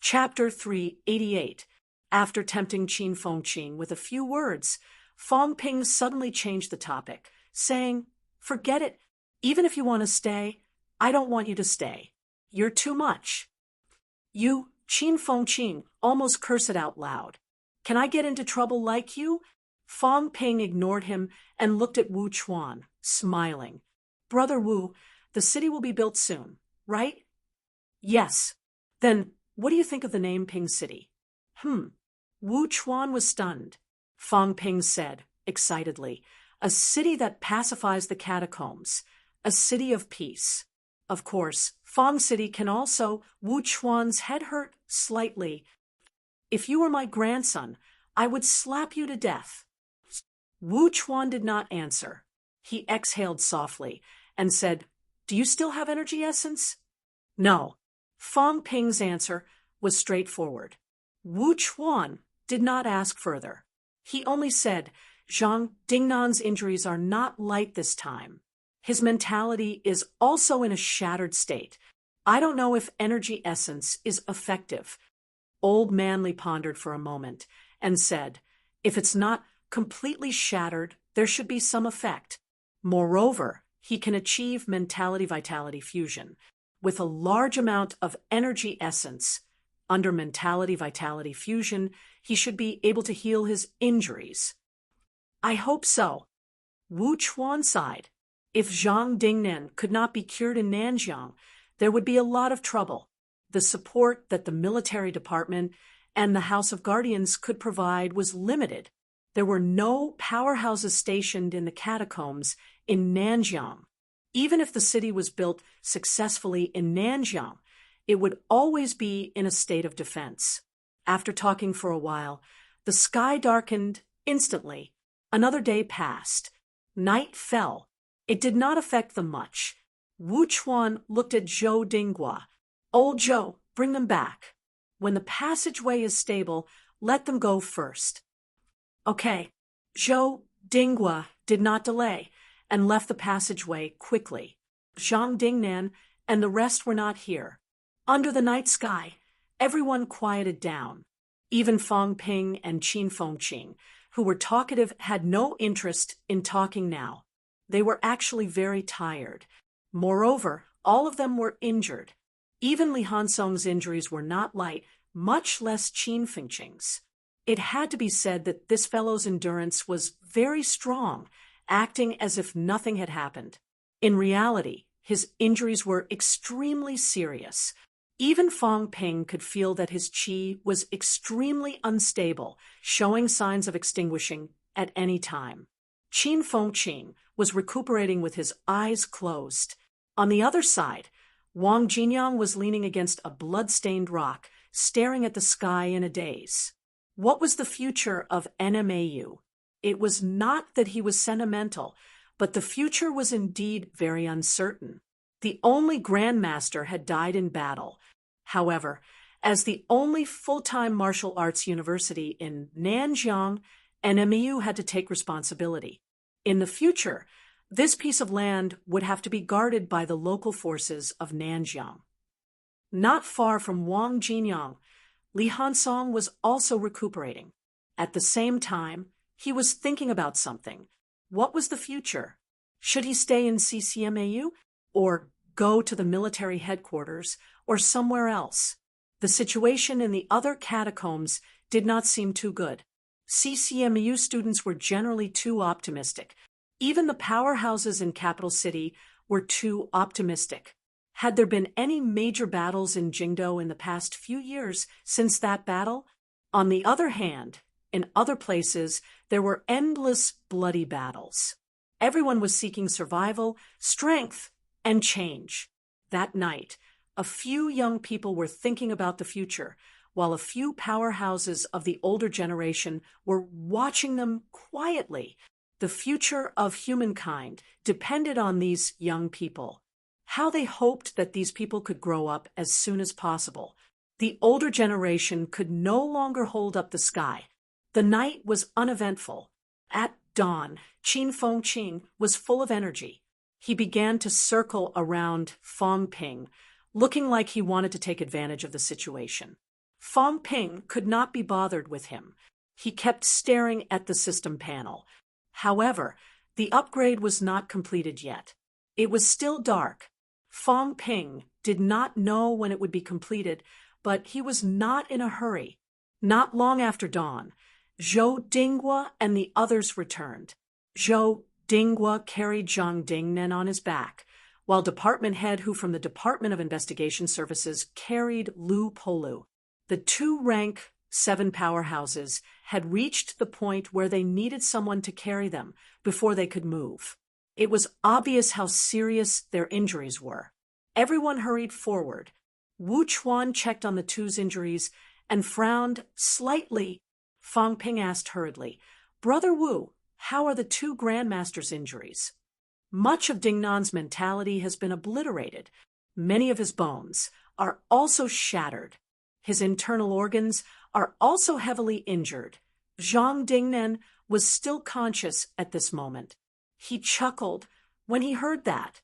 Chapter 388. After tempting Qin Fengqin with a few words, Fong Ping suddenly changed the topic, saying, "Forget it. Even if you want to stay, I don't want you to stay. You're too much." "You," Qin Fengqin almost cursed it out loud. "Can I get into trouble like you?" Fong Ping ignored him and looked at Wu Chuan, smiling. "Brother Wu, the city will be built soon, right?" "Yes." "Then what do you think of the name Ping City?" Wu Chuan was stunned. Fong Ping said, excitedly, "A city that pacifies the catacombs. A city of peace." Of course, Fong City can also. Wu Chuan's head hurt slightly. "If you were my grandson, I would slap you to death." Wu Chuan did not answer. He exhaled softly and said, "Do you still have energy essence?" "No." Fong Ping's answer was straightforward. Wu Chuan did not ask further. He only said, "Zhang Dingnan's injuries are not light this time. His mentality is also in a shattered state. I don't know if energy essence is effective." Old Manly pondered for a moment and said, "If it's not completely shattered, there should be some effect. Moreover, he can achieve mentality-vitality fusion. With a large amount of energy essence, under mentality-vitality fusion, he should be able to heal his injuries." "I hope so." Wu Chuan sighed. If Zhang Dingnan could not be cured in Nanjiang, there would be a lot of trouble. The support that the military department and the House of Guardians could provide was limited. There were no powerhouses stationed in the catacombs in Nanjiang. Even if the city was built successfully in Nanjiang, it would always be in a state of defense. After talking for a while, the sky darkened instantly. Another day passed. Night fell. It did not affect them much. Wu Chuan looked at Zhou Dinghua. "Old Zhou, bring them back. When the passageway is stable, let them go first." "Okay." Zhou Dinghua did not delay and left the passageway quickly. Zhang Dingnan and the rest were not here. Under the night sky, everyone quieted down. Even Fong Ping and Qin Fengqin, who were talkative, had no interest in talking now. They were actually very tired. Moreover, all of them were injured. Even Li Hansong's injuries were not light, much less Qin Fengqin's. It had to be said that this fellow's endurance was very strong, acting as if nothing had happened. In reality, his injuries were extremely serious. Even Fong Ping could feel that his qi was extremely unstable, showing signs of extinguishing at any time. Qin Fengqin was recuperating with his eyes closed. On the other side, Wang Jinyang was leaning against a blood-stained rock, staring at the sky in a daze. What was the future of NMAU? It was not that he was sentimental, but the future was indeed very uncertain. The only grandmaster had died in battle. However, as the only full-time martial arts university in Nanjiang, NMAU had to take responsibility. In the future, this piece of land would have to be guarded by the local forces of Nanjiang. Not far from Wang Jinyang, Li Hansong was also recuperating. At the same time, he was thinking about something. What was the future? Should he stay in CCMAU or go to the military headquarters or somewhere else? The situation in the other catacombs did not seem too good. CCMAU students were generally too optimistic. Even the powerhouses in Capital City were too optimistic. Had there been any major battles in Jingdo in the past few years since that battle? On the other hand, in other places, there were endless bloody battles. Everyone was seeking survival, strength, and change. That night, a few young people were thinking about the future, while a few powerhouses of the older generation were watching them quietly. The future of humankind depended on these young people. How they hoped that these people could grow up as soon as possible. The older generation could no longer hold up the sky. The night was uneventful. At dawn, Qin Fengqin was full of energy. He began to circle around Fong Ping, looking like he wanted to take advantage of the situation. Fong Ping could not be bothered with him. He kept staring at the system panel. However, the upgrade was not completed yet. It was still dark. Fong Ping did not know when it would be completed, but he was not in a hurry. Not long after dawn, Zhou Dinghua and the others returned. Zhou Dinghua carried Zhang Dingnan on his back, while department head who from the Department of Investigation Services carried Lu Polu. The two rank 7 powerhouses had reached the point where they needed someone to carry them before they could move. It was obvious how serious their injuries were. Everyone hurried forward. Wu Chuan checked on the two's injuries and frowned slightly. Fong Ping asked hurriedly, "Brother Wu, how are the two grandmasters' injuries?" Much of Dingnan's mentality has been obliterated. Many of his bones are also shattered. His internal organs are also heavily injured. Zhang Dingnan was still conscious at this moment. He chuckled when he heard that.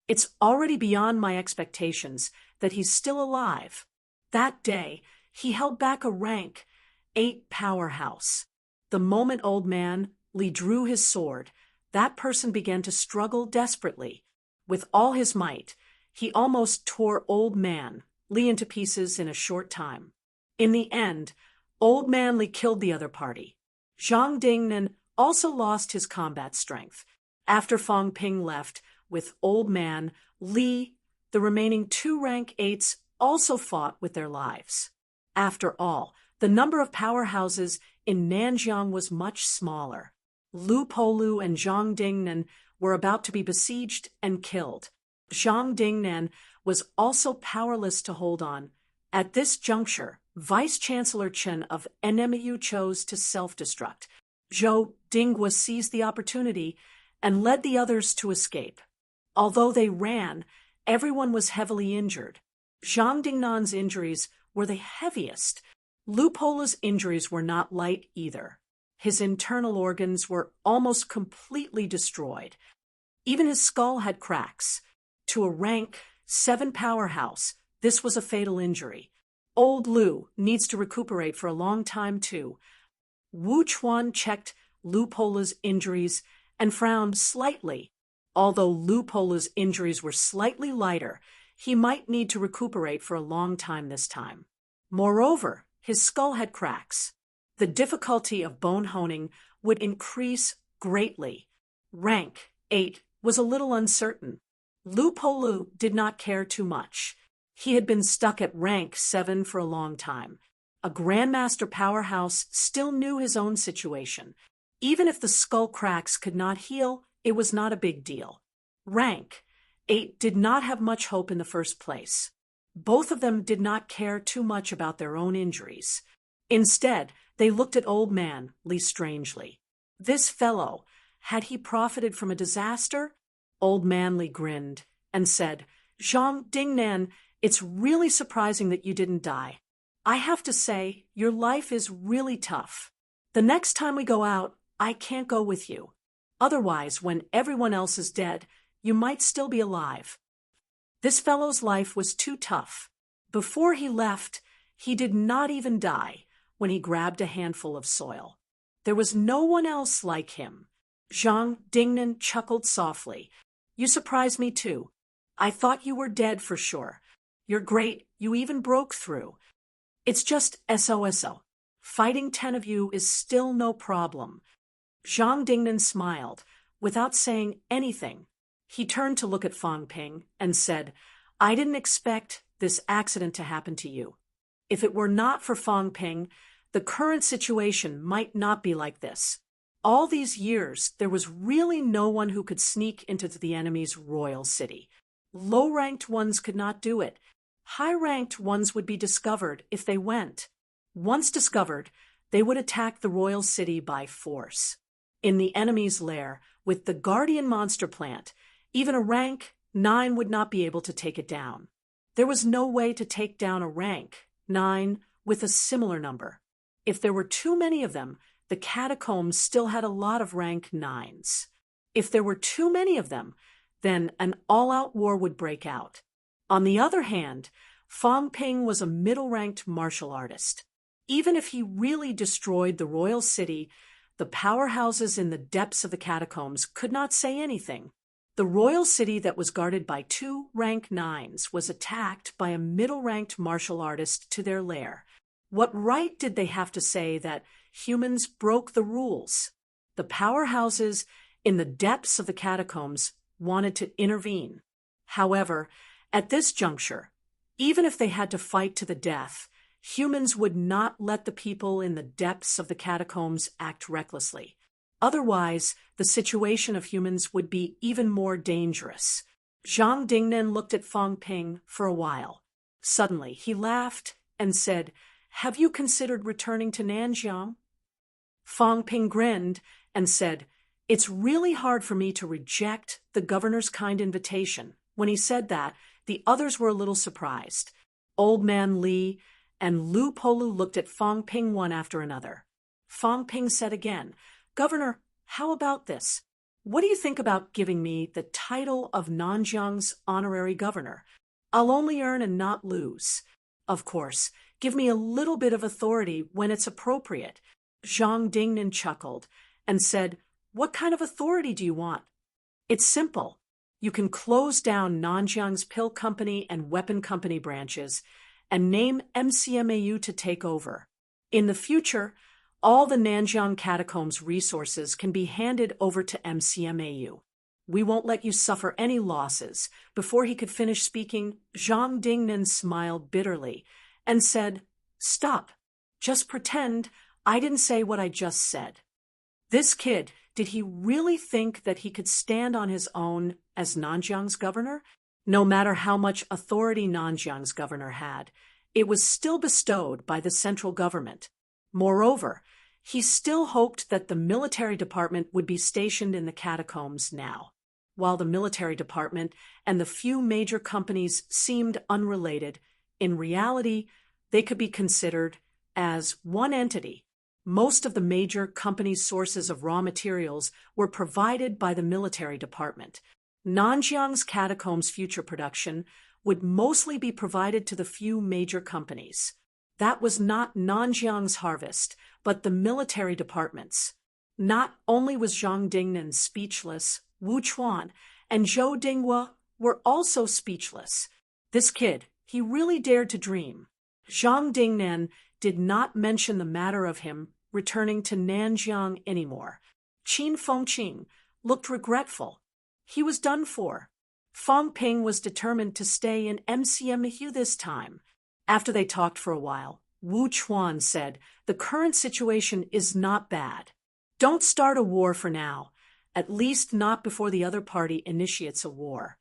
It's already beyond my expectations that he's still alive. That day, he held back a rank 8 powerhouse. The moment Old Man Li drew his sword, that person began to struggle desperately. With all his might, he almost tore Old Man Li into pieces in a short time. In the end, Old Man Li killed the other party. Zhang Dingnan also lost his combat strength. After Fong Ping left with Old Man Li, the remaining 2 rank 8s also fought with their lives. After all, the number of powerhouses in Nanjiang was much smaller. Lu Polu and Zhang Dingnan were about to be besieged and killed. Zhang Dingnan was also powerless to hold on. At this juncture, Vice-Chancellor Chen of NMU chose to self-destruct. Zhou Dinghua seized the opportunity and led the others to escape. Although they ran, everyone was heavily injured. Zhang Dingnan's injuries were the heaviest. Lu Polu's injuries were not light either. His internal organs were almost completely destroyed. Even his skull had cracks. To a rank 7 powerhouse, this was a fatal injury. Old Lu needs to recuperate for a long time too. Wu Chuan checked Lu Polu's injuries and frowned slightly. Although Lu Polu's injuries were slightly lighter, he might need to recuperate for a long time this time. Moreover, his skull had cracks. The difficulty of bone honing would increase greatly. Rank 8 was a little uncertain. Lu Polu did not care too much. He had been stuck at rank 7 for a long time. A Grandmaster powerhouse still knew his own situation. Even if the skull cracks could not heal, it was not a big deal. Rank 8 did not have much hope in the first place. Both of them did not care too much about their own injuries. Instead, they looked at Old Man Li strangely. This fellow, had he profited from a disaster? Old Man Li grinned and said, "Zhang Dingnan, it's really surprising that you didn't die. I have to say, your life is really tough. The next time we go out, I can't go with you. Otherwise, when everyone else is dead, you might still be alive." This fellow's life was too tough. Before he left, he did not even die when he grabbed a handful of soil. There was no one else like him. Zhang Dingnan chuckled softly. "You surprised me too. I thought you were dead for sure. You're great, you even broke through. It's just SOSO. Fighting 10 of you is still no problem." Zhang Dingnan smiled, without saying anything. He turned to look at Fong Ping and said, "I didn't expect this accident to happen to you. If it were not for Fong Ping, the current situation might not be like this. All these years, there was really no one who could sneak into the enemy's royal city. Low-ranked ones could not do it. High-ranked ones would be discovered if they went. Once discovered, they would attack the royal city by force. In the enemy's lair, with the guardian monster plant, even a rank 9 would not be able to take it down. There was no way to take down a rank 9 with a similar number. If there were too many of them, the catacombs still had a lot of rank 9s. If there were too many of them, then an all-out war would break out. On the other hand, Fang Ping was a middle-ranked martial artist. Even if he really destroyed the royal city, the powerhouses in the depths of the catacombs could not say anything. The royal city that was guarded by 2 rank 9s was attacked by a middle-ranked martial artist to their lair. What right did they have to say that humans broke the rules? The powerhouses in the depths of the catacombs wanted to intervene. However, at this juncture, even if they had to fight to the death, humans would not let the people in the depths of the catacombs act recklessly. Otherwise, the situation of humans would be even more dangerous. Zhang Dingnan looked at Fang Ping for a while. Suddenly, he laughed and said, "Have you considered returning to Nanjiang?" Fang Ping grinned and said, "It's really hard for me to reject the governor's kind invitation." When he said that, the others were a little surprised. Old Man Li and Lu Polu looked at Fang Ping one after another. Fang Ping said again, "Governor, how about this? What do you think about giving me the title of Nanjiang's honorary governor? I'll only earn and not lose. Of course, give me a little bit of authority when it's appropriate." Zhang Dingnan chuckled and said, "What kind of authority do you want?" "It's simple. You can close down Nanjiang's pill company and weapon company branches and name MCMAU to take over. In the future, all the Nanjiang catacombs resources can be handed over to MCMAU. We won't let you suffer any losses." Before he could finish speaking, Zhang Dingnan smiled bitterly and said, "Stop. Just pretend I didn't say what I just said." This kid, did he really think that he could stand on his own as Nanjiang's governor? No matter how much authority Nanjiang's governor had, it was still bestowed by the central government. Moreover, he still hoped that the military department would be stationed in the catacombs now. While the military department and the few major companies seemed unrelated, in reality, they could be considered as one entity. Most of the major companies' sources of raw materials were provided by the military department. Nanjiang's catacombs' future production would mostly be provided to the few major companies. That was not Nanjiang's harvest, but the military department's. Not only was Zhang Dingnan speechless, Wu Chuan and Zhou Dinghua were also speechless. This kid, he really dared to dream. Zhang Dingnan did not mention the matter of him returning to Nanjiang anymore. Qin Fengqing looked regretful. He was done for. Fang Ping was determined to stay in MCMAU this time. After they talked for a while, Wu Chuan said, "The current situation is not bad. Don't start a war for now, at least not before the other party initiates a war.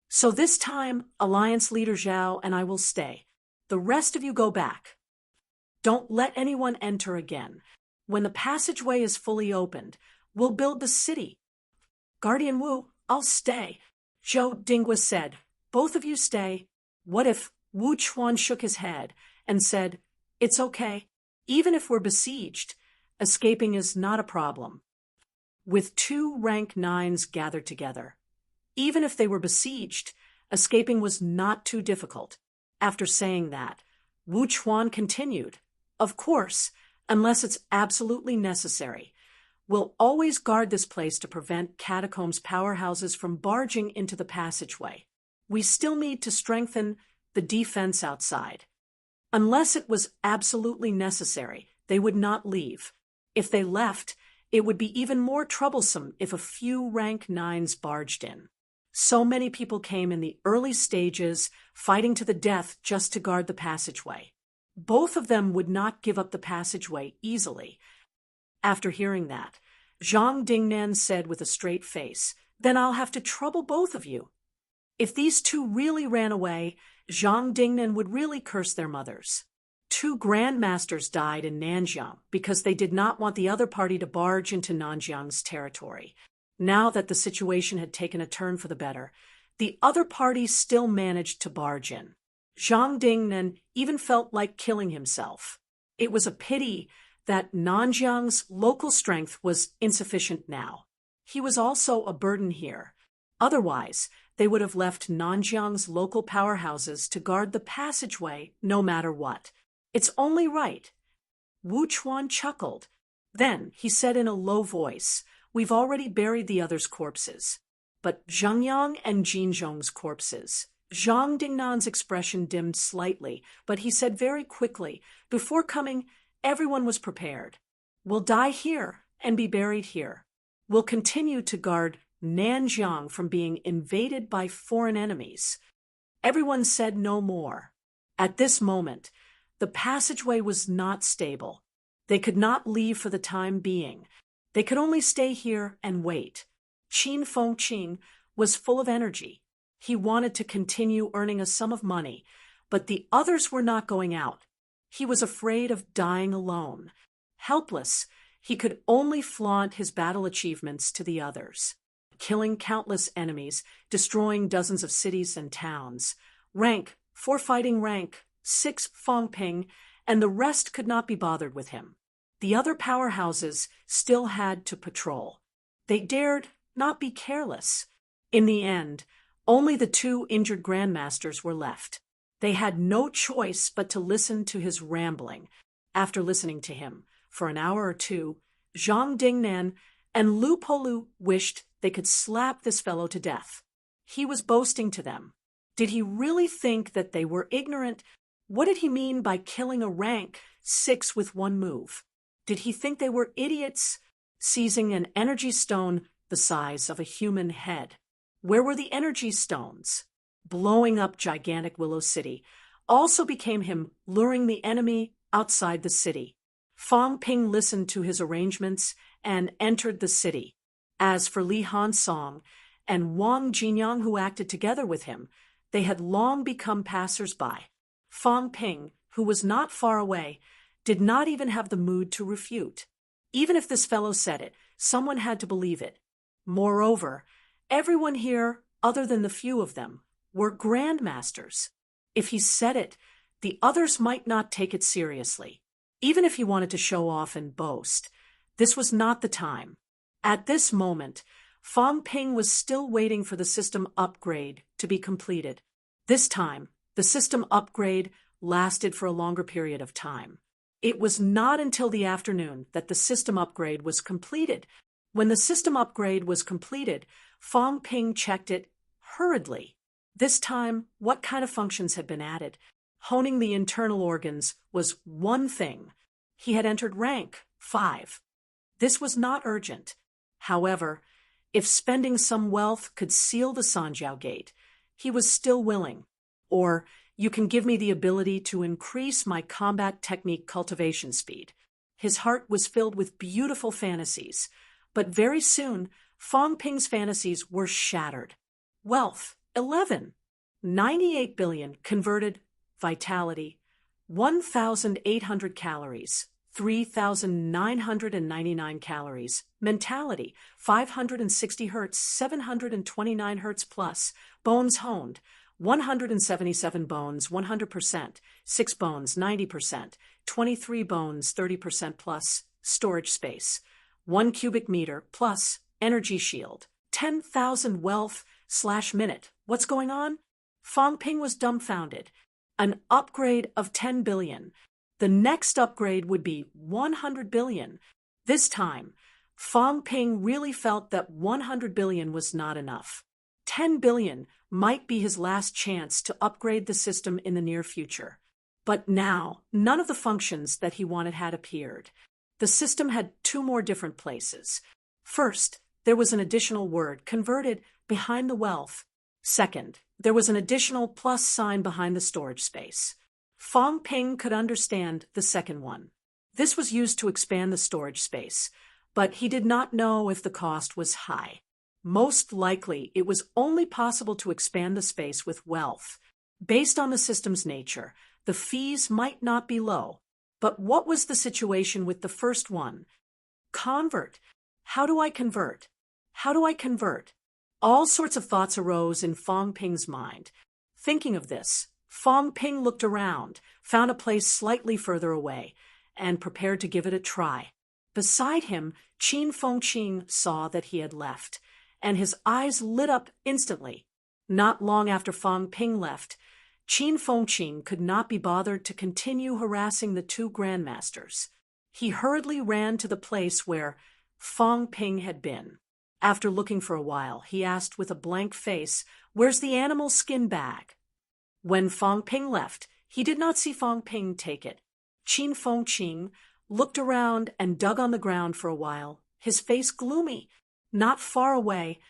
So this time, Alliance Leader Zhao and I will stay. The rest of you go back. Don't let anyone enter again. When the passageway is fully opened, we'll build the city." "Guardian Wu, I'll stay," Zhou Dinghua said. "Both of you stay." "What if?" Wu Chuan shook his head and said, "It's okay. Even if we're besieged, escaping is not a problem." With 2 rank 9s gathered together, even if they were besieged, escaping was not too difficult. After saying that, Wu Chuan continued, "Of course, unless it's absolutely necessary. We'll always guard this place to prevent catacombs powerhouses from barging into the passageway. We still need to strengthen the defense outside. Unless it was absolutely necessary, they would not leave. If they left, it would be even more troublesome if a few rank 9s barged in. So many people came in the early stages, fighting to the death just to guard the passageway. Both of them would not give up the passageway easily." After hearing that, Zhang Dingnan said with a straight face, "Then I'll have to trouble both of you." If these 2 really ran away, Zhang Dingnan would really curse their mothers. 2 grandmasters died in Nanjiang because they did not want the other party to barge into Nanjiang's territory. Now that the situation had taken a turn for the better, the other party still managed to barge in. Zhang Dingnan even felt like killing himself. It was a pity that Nanjiang's local strength was insufficient now. He was also a burden here. Otherwise, they would have left Nanjiang's local powerhouses to guard the passageway no matter what. It's only right. Wu Chuan chuckled. Then he said in a low voice, "We've already buried the others' corpses. But Zhang Yang and Jin Zhong's corpses." Zhang Dingnan's expression dimmed slightly, but he said very quickly, "Before coming, everyone was prepared. We'll die here and be buried here. We'll continue to guard Nanjiang from being invaded by foreign enemies." Everyone said no more. At this moment, the passageway was not stable. They could not leave for the time being. They could only stay here and wait. Qin Fengqin was full of energy. He wanted to continue earning a sum of money, but the others were not going out. He was afraid of dying alone. Helpless, he could only flaunt his battle achievements to the others, killing countless enemies, destroying dozens of cities and towns. Rank, for fighting rank, 6 Fangping, and the rest could not be bothered with him. The other powerhouses still had to patrol. They dared not be careless. In the end, only the 2 injured grandmasters were left. They had no choice but to listen to his rambling. After listening to him for an hour or two, Zhang Dingnan and Lu Polu wished they could slap this fellow to death. He was boasting to them. Did he really think that they were ignorant? What did he mean by killing a rank 6 with one move? Did he think they were idiots? Seizing an energy stone the size of a human head. Where were the energy stones? Blowing up gigantic Willow City also became him luring the enemy outside the city. Fang Ping listened to his arrangements and entered the city. As for Li Hansong and Wang Jinyang, who acted together with him, they had long become passers-by. Fang Ping, who was not far away, did not even have the mood to refute. Even if this fellow said it, someone had to believe it. Moreover, everyone here, other than the few of them, were grandmasters. If he said it, the others might not take it seriously. Even if he wanted to show off and boast, this was not the time. At this moment, Fang Ping was still waiting for the system upgrade to be completed. This time, the system upgrade lasted for a longer period of time. It was not until the afternoon that the system upgrade was completed. When the system upgrade was completed, Fang Ping checked it hurriedly. This time, what kind of functions had been added? Honing the internal organs was one thing. He had entered rank 5. This was not urgent. However, if spending some wealth could seal the Sanjiao Gate, he was still willing. Or, you can give me the ability to increase my combat technique cultivation speed. His heart was filled with beautiful fantasies, but very soon, Fang Ping's fantasies were shattered. Wealth, 11. 98 billion converted. Vitality, 1,800 calories. 3,999 calories. Mentality, 560 hertz, 729 hertz plus. Bones honed, 177 bones, 100%. 6 bones, 90%. 23 bones, 30% plus. Storage space, 1 cubic meter plus. Energy shield, 10,000 wealth/minute. What's going on? Fang Ping was dumbfounded. An upgrade of 10 billion. The next upgrade would be 100 billion. This time, Fang Ping really felt that 100 billion was not enough. 10 billion might be his last chance to upgrade the system in the near future. But now, none of the functions that he wanted had appeared. The system had 2 more different places. First, there was an additional word converted behind the wealth. Second, there was an additional plus sign behind the storage space. Fang Ping could understand the second one. This was used to expand the storage space, but he did not know if the cost was high. Most likely, it was only possible to expand the space with wealth. Based on the system's nature, the fees might not be low. But what was the situation with the first one? Convert. How do I convert? How do I convert? All sorts of thoughts arose in Fang Ping's mind. Thinking of this, Fang Ping looked around, found a place slightly further away, and prepared to give it a try. Beside him, Qin Fengqin saw that he had left, and his eyes lit up instantly. Not long after Fang Ping left, Qin Fengqin could not be bothered to continue harassing the two grandmasters. He hurriedly ran to the place where Fang Ping had been. After looking for a while, he asked with a blank face, "Where's the animal skin bag?" When Fang Ping left, he did not see Fang Ping take it. Qin Fengqin looked around and dug on the ground for a while, his face gloomy. Not far away,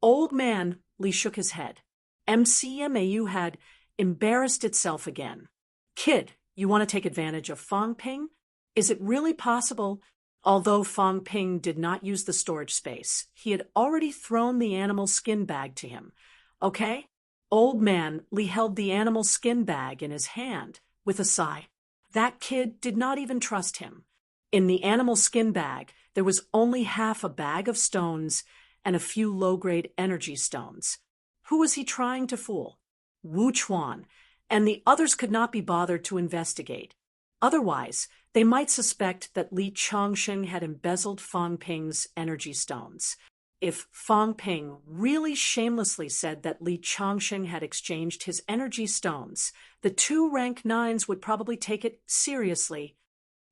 Old Man Li shook his head. MCMAU had embarrassed itself again. "Kid, you want to take advantage of Fang Ping? Is it really possible?" Although Fang Ping did not use the storage space, he had already thrown the animal skin bag to him. "Okay?" Old Man Li held the animal skin bag in his hand with a sigh. That kid did not even trust him. In the animal skin bag, there was only half a bag of stones and a few low-grade energy stones. Who was he trying to fool? Wu Chuan, and the others could not be bothered to investigate. Otherwise, they might suspect that Li Changsheng had embezzled Fang Ping's energy stones. If Fang Ping really shamelessly said that Li Changsheng had exchanged his energy stones, the two rank 9s would probably take it seriously.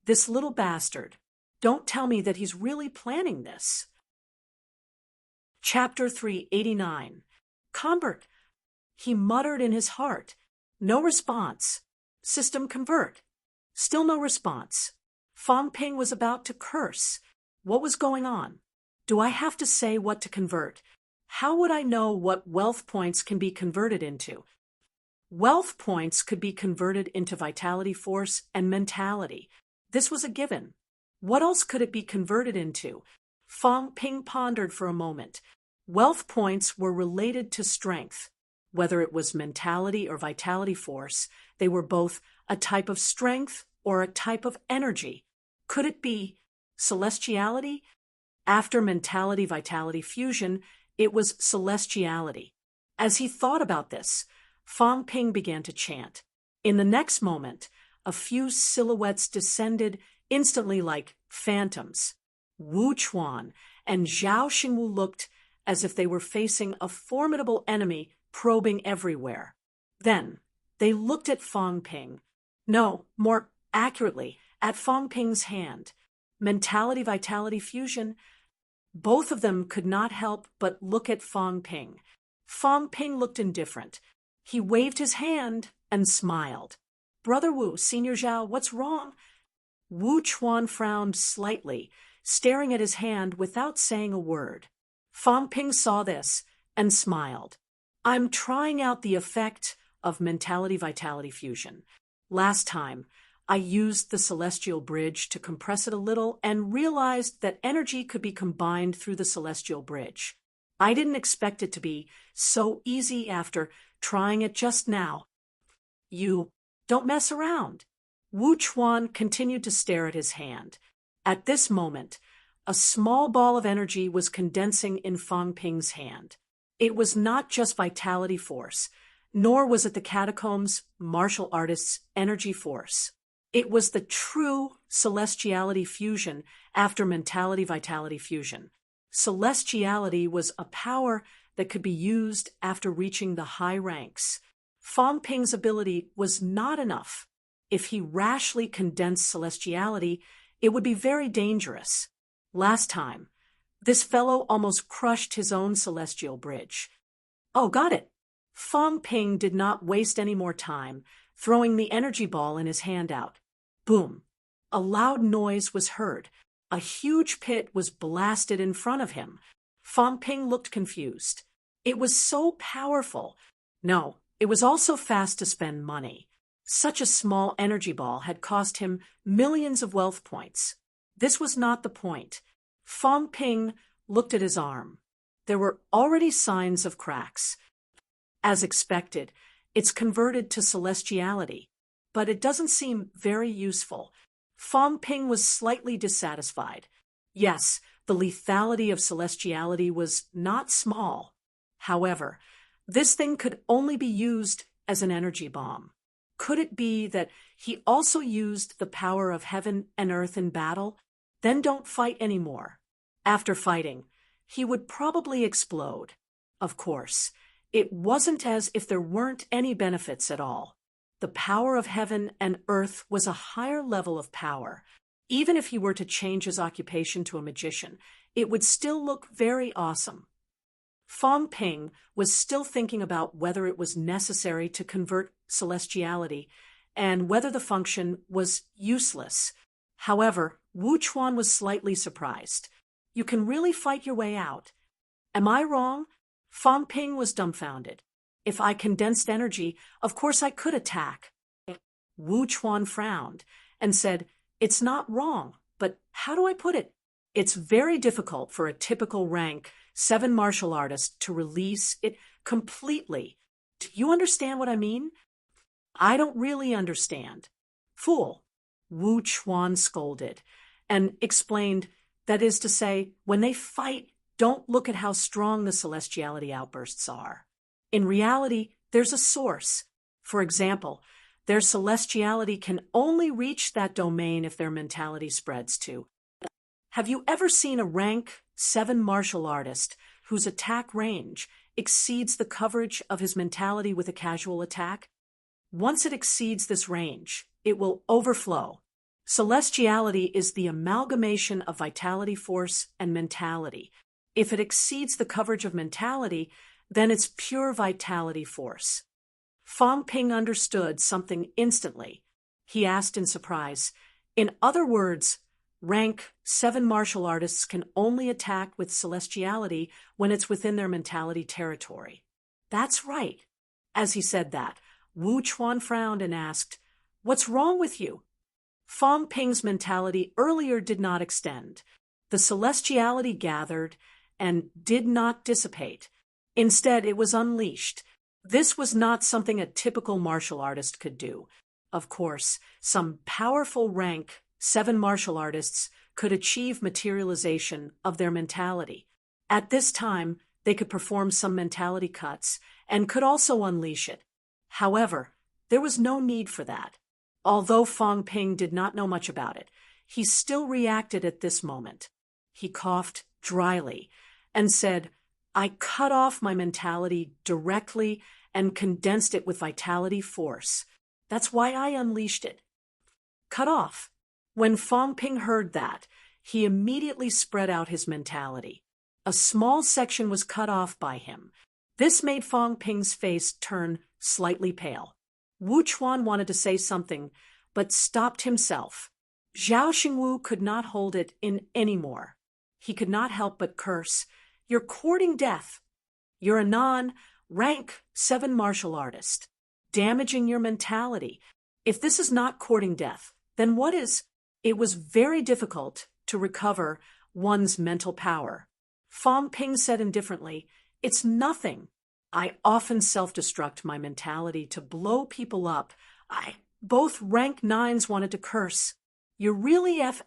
This little bastard. Don't tell me that he's really planning this. Chapter 389. Convert. He muttered in his heart. No response. System convert. Still no response. Fang Ping was about to curse. What was going on? Do I have to say what to convert? How would I know what wealth points can be converted into? Wealth points could be converted into vitality force and mentality. This was a given. What else could it be converted into? Fang Ping pondered for a moment. Wealth points were related to strength. Whether it was mentality or vitality force, they were both a type of strength or a type of energy. Could it be celestiality? After mentality-vitality fusion, it was celestiality. As he thought about this, Fang Ping began to chant. In the next moment, a few silhouettes descended instantly like phantoms. Wu Chuan and Zhao Xingwu looked as if they were facing a formidable enemy probing everywhere. Then, they looked at Fang Ping. No, more accurately, at Fang Ping's hand. Mentality-vitality fusion. Both of them could not help but look at Fang Ping. Fang Ping looked indifferent. He waved his hand and smiled. "Brother Wu, Senior Zhao, what's wrong?" Wu Chuan frowned slightly, staring at his hand without saying a word. Fang Ping saw this and smiled. "I'm trying out the effect of mentality-vitality fusion. Last time, I used the celestial bridge to compress it a little and realized that energy could be combined through the celestial bridge. I didn't expect it to be so easy after trying it just now." "You don't mess around." Wu Chuan continued to stare at his hand. At this moment, a small ball of energy was condensing in Fang Ping's hand. It was not just vitality force, nor was it the catacombs' martial artists' energy force. It was the true celestiality fusion after mentality-vitality fusion. Celestiality was a power that could be used after reaching the high ranks. Fang Ping's ability was not enough. If he rashly condensed celestiality, it would be very dangerous. Last time, this fellow almost crushed his own celestial bridge. "Oh, got it." Fang Ping did not waste any more time, throwing the energy ball in his hand out. Boom! A loud noise was heard. A huge pit was blasted in front of him. Fang Ping looked confused. It was so powerful. No, it was also fast to spend money. Such a small energy ball had cost him millions of wealth points. This was not the point. Fang Ping looked at his arm. There were already signs of cracks. As expected, it's converted to celestiality, but it doesn't seem very useful. Fang Ping was slightly dissatisfied. Yes, the lethality of celestiality was not small. However, this thing could only be used as an energy bomb. Could it be that he also used the power of heaven and earth in battle? Then don't fight anymore. After fighting, he would probably explode. Of course, It wasn't as if there weren't any benefits at all. The power of heaven and earth was a higher level of power. Even if he were to change his occupation to a magician, it would still look very awesome. Fong Ping was still thinking about whether it was necessary to convert celestiality and whether the function was useless. However, Wu Chuan was slightly surprised. You can really fight your way out. Am I wrong? Fong Ping was dumbfounded. If I condensed energy, of course I could attack. Wu Chuan frowned and said, It's not wrong, but how do I put it? It's very difficult for a typical rank 7 martial artist to release it completely. Do you understand what I mean? I don't really understand. Fool, Wu Chuan scolded and explained, that is to say, when they fight, don't look at how strong the celestiality outbursts are. In reality, there's a source. For example, their celestiality can only reach that domain if their mentality spreads to. Have you ever seen a rank 7 martial artist whose attack range exceeds the coverage of his mentality with a casual attack? Once it exceeds this range, it will overflow. Celestiality is the amalgamation of vitality force and mentality. If it exceeds the coverage of mentality, then it's pure vitality force. Fong Ping understood something instantly. He asked in surprise, In other words, rank 7 martial artists can only attack with celestiality when it's within their mentality territory. That's right. As he said that, Wu Chuan frowned and asked, What's wrong with you? Fong Ping's mentality earlier did not extend. The celestiality gathered and did not dissipate. Instead, it was unleashed. This was not something a typical martial artist could do. Of course, some powerful rank 7 martial artists could achieve materialization of their mentality. At this time, they could perform some mentality cuts and could also unleash it. However, there was no need for that. Although Fong Ping did not know much about it, he still reacted at this moment. He coughed dryly and said, I cut off my mentality directly and condensed it with vitality force. That's why I unleashed it. Cut off. When Fong Ping heard that, he immediately spread out his mentality. A small section was cut off by him. This made Fong Ping's face turn slightly pale. Wu Chuan wanted to say something, but stopped himself. Zhao Xingwu could not hold it in any more. He could not help but curse, You're courting death. You're a rank 7 martial artist, damaging your mentality. If this is not courting death, then what is? It was very difficult to recover one's mental power. Fong Ping said indifferently, It's nothing. I often self-destruct my mentality to blow people up. Both rank 9s wanted to curse. You're really F***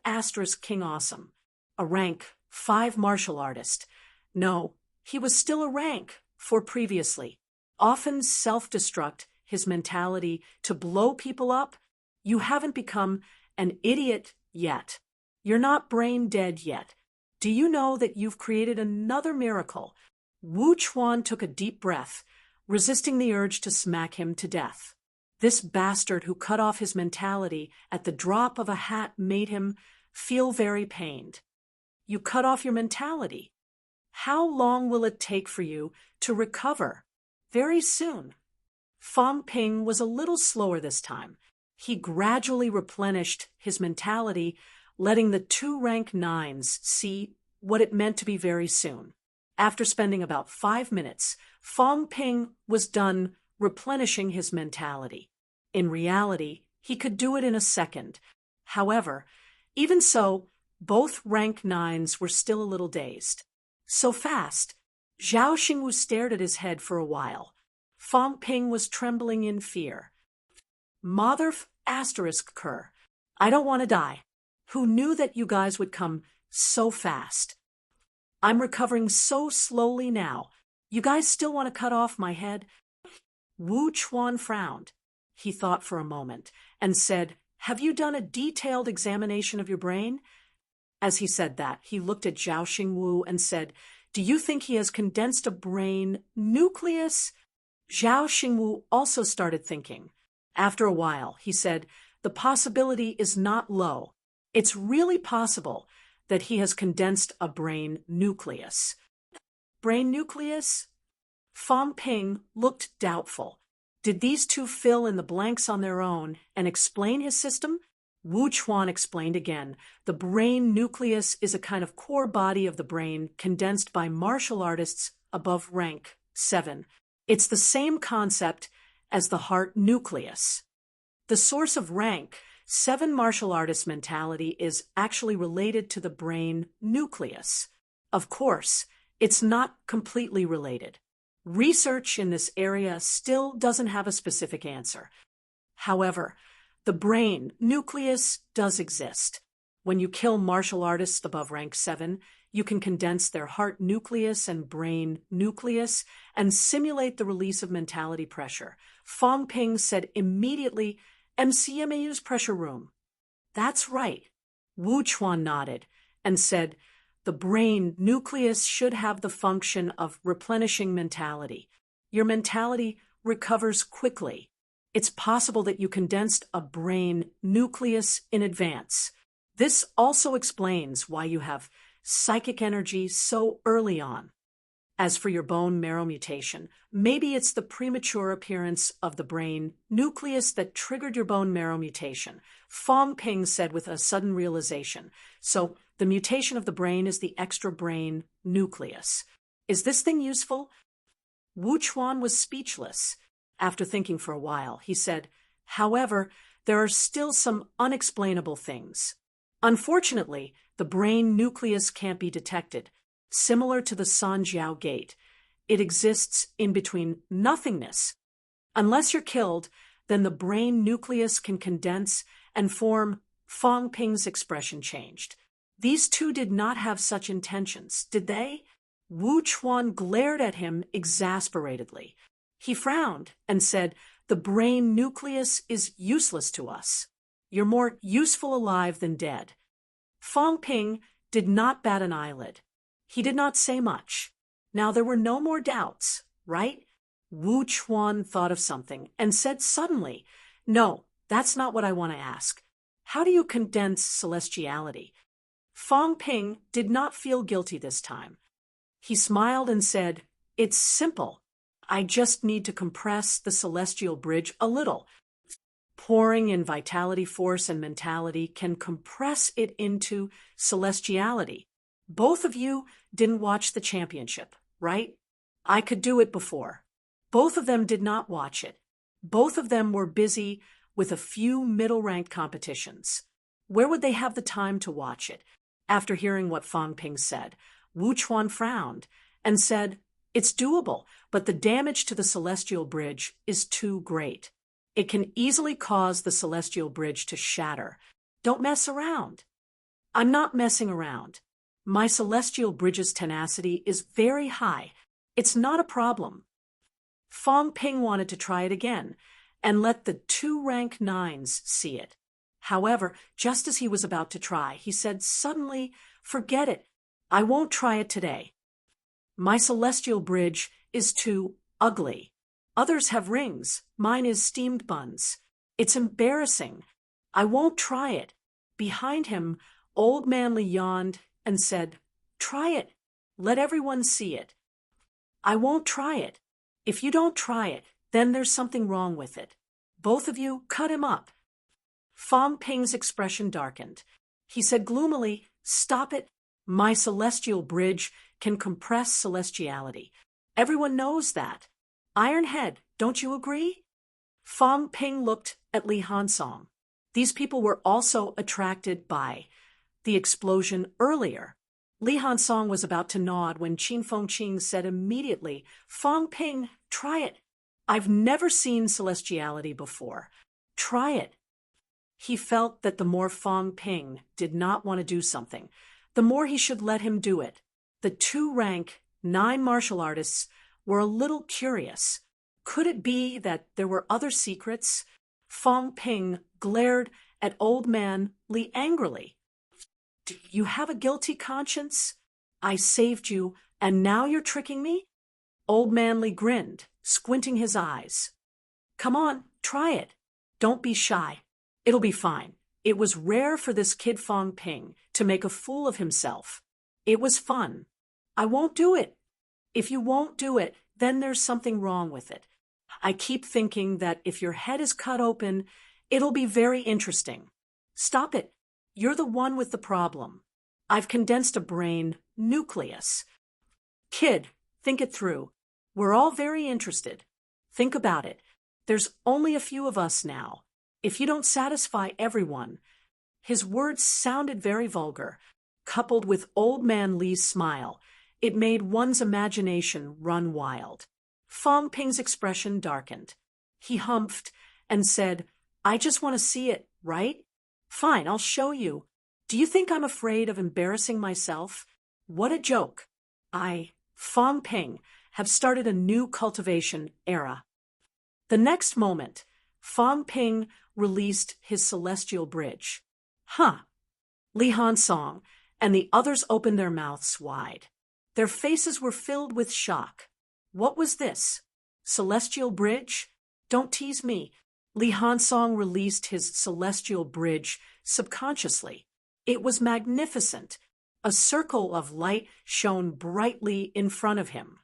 King Awesome. A rank 5 martial artist. No, he was still a rank 4 previously. Often self-destruct his mentality to blow people up. You haven't become an idiot yet. You're not brain dead yet. Do you know that you've created another miracle? Wu Chuan took a deep breath, resisting the urge to smack him to death. This bastard who cut off his mentality at the drop of a hat made him feel very pained. You cut off your mentality. How long will it take for you to recover? Very soon. Fong Ping was a little slower this time. He gradually replenished his mentality, letting the 2 rank 9s see what it meant to be very soon. After spending about 5 minutes, Fong Ping was done replenishing his mentality. In reality, he could do it in a second. However, even so, both rank 9s were still a little dazed. So fast. Zhao Xingwu stared at his head for a while. Fong Ping was trembling in fear. Mother ****. I don't want to die. Who knew that you guys would come so fast? I'm recovering so slowly now. You guys still want to cut off my head? Wu Chuan frowned. He thought for a moment and said, Have you done a detailed examination of your brain? As he said that, he looked at Zhao Xingwu and said, Do you think he has condensed a brain nucleus? Zhao Xingwu also started thinking. After a while, he said, the possibility is not low. It's really possible that he has condensed a brain nucleus. Brain nucleus? Fang Ping looked doubtful. Did these two fill in the blanks on their own and explain his system? Wu Chuan explained again. The brain nucleus is a kind of core body of the brain condensed by martial artists above rank 7. It's the same concept as the heart nucleus. The source of rank 7 martial artist mentality is actually related to the brain nucleus. Of course, it's not completely related. Research in this area still doesn't have a specific answer. However, the brain nucleus does exist. When you kill martial artists above rank 7, you can condense their heart nucleus and brain nucleus and simulate the release of mentality pressure. Fang Ping said immediately, MCMAU's pressure room. That's right. Wu Chuan nodded and said, the brain nucleus should have the function of replenishing mentality. Your mentality recovers quickly. It's possible that you condensed a brain nucleus in advance. This also explains why you have psychic energy so early on. As for your bone marrow mutation, maybe it's the premature appearance of the brain nucleus that triggered your bone marrow mutation, Fang Ping said with a sudden realization. So the mutation of the brain is the extra brain nucleus. Is this thing useful? Wu Chuan was speechless. After thinking for a while, he said, however, there are still some unexplainable things. Unfortunately, the brain nucleus can't be detected. Similar to the Sanjiao gate, it exists in between nothingness. Unless you're killed, then the brain nucleus can condense and form. Fang Ping's expression changed. These two did not have such intentions, did they? Wu Chuan glared at him exasperatedly. He frowned and said, the brain nucleus is useless to us. You're more useful alive than dead. Fang Ping did not bat an eyelid. He did not say much. Now there were no more doubts, right? Wu Chuan thought of something and said suddenly, no, that's not what I want to ask. How do you condense celestiality? Fang Ping did not feel guilty this time. He smiled and said, it's simple. I just need to compress the celestial bridge a little. Pouring in vitality, force, and mentality can compress it into celestiality. Both of you didn't watch the championship, right? I could do it before. Both of them did not watch it. Both of them were busy with a few middle-ranked competitions. Where would they have the time to watch it? After hearing what Fang Ping said, Wu Chuan frowned and said, it's doable, but the damage to the celestial bridge is too great. It can easily cause the celestial bridge to shatter. Don't mess around. I'm not messing around. My celestial bridge's tenacity is very high. It's not a problem. Fang Ping wanted to try it again and let the 2 rank 9s see it. However, just as he was about to try, he said suddenly, forget it. I won't try it today. My celestial bridge is too ugly. Others have rings. Mine is steamed buns. It's embarrassing. I won't try it. Behind him, old man Li yawned and said, try it. Let everyone see it. I won't try it. If you don't try it, then there's something wrong with it. Both of you cut him up. Fang Ping's expression darkened. He said gloomily, stop it. My celestial bridge can compress celestiality. Everyone knows that. Ironhead, don't you agree? Fang Ping looked at Li Hansong. These people were also attracted by the explosion earlier. Li Hansong was about to nod when Qin Fengqing said immediately, Fang Ping, try it. I've never seen celestiality before. Try it. He felt that the more Fang Ping did not want to do something, the more he should let him do it. The 2 rank 9 martial artists were a little curious. Could it be that there were other secrets? Fang Ping glared at old man Li angrily. Do you have a guilty conscience? I saved you And now you're tricking me? Old Man Lee grinned, squinting his eyes. Come on, try it. Don't be shy. It'll be fine. It was rare for this kid Fong Ping to make a fool of himself. It was fun. I won't do it. If you won't do it, then there's something wrong with it. I keep thinking that if your head is cut open, it'll be very interesting. Stop it. You're the one with the problem. I've condensed a brain nucleus. Kid, think it through. We're all very interested. Think about it. There's only a few of us now. If you don't satisfy everyone. His words sounded very vulgar, coupled with Old Man Lee's smile. It made one's imagination run wild. Fong Ping's expression darkened. He humphed and said, I just want to see it, right? Fine, I'll show you. Do you think I'm afraid of embarrassing myself? What a joke. I, Fong Ping, have started a new cultivation era. The next moment, Fong Ping released his celestial bridge. Huh. Li Hansong and the others opened their mouths wide. Their faces were filled with shock. What was this? Celestial bridge? Don't tease me. Li Hansong released his celestial bridge subconsciously. It was magnificent. A circle of light shone brightly in front of him.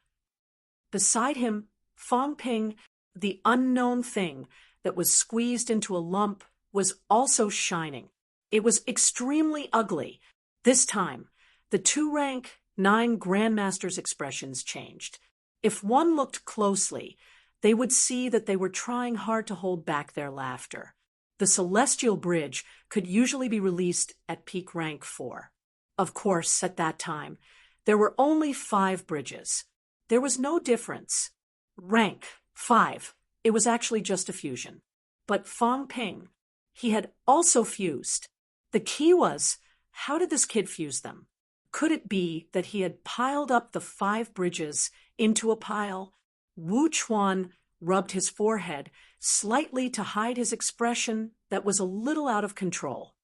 Beside him, Fong Ping, the unknown thing that was squeezed into a lump, was also shining. It was extremely ugly. This time, the 2-rank 9 Grandmasters' expressions changed. If one looked closely, they would see that they were trying hard to hold back their laughter. The celestial bridge could usually be released at peak rank 4. Of course, at that time, there were only 5 bridges. There was no difference. Rank 5. It was actually just a fusion. But Fong Ping, he had also fused. The key was, how did this kid fuse them? Could it be that he had piled up the 5 bridges into a pile? Wu Chuan rubbed his forehead slightly to hide his expression that was a little out of control.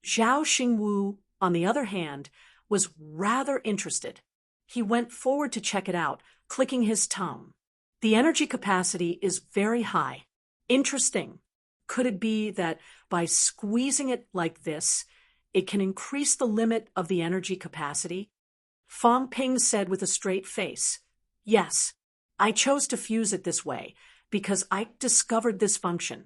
Zhao Xingwu, on the other hand, was rather interested. He went forward to check it out, clicking his tongue. The energy capacity is very high. Interesting. Could it be that by squeezing it like this, it can increase the limit of the energy capacity? Fong Ping said with a straight face, Yes, I chose to fuse it this way because I discovered this function.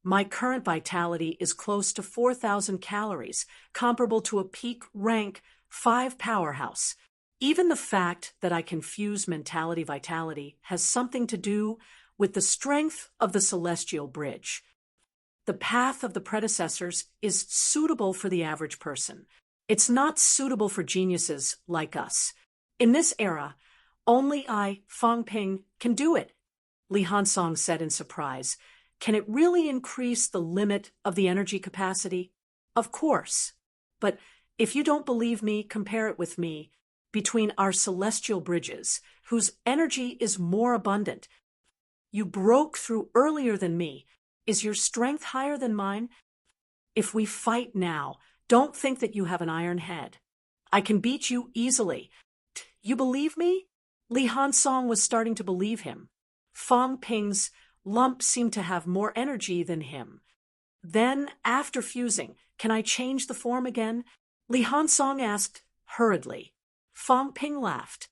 My current vitality is close to 4,000 calories, comparable to a peak rank 5 powerhouse. Even the fact that I can fuse mentality vitality has something to do with the strength of the celestial bridge. The path of the predecessors is suitable for the average person. It's not suitable for geniuses like us. In this era, only I, Fong Ping, can do it. Li Hansong said in surprise. Can it really increase the limit of the energy capacity? Of course. But if you don't believe me, compare it with me. Between our celestial bridges, whose energy is more abundant. You broke through earlier than me. Is your strength higher than mine? If we fight now, don't think that you have an iron head. I can beat you easily. You believe me? Li Hansong was starting to believe him. Fong Ping's lump seemed to have more energy than him. Then, after fusing, can I change the form again? Li Hansong asked hurriedly. Fong Ping laughed.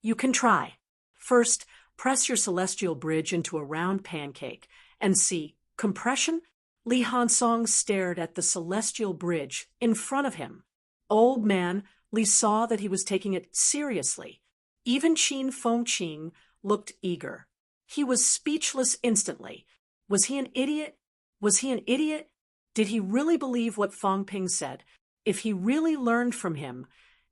You can try. First, press your celestial bridge into a round pancake and see. Compression? Li Hansong stared at the celestial bridge in front of him. Old Man Li saw that he was taking it seriously. Even Qin Fengqing looked eager. He was speechless instantly. Was he an idiot? Was he an idiot? Did he really believe what Fong Ping said? If he really learned from him,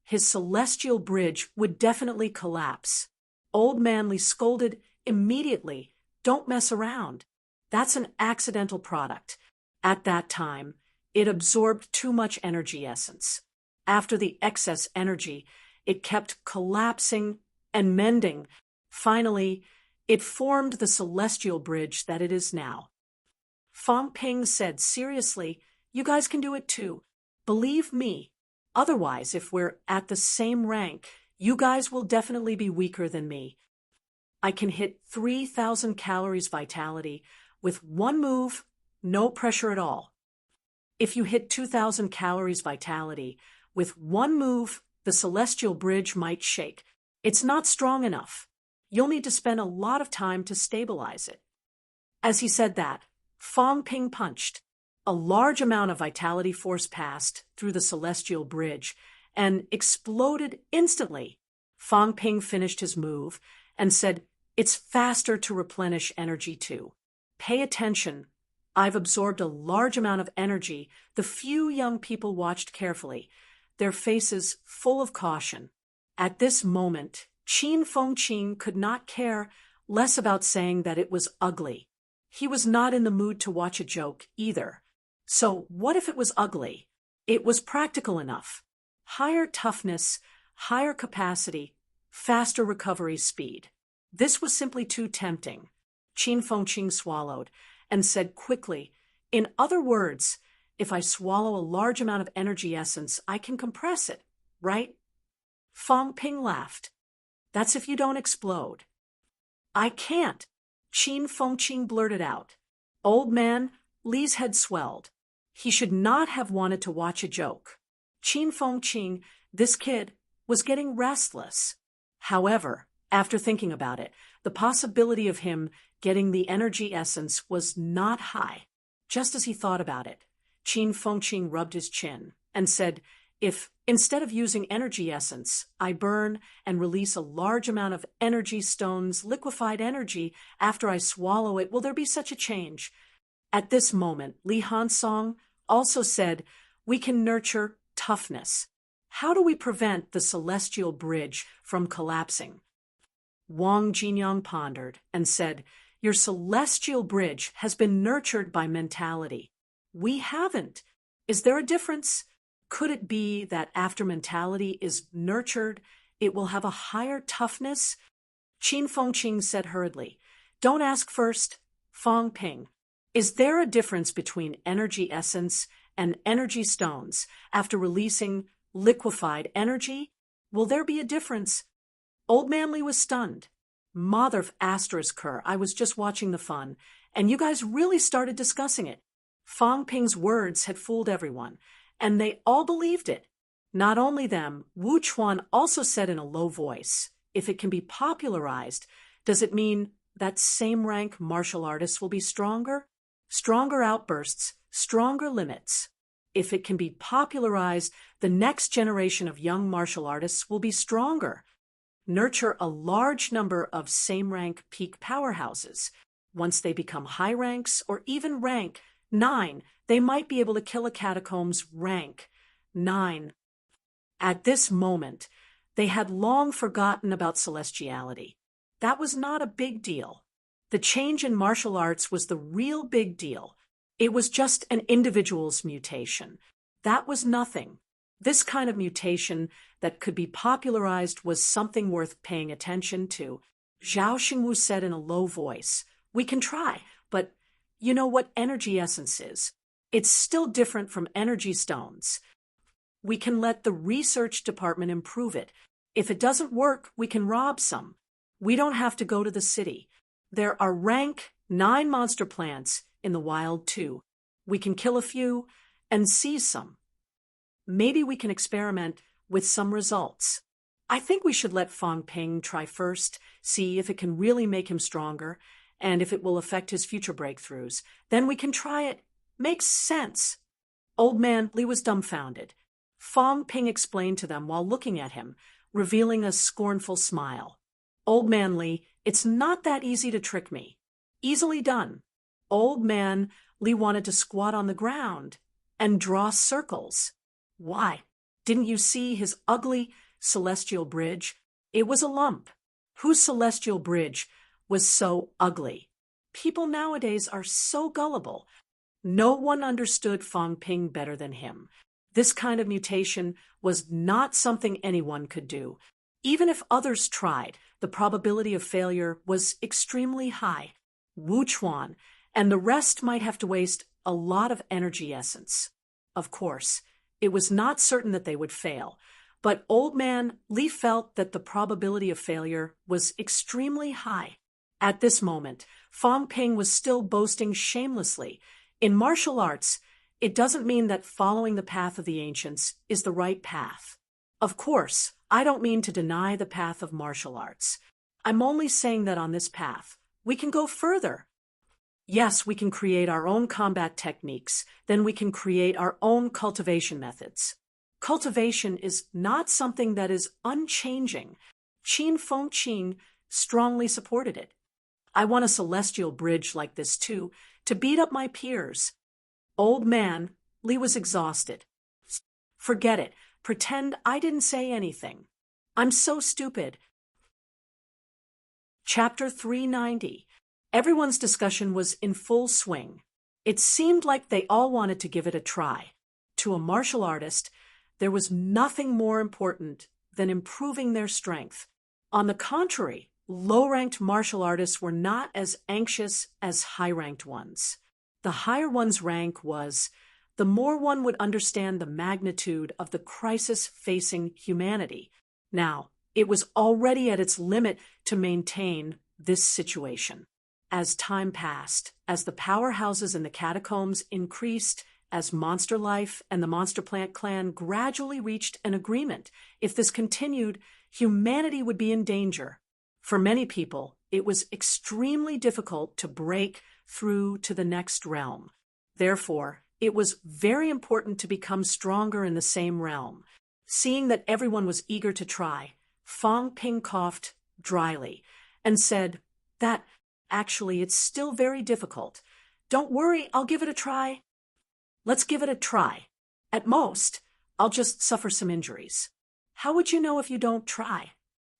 his celestial bridge would definitely collapse. Old Man Li scolded immediately. Don't mess around. That's an accidental product. At that time, it absorbed too much energy essence. After the excess energy, it kept collapsing and mending. Finally, it formed the celestial bridge that it is now. Fong Ping said seriously, You guys can do it too. Believe me. Otherwise, if we're at the same rank, You guys will definitely be weaker than me. I can hit 3,000 calories vitality with one move, no pressure at all. If you hit 2,000 calories vitality with one move, the celestial bridge might shake. It's not strong enough. You'll need to spend a lot of time to stabilize it. As he said that, Fong Ping punched. A large amount of vitality force passed through the celestial bridge and exploded instantly. Fong Ping finished his move and said, "It's faster to replenish energy too. Pay attention. I've absorbed a large amount of energy." The few young people watched carefully, their faces full of caution. At this moment, Qin Fengqin could not care less about saying that it was ugly. He was not in the mood to watch a joke either. So what if it was ugly? It was practical enough. Higher toughness, higher capacity, faster recovery speed. This was simply too tempting. Qin Fengqin swallowed and said quickly, "In other words, if I swallow a large amount of energy essence, I can compress it, right?" Fong Ping laughed. "That's if you don't explode." "I can't," Qin Fengqin blurted out. Old man, Li's head swelled. He should not have wanted to watch a joke. Qin Fengqin, this kid, was getting restless. However, after thinking about it, the possibility of him getting the energy essence was not high. Just as he thought about it, Qin Fengqin rubbed his chin and said, "If, instead of using energy essence, I burn and release a large amount of energy stones, liquefied energy, after I swallow it, will there be such a change?" At this moment, Li Hansong also said, "We can nurture toughness. How do we prevent the celestial bridge from collapsing?" Wang Jinyang pondered and said, "Your celestial bridge has been nurtured by mentality. We haven't. Is there a difference? Could it be that after mentality is nurtured, it will have a higher toughness?" Qin Fengqin said hurriedly, "Don't ask first. Fong Ping, is there a difference between energy essence and energy stones after releasing liquefied energy? Will there be a difference?" Old Man Li was stunned. "Mother of **, I was just watching the fun, and you guys really started discussing it." Fong Ping's words had fooled everyone, and they all believed it. Not only them, Wu Chuan also said in a low voice, "If it can be popularized, does it mean that same-rank martial artists will be stronger? Stronger outbursts, stronger limits. If it can be popularized, the next generation of young martial artists will be stronger. Nurture a large number of same-rank peak powerhouses. Once they become high ranks or even rank 9, they might be able to kill a catacomb's rank 9. At this moment, they had long forgotten about celestiality. That was not a big deal. The change in martial arts was the real big deal. It was just an individual's mutation. That was nothing. This kind of mutation that could be popularized was something worth paying attention to. Zhao Xingwu said in a low voice, "We can try, but you know what energy essence is? It's still different from energy stones. We can let the research department improve it. If it doesn't work, we can rob some. We don't have to go to the city. There are rank 9 monster plants in the wild too. We can kill a few and seize some. Maybe we can experiment with some results. I think we should let Fong Ping try first, see if it can really make him stronger, and if it will affect his future breakthroughs. Then we can try it. Makes sense." Old Man Li was dumbfounded. Fong Ping explained to them while looking at him, revealing a scornful smile. "Old Man Li, it's not that easy to trick me." "Easily done." Old Man Li wanted to squat on the ground and draw circles. Why? Didn't you see his ugly celestial bridge? It was a lump. Whose celestial bridge was so ugly? People nowadays are so gullible. No one understood Fong Ping better than him. This kind of mutation was not something anyone could do. Even if others tried, the probability of failure was extremely high. Wu Chuan and the rest might have to waste a lot of energy essence. Of course, it was not certain that they would fail, But Old Man Li felt that the probability of failure was extremely high. At this moment, Fong Ping was still boasting shamelessly. In martial arts, it doesn't mean that following the path of the ancients is the right path. Of course, I don't mean to deny the path of martial arts. I'm only saying that on this path, we can go further. Yes, we can create our own combat techniques, then we can create our own cultivation methods. Cultivation is not something that is unchanging. Qin Fengqin strongly supported it. I want a celestial bridge like this too, to beat up my peers. Old Man Li was exhausted. Forget it. Pretend I didn't say anything. I'm so stupid. Chapter 390. Everyone's discussion was in full swing. It seemed like they all wanted to give it a try. To a martial artist, there was nothing more important than improving their strength. On the contrary, low-ranked martial artists were not as anxious as high-ranked ones. The higher one's rank was, the more one would understand the magnitude of the crisis facing humanity. Now, it was already at its limit to maintain this situation. As time passed, as the powerhouses in the catacombs increased, as Monster Life and the Monster Plant clan gradually reached an agreement, if this continued, humanity would be in danger. For many people, it was extremely difficult to break through to the next realm. Therefore, it was very important to become stronger in the same realm. Seeing that everyone was eager to try, Fong Ping coughed dryly and said, "That, actually, it's still very difficult. Don't worry, I'll give it a try." "Let's give it a try. At most, I'll just suffer some injuries." "How would you know if you don't try?"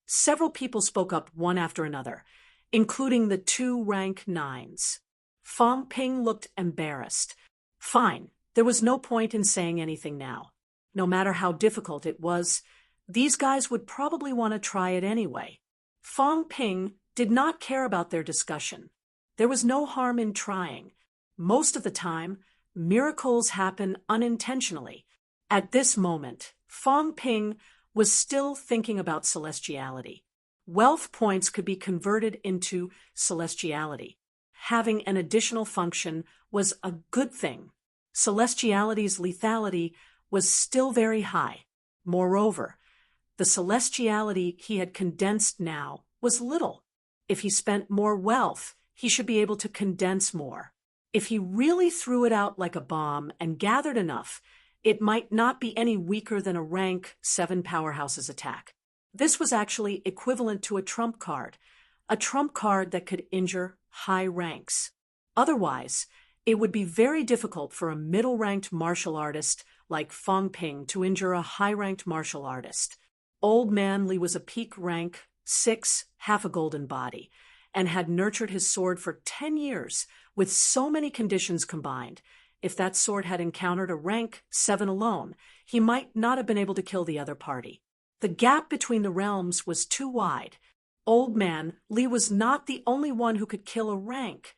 Several people spoke up one after another, including the two rank 9s. Fong Ping looked embarrassed. Fine, there was no point in saying anything now. No matter how difficult it was, these guys would probably want to try it anyway. Fong Ping did not care about their discussion. There was no harm in trying. Most of the time, miracles happen unintentionally. At this moment, Fong Ping was still thinking about celestiality. Wealth points could be converted into celestiality. Having an additional function was a good thing. Celestiality's lethality was still very high. Moreover, the celestiality he had condensed now was little. If he spent more wealth, he should be able to condense more. If he really threw it out like a bomb and gathered enough, it might not be any weaker than a rank 7 powerhouse's attack. This was actually equivalent to a trump card that could injure high ranks. Otherwise, it would be very difficult for a middle-ranked martial artist like Fong Ping to injure a high-ranked martial artist. Old Man Li was a peak rank 6, half a golden body, and had nurtured his sword for 10 years with so many conditions combined. If that sword had encountered a rank 7 alone, he might not have been able to kill the other party. The gap between the realms was too wide. Old Man Li was not the only one who could kill a rank.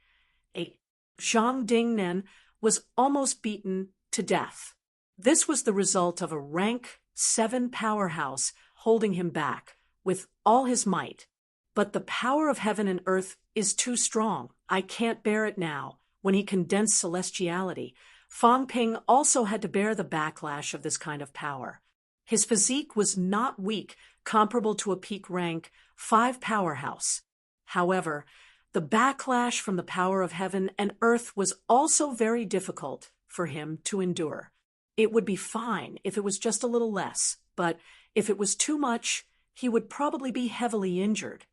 A Zhang Dingnen was almost beaten to death. This was the result of a rank 7 powerhouse holding him back with all his might. But the power of heaven and earth is too strong. I can't bear it now. When he condensed celestiality, Fong Ping also had to bear the backlash of this kind of power. His physique was not weak, comparable to a peak rank 5 powerhouse. However, the backlash from the power of heaven and earth was also very difficult for him to endure. It would be fine if it was just a little less, but if it was too much, he would probably be heavily injured.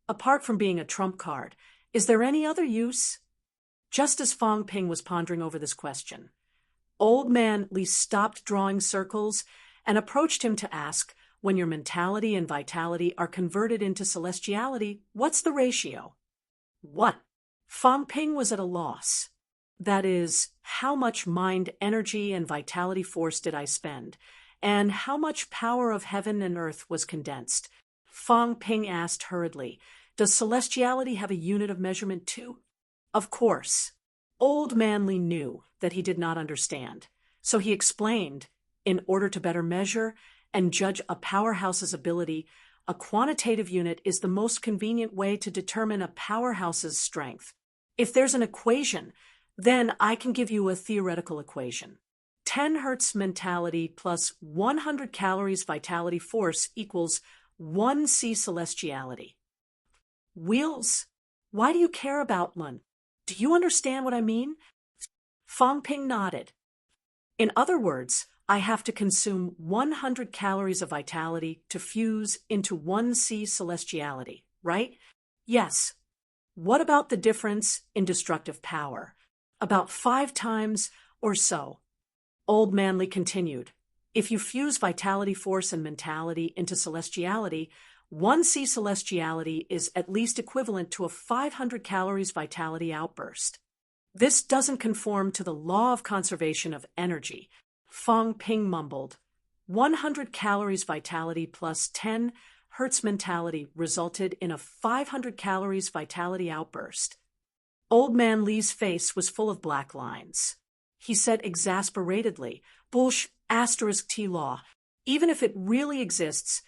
Apart from being a trump card, is there any other use? Just as Fong Ping was pondering over this question, Old Man Li stopped drawing circles and approached him to ask, when your mentality and vitality are converted into celestiality, what's the ratio? What? Fong Ping was at a loss. That is, how much mind energy and vitality force did I spend, and how much power of heaven and earth was condensed? Fong Ping asked hurriedly, does celestiality have a unit of measurement too? Of course. Old Man Li knew that he did not understand, so he explained, in order to better measure and judge a powerhouse's ability, a quantitative unit is the most convenient way to determine a powerhouse's strength. If there's an equation, then I can give you a theoretical equation. 10 Hertz mentality plus 100 calories vitality force equals 1 C celestiality. Wheels, why do you care about Lun? Do you understand what I mean? Fang Ping nodded. In other words, I have to consume 100 calories of vitality to fuse into 1 C celestiality, right? Yes. What about the difference in destructive power? About 5 times or so. Old Manly continued. If you fuse vitality force and mentality into celestiality, 1 C celestiality is at least equivalent to a 500 calories vitality outburst. This doesn't conform to the law of conservation of energy. Fang Ping mumbled. 100 calories vitality plus 10 Hertz mentality resulted in a 500 calories vitality outburst. Old Man Lee's face was full of black lines. He said exasperatedly, Bullsh *T law. Even if it really exists,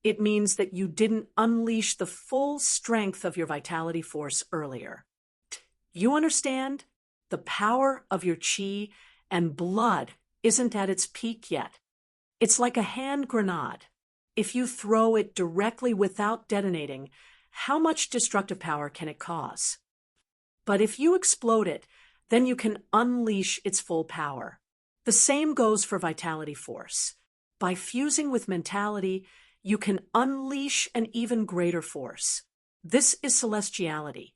it means that you didn't unleash the full strength of your vitality force earlier. You understand? The power of your chi and blood isn't at its peak yet. It's like a hand grenade. If you throw it directly without detonating, how much destructive power can it cause? But if you explode it, then you can unleash its full power. The same goes for vitality force. By fusing with mentality, you can unleash an even greater force. This is celestiality.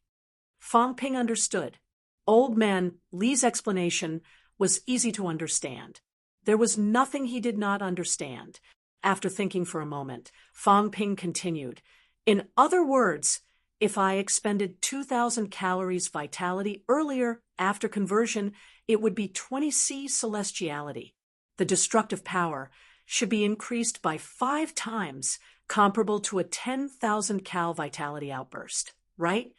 Fang Ping understood. Old Man Lee's explanation was easy to understand. There was nothing he did not understand. After thinking for a moment, Fang Ping continued. In other words, if I expended 2,000 calories vitality earlier after conversion, it would be 20 C celestiality. The destructive power should be increased by 5 times, comparable to a 10,000 cal vitality outburst, right?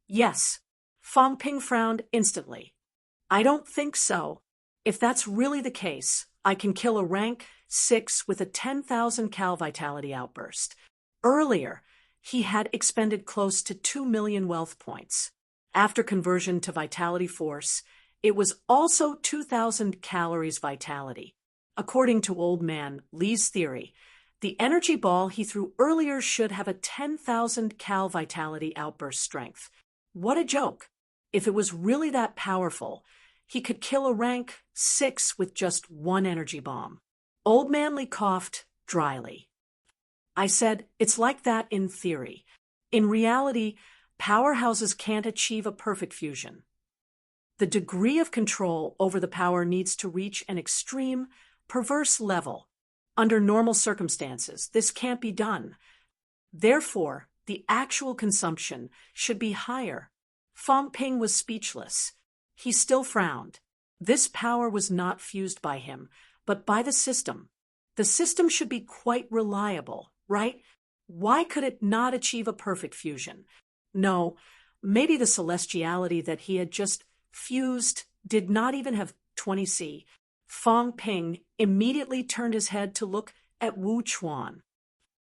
Yes. Fang Ping frowned instantly. I don't think so. If that's really the case, I can kill a rank 6 with a 10,000 cal vitality outburst. Earlier, he had expended close to 2 million wealth points. After conversion to vitality force, it was also 2,000 calories vitality. According to Old Man Lee's theory, the energy ball he threw earlier should have a 10,000 cal vitality outburst strength. What a joke! If it was really that powerful, he could kill a rank 6 with just 1 energy bomb. Old Man Lee coughed dryly. I said, it's like that in theory. In reality, powerhouses can't achieve a perfect fusion. The degree of control over the power needs to reach an extreme, perverse level. Under normal circumstances, this can't be done. Therefore, the actual consumption should be higher. Fang Ping was speechless. He still frowned. This power was not fused by him, but by the system. The system should be quite reliable, right? Why could it not achieve a perfect fusion? No, maybe the celestiality that he had just fused did not even have 20 C. Fang Ping immediately turned his head to look at Wu Chuan.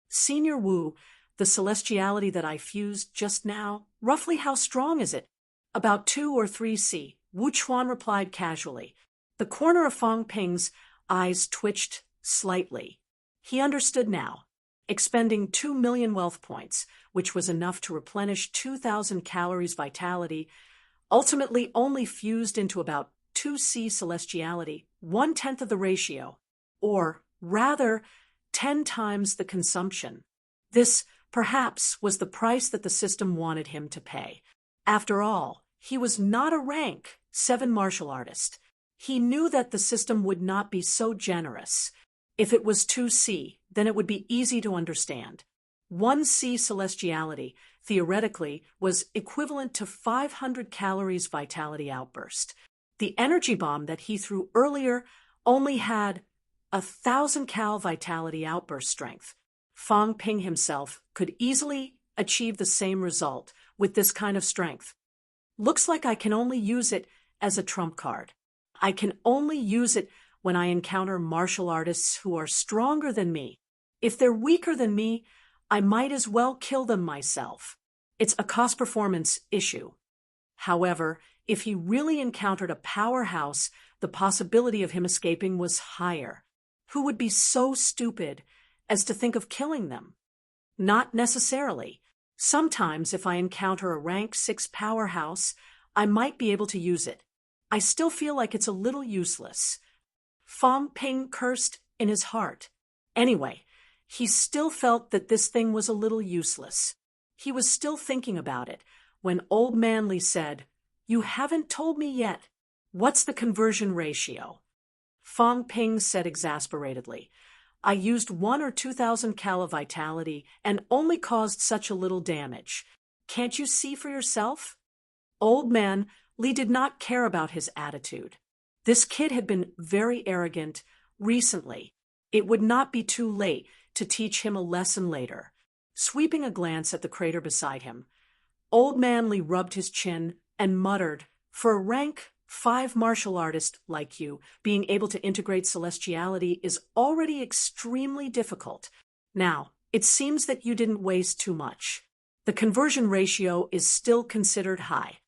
Senior Wu, the celestiality that I fused just now, roughly how strong is it? About 2 or 3 C, Wu Chuan replied casually. The corner of Fang Ping's eyes twitched slightly. He understood now. Expending 2 million wealth points, which was enough to replenish 2,000 calories vitality, ultimately only fused into about 2 C celestiality, 1/10 of the ratio, or rather 10 times the consumption. This, perhaps, was the price that the system wanted him to pay. After all, he was not a rank 7 martial artist. He knew that the system would not be so generous. If it was 2 C, then it would be easy to understand. 1 C celestiality, theoretically, was equivalent to 500 calories vitality outburst. The energy bomb that he threw earlier only had 1,000 cal vitality outburst strength. Fang Ping himself could easily achieve the same result with this kind of strength. Looks like I can only use it as a trump card. I can only use it when I encounter martial artists who are stronger than me. If they're weaker than me, I might as well kill them myself. It's a cost-performance issue. However, if he really encountered a powerhouse, the possibility of him escaping was higher. Who would be so stupid as to think of killing them? Not necessarily. Sometimes if I encounter a rank 6 powerhouse, I might be able to use it. I still feel like it's a little useless. Fong Ping cursed in his heart. Anyway, he still felt that this thing was a little useless. He was still thinking about it when Old Manly said, "You haven't told me yet. What's the conversion ratio?" Fong Ping said exasperately, "I used 1 or 2,000 cal of vitality and only caused such a little damage. Can't you see for yourself?" Old Man Li did not care about his attitude. This kid had been very arrogant recently. It would not be too late to teach him a lesson later. Sweeping a glance at the crater beside him, Old Man Li rubbed his chin and muttered, "For a rank 5 martial artist like you, being able to integrate celestiality is already extremely difficult. Now, it seems that you didn't waste too much. The conversion ratio is still considered high.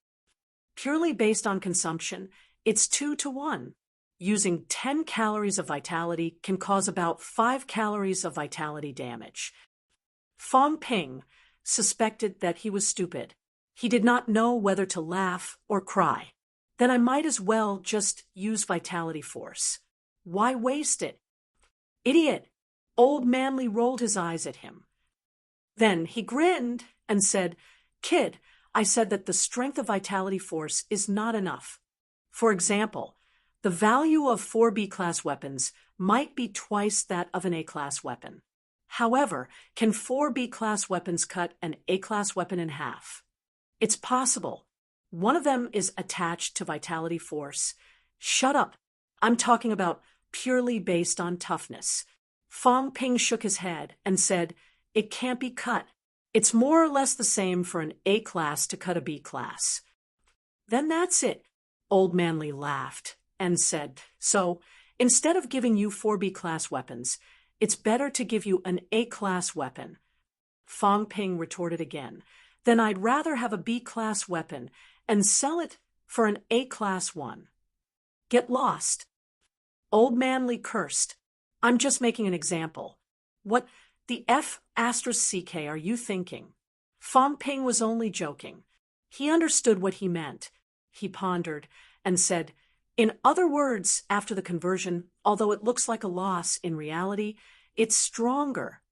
Purely based on consumption, it's 2 to 1. Using 10 calories of vitality can cause about 5 calories of vitality damage." Fong Ping suspected that he was stupid. He did not know whether to laugh or cry. Then I might as well just use vitality force. Why waste it? Idiot! Old Manly rolled his eyes at him. Then he grinned and said, "Kid, I said that the strength of vitality force is not enough. For example, the value of 4 B-class weapons might be twice that of an A-class weapon. However, can 4 B-class weapons cut an A-class weapon in half? It's possible. One of them is attached to vitality force." "Shut up. I'm talking about purely based on toughness." Fong Ping shook his head and said, "It can't be cut. It's more or less the same for an A-class to cut a B-class." "Then that's it." Old Manly laughed and said, "So, instead of giving you 4 B-class weapons, it's better to give you an A-class weapon." Fong Ping retorted again, "Then I'd rather have a B-class weapon and sell it for an A-class one." "Get lost." Old Manly cursed. "I'm just making an example. What the F*** are you thinking?" Fong Ping was only joking. He understood what he meant. He pondered and said, "In other words, after the conversion, although it looks like a loss, in reality, it's stronger.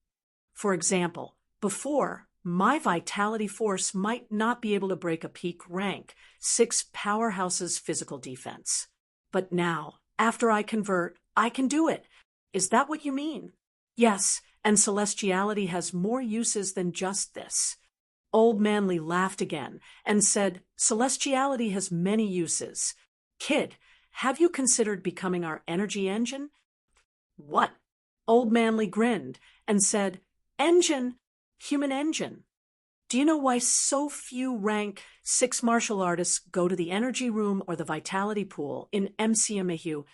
For example, before, my vitality force might not be able to break a peak rank 6 powerhouse's physical defense. But now, after I convert, I can do it. Is that what you mean?" "Yes, and celestiality has more uses than just this." Old Manly laughed again and said, "Celestiality has many uses. Kid, have you considered becoming our energy engine?" "What?" Old Manly grinned and said, "Engine, human engine. Do you know why so few rank 6 martial artists go to the energy room or the vitality pool in MCMAHU?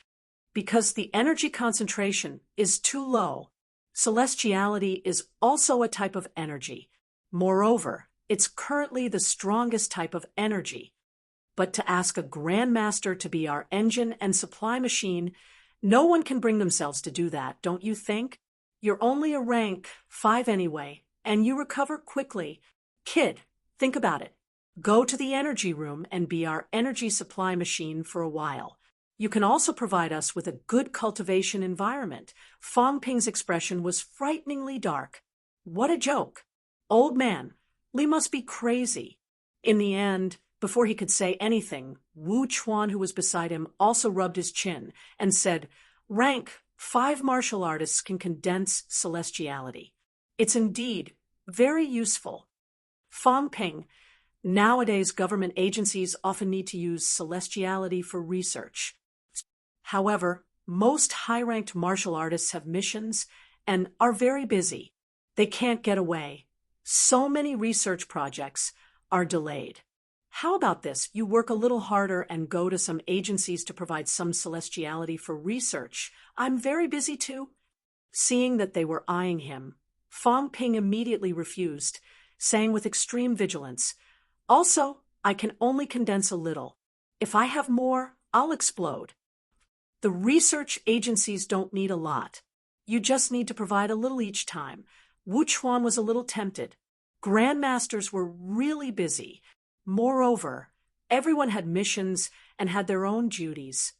Because the energy concentration is too low. Celestiality is also a type of energy. Moreover, it's currently the strongest type of energy. But to ask a grandmaster to be our engine and supply machine, no one can bring themselves to do that, don't you think? You're only a rank 5 anyway, and you recover quickly. Kid, think about it. Go to the energy room and be our energy supply machine for a while. You can also provide us with a good cultivation environment." Fong Ping's expression was frighteningly dark. What a joke. Old Man, Li must be crazy. In the end, before he could say anything, Wu Chuan, who was beside him, also rubbed his chin and said, "Rank 5 martial artists can condense celestiality. It's indeed very useful." Fong Ping, nowadays government agencies often need to use celestiality for research. However, most high-ranked martial artists have missions and are very busy. They can't get away. So many research projects are delayed. How about this? You work a little harder and go to some agencies to provide some celestiality for research. I'm very busy too. Seeing that they were eyeing him, Fong Ping immediately refused, saying with extreme vigilance, "Also, I can only condense a little. If I have more, I'll explode. The research agencies don't need a lot. You just need to provide a little each time." Wu Chuan was a little tempted. Grandmasters were really busy. Moreover, everyone had missions and had their own duties.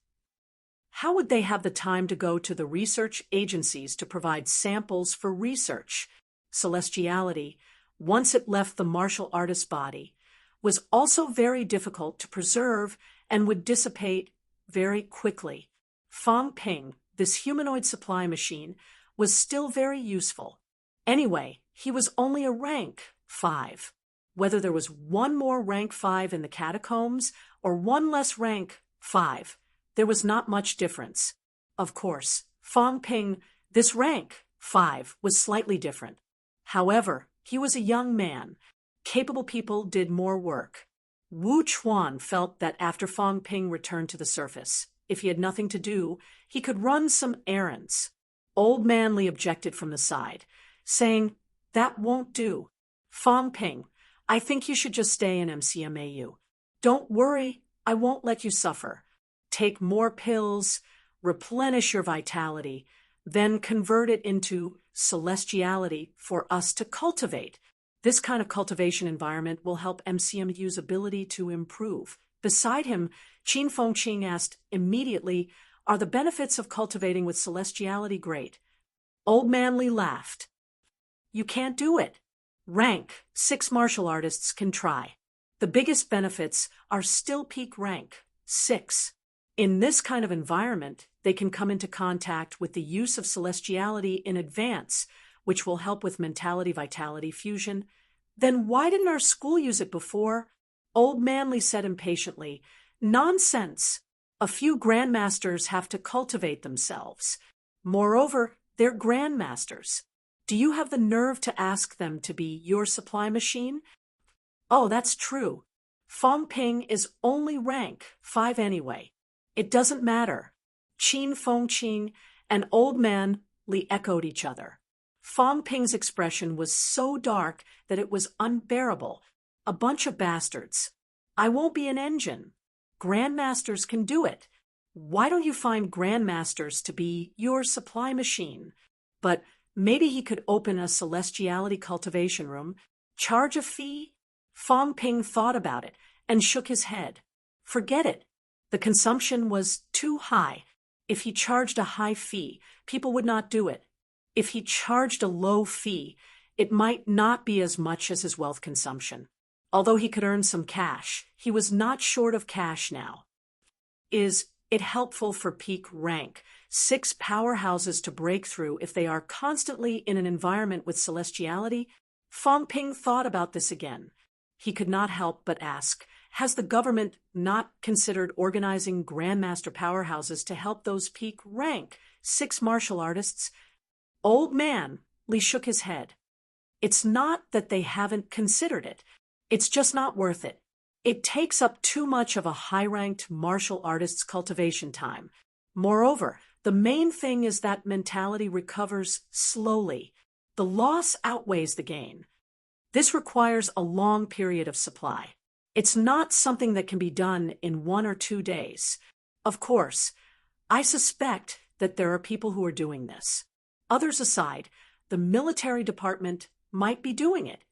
How would they have the time to go to the research agencies to provide samples for research? Celestiality, once it left the martial artist's body, was also very difficult to preserve and would dissipate very quickly. Fong Ping, this humanoid supply machine, was still very useful. Anyway, he was only a rank 5. Whether there was one more rank 5 in the catacombs or one less rank 5, there was not much difference. Of course, Fong Ping, this rank 5, was slightly different. However, he was a young man. Capable people did more work. Wu Chuan felt that after Fong Ping returned to the surface, if he had nothing to do, he could run some errands. Old Man Li objected from the side, saying, "That won't do. Fong Ping, I think you should just stay in MCMAU. Don't worry, I won't let you suffer. Take more pills, replenish your vitality, then convert it into celestiality for us to cultivate. This kind of cultivation environment will help MCMU's ability to improve." Beside him, Qin Fengqing asked immediately, "Are the benefits of cultivating with celestiality great?" Old Man Li laughed. "You can't do it. Rank 6 martial artists can try. The biggest benefits are still peak rank 6. In this kind of environment, they can come into contact with the use of celestiality in advance, which will help with mentality-vitality fusion. Then why didn't our school use it before?" Old Man Li said impatiently, "Nonsense. A few grandmasters have to cultivate themselves. Moreover, they're grandmasters. Do you have the nerve to ask them to be your supply machine?" "Oh, that's true. Fong Ping is only rank 5 anyway. It doesn't matter." Qin Fengqing and Old Man Li echoed each other. Fong Ping's expression was so dark that it was unbearable. "A bunch of bastards. I won't be an engine. Grandmasters can do it. Why don't you find grandmasters to be your supply machine?" But maybe he could open a celestiality cultivation room, charge a fee? Fong Ping thought about it and shook his head. Forget it. The consumption was too high. If he charged a high fee, people would not do it. If he charged a low fee, it might not be as much as his wealth consumption. Although he could earn some cash, he was not short of cash now. Is it helpful for peak rank 6 powerhouses to break through if they are constantly in an environment with celestiality? Fong Ping thought about this again. He could not help but ask, has the government not considered organizing grandmaster powerhouses to help those peak rank 6 martial artists? Old Man Li shook his head. It's not that they haven't considered it. It's just not worth it. It takes up too much of a high-ranked martial artist's cultivation time. Moreover, the main thing is that mentality recovers slowly. The loss outweighs the gain. This requires a long period of supply. It's not something that can be done in 1 or 2 days. Of course, I suspect that there are people who are doing this. Others aside, the military department might be doing it.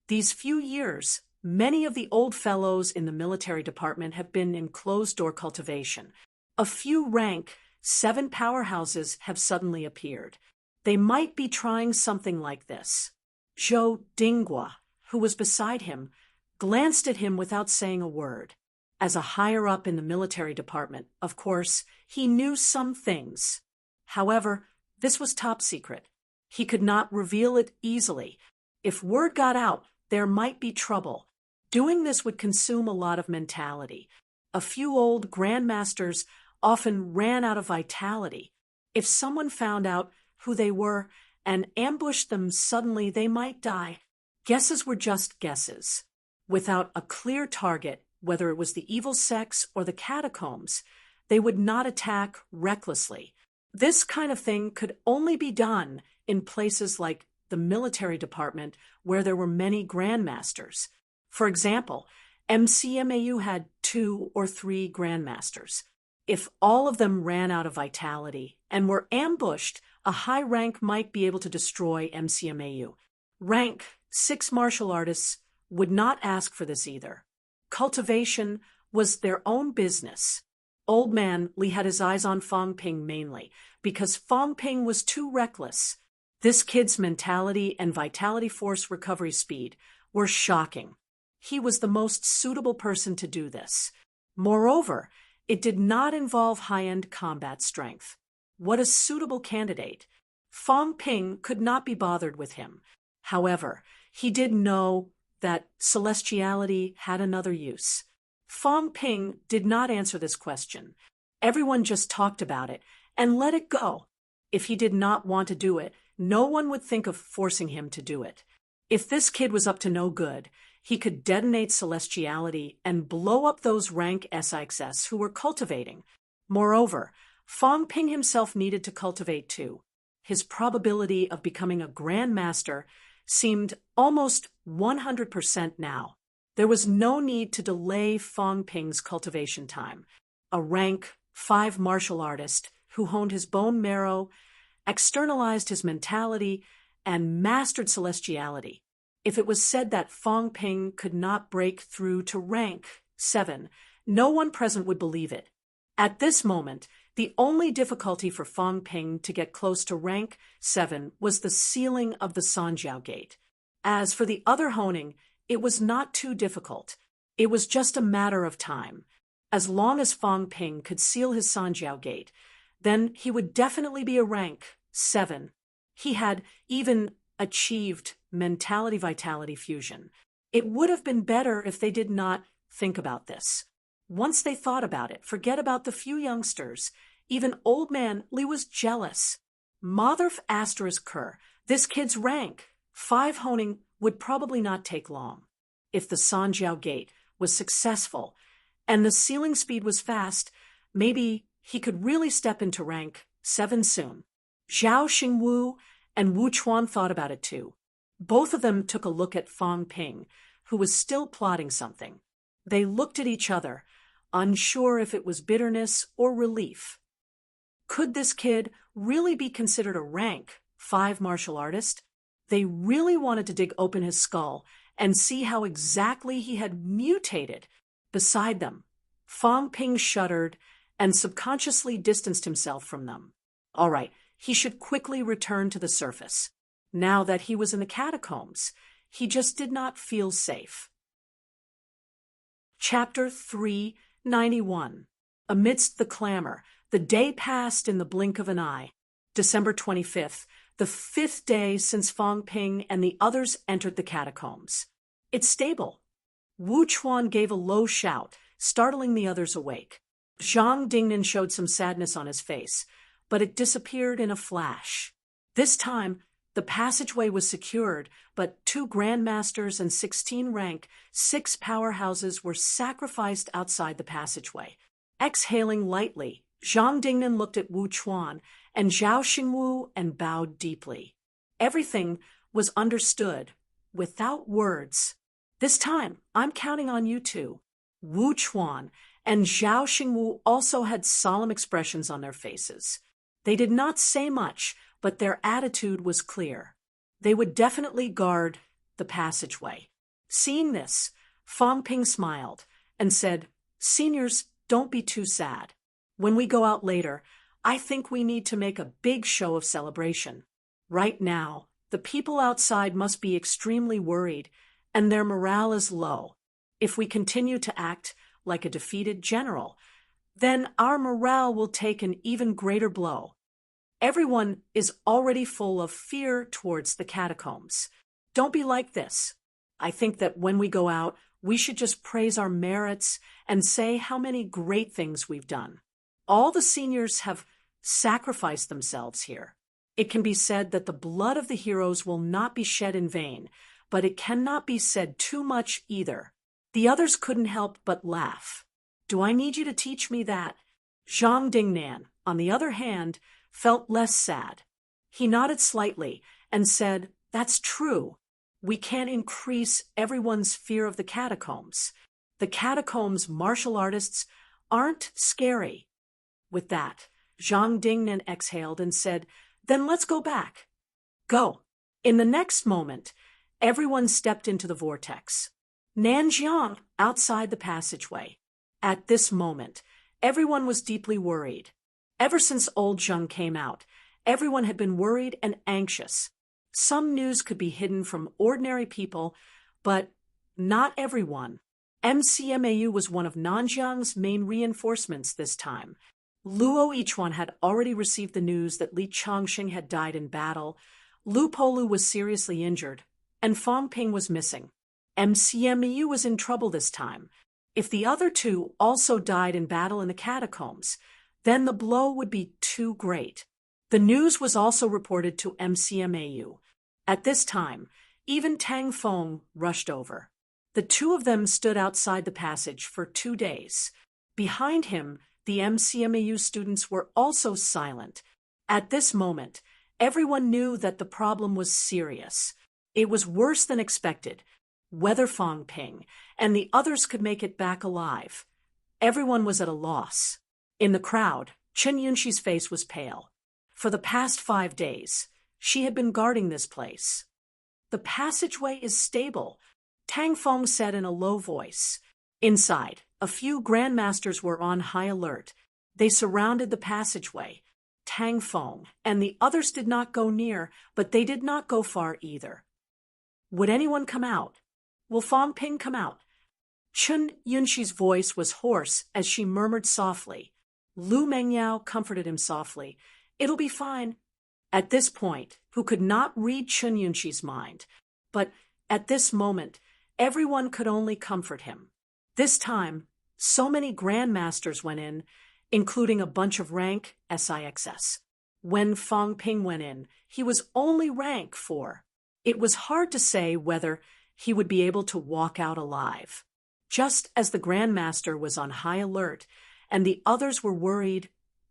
These few years, many of the old fellows in the military department have been in closed-door cultivation. A few rank 7 powerhouses have suddenly appeared. They might be trying something like this. Zhou Dinghua, who was beside him, glanced at him without saying a word. As a higher-up in the military department, of course, he knew some things. However, this was top secret. He could not reveal it easily. If word got out, there might be trouble. Doing this would consume a lot of mentality. A few old grandmasters often ran out of vitality. If someone found out who they were and ambushed them suddenly, they might die. Guesses were just guesses. Without a clear target, whether it was the evil sex or the catacombs, they would not attack recklessly. This kind of thing could only be done in places like the military department where there were many grandmasters. For example, MCMAU had 2 or 3 grandmasters. If all of them ran out of vitality and were ambushed, a high rank might be able to destroy MCMAU. Rank 6 martial artists would not ask for this either. Cultivation was their own business. Old Man Li had his eyes on Fong Ping mainly because Fong Ping was too reckless. This kid's mentality and vitality force recovery speed were shocking. He was the most suitable person to do this. Moreover, it did not involve high-end combat strength. What a suitable candidate. Fong Ping could not be bothered with him. However, he did know that celestiality had another use. Fong Ping did not answer this question. Everyone just talked about it and let it go. If he did not want to do it, no one would think of forcing him to do it. If this kid was up to no good, he could detonate celestiality and blow up those rank SXS who were cultivating. Moreover, Fong Ping himself needed to cultivate too. His probability of becoming a grandmaster seemed almost 100% now. There was no need to delay Fong Ping's cultivation time. A rank 5 martial artist who honed his bone marrow, externalized his mentality, and mastered celestiality. If it was said that Fong Ping could not break through to rank 7, no one present would believe it. At this moment, the only difficulty for Fong Ping to get close to rank 7 was the sealing of the Sanjiao Gate. As for the other honing, it was not too difficult. It was just a matter of time. As long as Fong Ping could seal his Sanjiao Gate, then he would definitely be a rank 7. He had even achieved mentality-vitality fusion. It would have been better if they did not think about this. Once they thought about it, forget about the few youngsters. Even Old Man Li was jealous. Motherf asterisk Kerr, this kid's rank 5 honing would probably not take long. If the Sanjiao Gate was successful and the sealing speed was fast, maybe he could really step into rank 7 soon. Zhao Xingwu and Wu Chuan thought about it too. Both of them took a look at Fong Ping, who was still plotting something. They looked at each other, unsure if it was bitterness or relief. Could this kid really be considered a rank 5 martial artist? They really wanted to dig open his skull and see how exactly he had mutated. Beside them, Fong Ping shuddered and subconsciously distanced himself from them. All right, he should quickly return to the surface. Now that he was in the catacombs, he just did not feel safe. Chapter 391. Amidst the clamor, the day passed in the blink of an eye. December 25th, the 5th day since Fong Ping and the others entered the catacombs. It's stable. Wu Chuan gave a low shout, startling the others awake. Zhang Dingnan showed some sadness on his face, but it disappeared in a flash. This time, the passageway was secured, but 2 grandmasters and 16 rank 6 powerhouses were sacrificed outside the passageway. Exhaling lightly, Zhang Dingnan looked at Wu Chuan and Zhao Xingwu and bowed deeply. Everything was understood, without words. This time, I'm counting on you two. Wu Chuan and Zhao Xingwu also had solemn expressions on their faces. They did not say much, but their attitude was clear. They would definitely guard the passageway. Seeing this, Fong Ping smiled and said, "Seniors, don't be too sad. When we go out later, I think we need to make a big show of celebration. Right now, the people outside must be extremely worried, and their morale is low. If we continue to act like a defeated general, then our morale will take an even greater blow. Everyone is already full of fear towards the catacombs. Don't be like this. I think that when we go out, we should just praise our merits and say how many great things we've done. All the seniors have sacrificed themselves here. It can be said that the blood of the heroes will not be shed in vain, but it cannot be said too much either. The others couldn't help but laugh. Do I need you to teach me that? Zhang Dingnan, on the other hand, felt less sad. He nodded slightly and said, That's true. We can't increase everyone's fear of the catacombs. The catacombs martial artists aren't scary. With that, Zhang Dingnan exhaled and said, Then let's go back. Go. In the next moment, everyone stepped into the vortex. Nanjiang outside the passageway. At this moment, everyone was deeply worried. Ever since old Zheng came out, everyone had been worried and anxious. Some news could be hidden from ordinary people, but not everyone. MCMAU was one of Nanjiang's main reinforcements this time. Luo Yichuan had already received the news that Li Changxing had died in battle, Lu Polu was seriously injured, and Fang Ping was missing. MCMAU was in trouble this time. If the other two also died in battle in the catacombs, then the blow would be too great. The news was also reported to MCMAU. At this time, even Tang Feng rushed over. The two of them stood outside the passage for 2 days. Behind him, the MCMAU students were also silent. At this moment, everyone knew that the problem was serious. It was worse than expected. Whether Fang Ping and the others could make it back alive. Everyone was at a loss. In the crowd, Chen Yunxi's face was pale. For the past 5 days, she had been guarding this place. The passageway is stable, Tang Feng said in a low voice. Inside, a few grandmasters were on high alert. They surrounded the passageway. Tang Feng and the others did not go near, but they did not go far either. Would anyone come out? Will Fang Ping come out? Chen Yunxi's voice was hoarse as she murmured softly. Lu Mengyao comforted him softly. It'll be fine. At this point, who could not read Chen Yunxi's mind, but at this moment, everyone could only comfort him. This time, so many grandmasters went in, including a bunch of rank SIXS. When Fang Ping went in, he was only rank 4. It was hard to say whether he would be able to walk out alive. Just as the grandmaster was on high alert and the others were worried,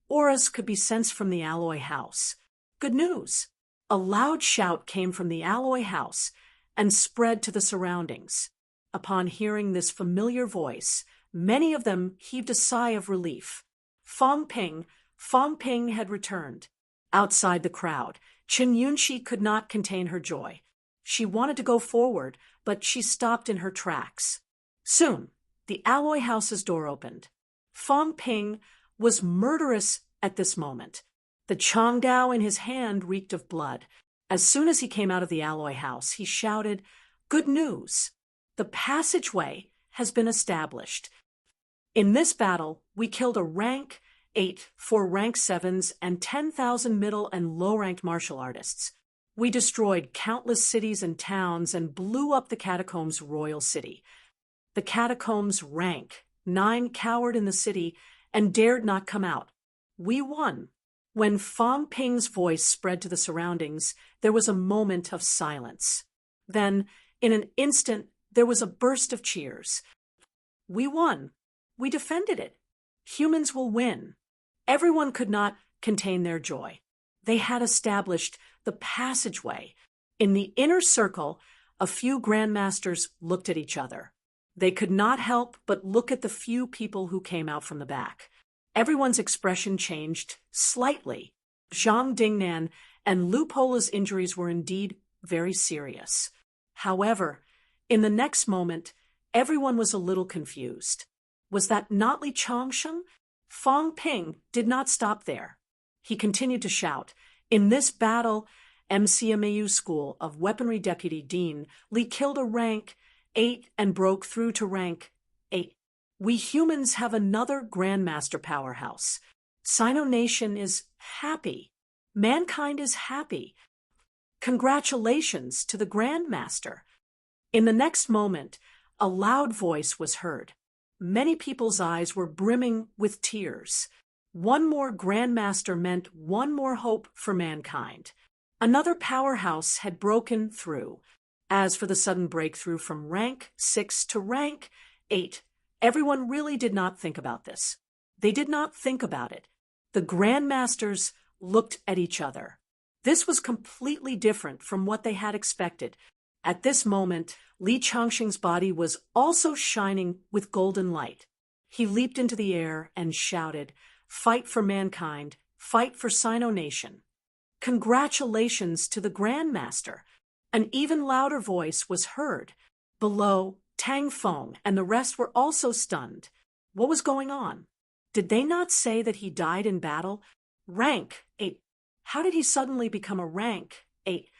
auras could be sensed from the alloy house. Good news! A loud shout came from the alloy house and spread to the surroundings. Upon hearing this familiar voice, many of them heaved a sigh of relief. Fang Ping had returned. Outside the crowd, Chen Yunxi could not contain her joy. She wanted to go forward, but she stopped in her tracks. Soon, the alloy house's door opened. Fang Ping was murderous at this moment. The Changdao in his hand reeked of blood. As soon as he came out of the alloy house, he shouted, "Good news! The passageway has been established. In this battle, we killed a rank 8 for rank 7s and 10,000 middle and low-ranked martial artists. We destroyed countless cities and towns and blew up the catacombs' royal city. The catacombs' rank 9 cowered in the city and dared not come out. We won." When Fang Ping's voice spread to the surroundings, there was a moment of silence. Then, in an instant, there was a burst of cheers. We won. We defended it. Humans will win. Everyone could not contain their joy. They had established the passageway. In the inner circle, a few grandmasters looked at each other. They could not help but look at the few people who came out from the back. Everyone's expression changed slightly. Zhang Dingnan and Lu Pola's injuries were indeed very serious. However, in the next moment, everyone was a little confused. Was that not Li Changsheng? Fang Ping did not stop there. He continued to shout, "In this battle, MCMAU School of Weaponry Deputy Dean, Li killed a rank 8 and broke through to rank 8. We humans have another Grandmaster powerhouse. Sino Nation is happy. Mankind is happy. Congratulations to the Grandmaster." In the next moment, a loud voice was heard. Many people's eyes were brimming with tears. One more Grandmaster meant one more hope for mankind. Another powerhouse had broken through. As for the sudden breakthrough from rank 6 to rank 8. Everyone really did not think about this. They did not think about it. The Grandmasters looked at each other. This was completely different from what they had expected. At this moment, Li Changxing's body was also shining with golden light. He leaped into the air and shouted, "Fight for mankind, fight for Sino Nation." Congratulations to the Grandmaster. An even louder voice was heard. Below, Tang Feng and the rest were also stunned. What was going on? Did they not say that he died in battle? Rank 8. How did he suddenly become a rank 8?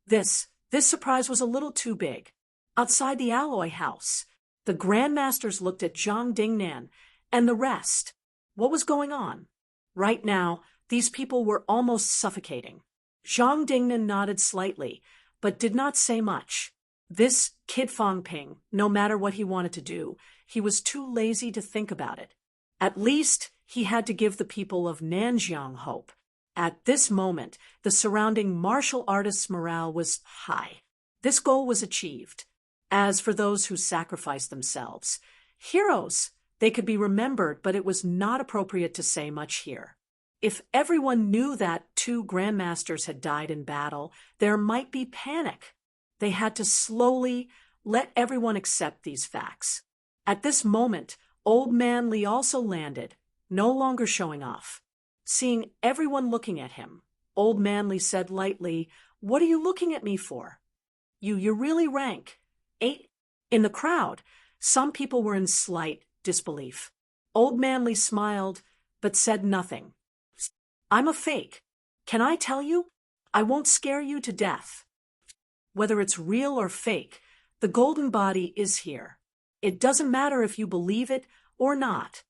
This surprise was a little too big. Outside the alloy house, the Grandmasters looked at Zhang Dingnan and the rest. What was going on? Right now, these people were almost suffocating. Zhang Dingnan nodded slightly, but did not say much. This kid Fang Ping, no matter what he wanted to do, he was too lazy to think about it. At least he had to give the people of Nanjiang hope. At this moment, the surrounding martial artists' morale was high. This goal was achieved. As for those who sacrificed themselves, heroes, they could be remembered, but it was not appropriate to say much here. If everyone knew that 2 Grandmasters had died in battle, there might be panic. They had to slowly let everyone accept these facts. At this moment, Old Man Li also landed, no longer showing off. Seeing everyone looking at him, Old Man Li said lightly, "What are you looking at me for? You're really rank 8." In the crowd, some people were in slight disbelief. Old Man Li smiled, but said nothing. "I'm a fake. Can I tell you? I won't scare you to death. Whether it's real or fake, the golden body is here. It doesn't matter if you believe it or not."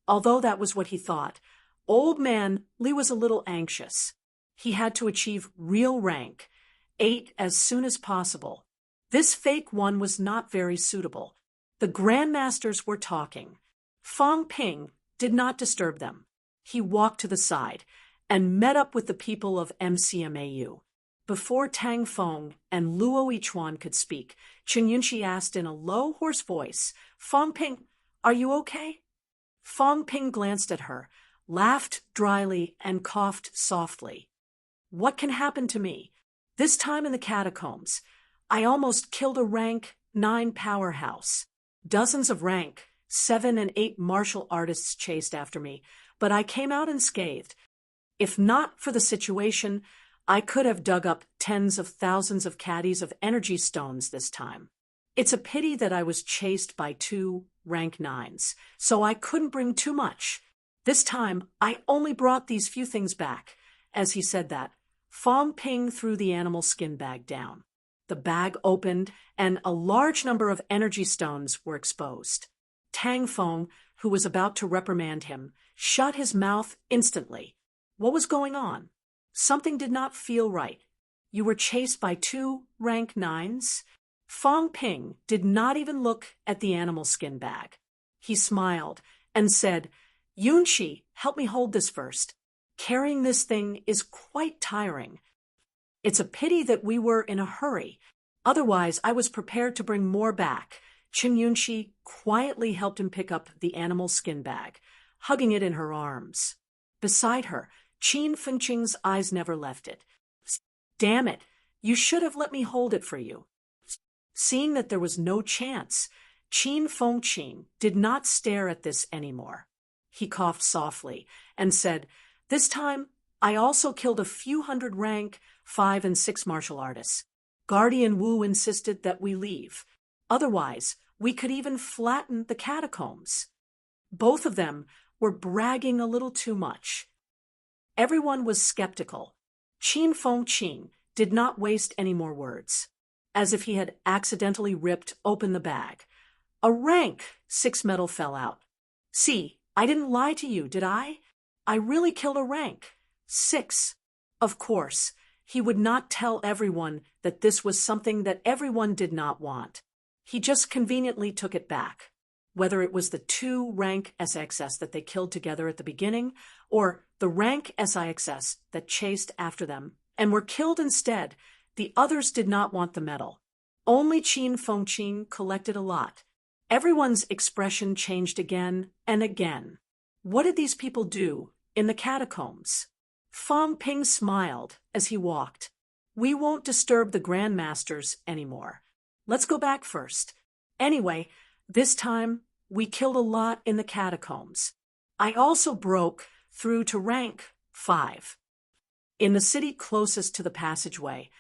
Although that was what he thought, Old Man Li was a little anxious. He had to achieve real rank 8 as soon as possible. This fake one was not very suitable. The Grandmasters were talking. Fang Ping did not disturb them. He walked to the side and met up with the people of MCMAU. Before Tang Feng and Luo Yichuan could speak, Qin Yunxi asked in a low, hoarse voice, "Fang Ping, are you okay?" Fang Ping glanced at her, laughed dryly, and coughed softly. "What can happen to me? This time in the catacombs, I almost killed a rank 9 powerhouse. Dozens of rank 7 and 8 martial artists chased after me, but I came out unscathed. If not for the situation, I could have dug up tens of thousands of caddies of energy stones this time. It's a pity that I was chased by 2 rank 9s, so I couldn't bring too much. This time, I only brought these few things back." As he said that, Fang Ping threw the animal skin bag down. The bag opened, and a large number of energy stones were exposed. Tang Feng, who was about to reprimand him, shut his mouth instantly. What was going on? Something did not feel right. You were chased by 2 rank 9s? Fang Ping did not even look at the animal skin bag. He smiled and said, "Yunxi, help me hold this first. Carrying this thing is quite tiring. It's a pity that we were in a hurry. Otherwise, I was prepared to bring more back." Qin Yunxi quietly helped him pick up the animal skin bag, hugging it in her arms. Beside her, Qin Fengqing's eyes never left it. "Damn it, you should have let me hold it for you." Seeing that there was no chance, Qin Fengqing did not stare at this anymore. He coughed softly and said, "This time, I also killed a few hundred rank 5 and 6 martial artists. Guardian Wu insisted that we leave. Otherwise, we could even flatten the catacombs." Both of them were bragging a little too much. Everyone was skeptical. Qin Fengqing did not waste any more words. As if he had accidentally ripped open the bag, a rank 6 medal fell out. "See, I didn't lie to you, did I? I really killed a rank 6. Of course, he would not tell everyone that this was something that everyone did not want. He just conveniently took it back. Whether it was the 2 rank SXS that they killed together at the beginning, or the rank SIXS that chased after them and were killed instead, the others did not want the medal. Only Qin Fengqing collected a lot. Everyone's expression changed again and again. What did these people do in the catacombs? Fong Ping smiled as he walked. We won't disturb the grandmasters anymore. Let's go back first. Anyway, this time we killed a lot in the catacombs. I also broke through to rank 5. In the city closest to the passageway,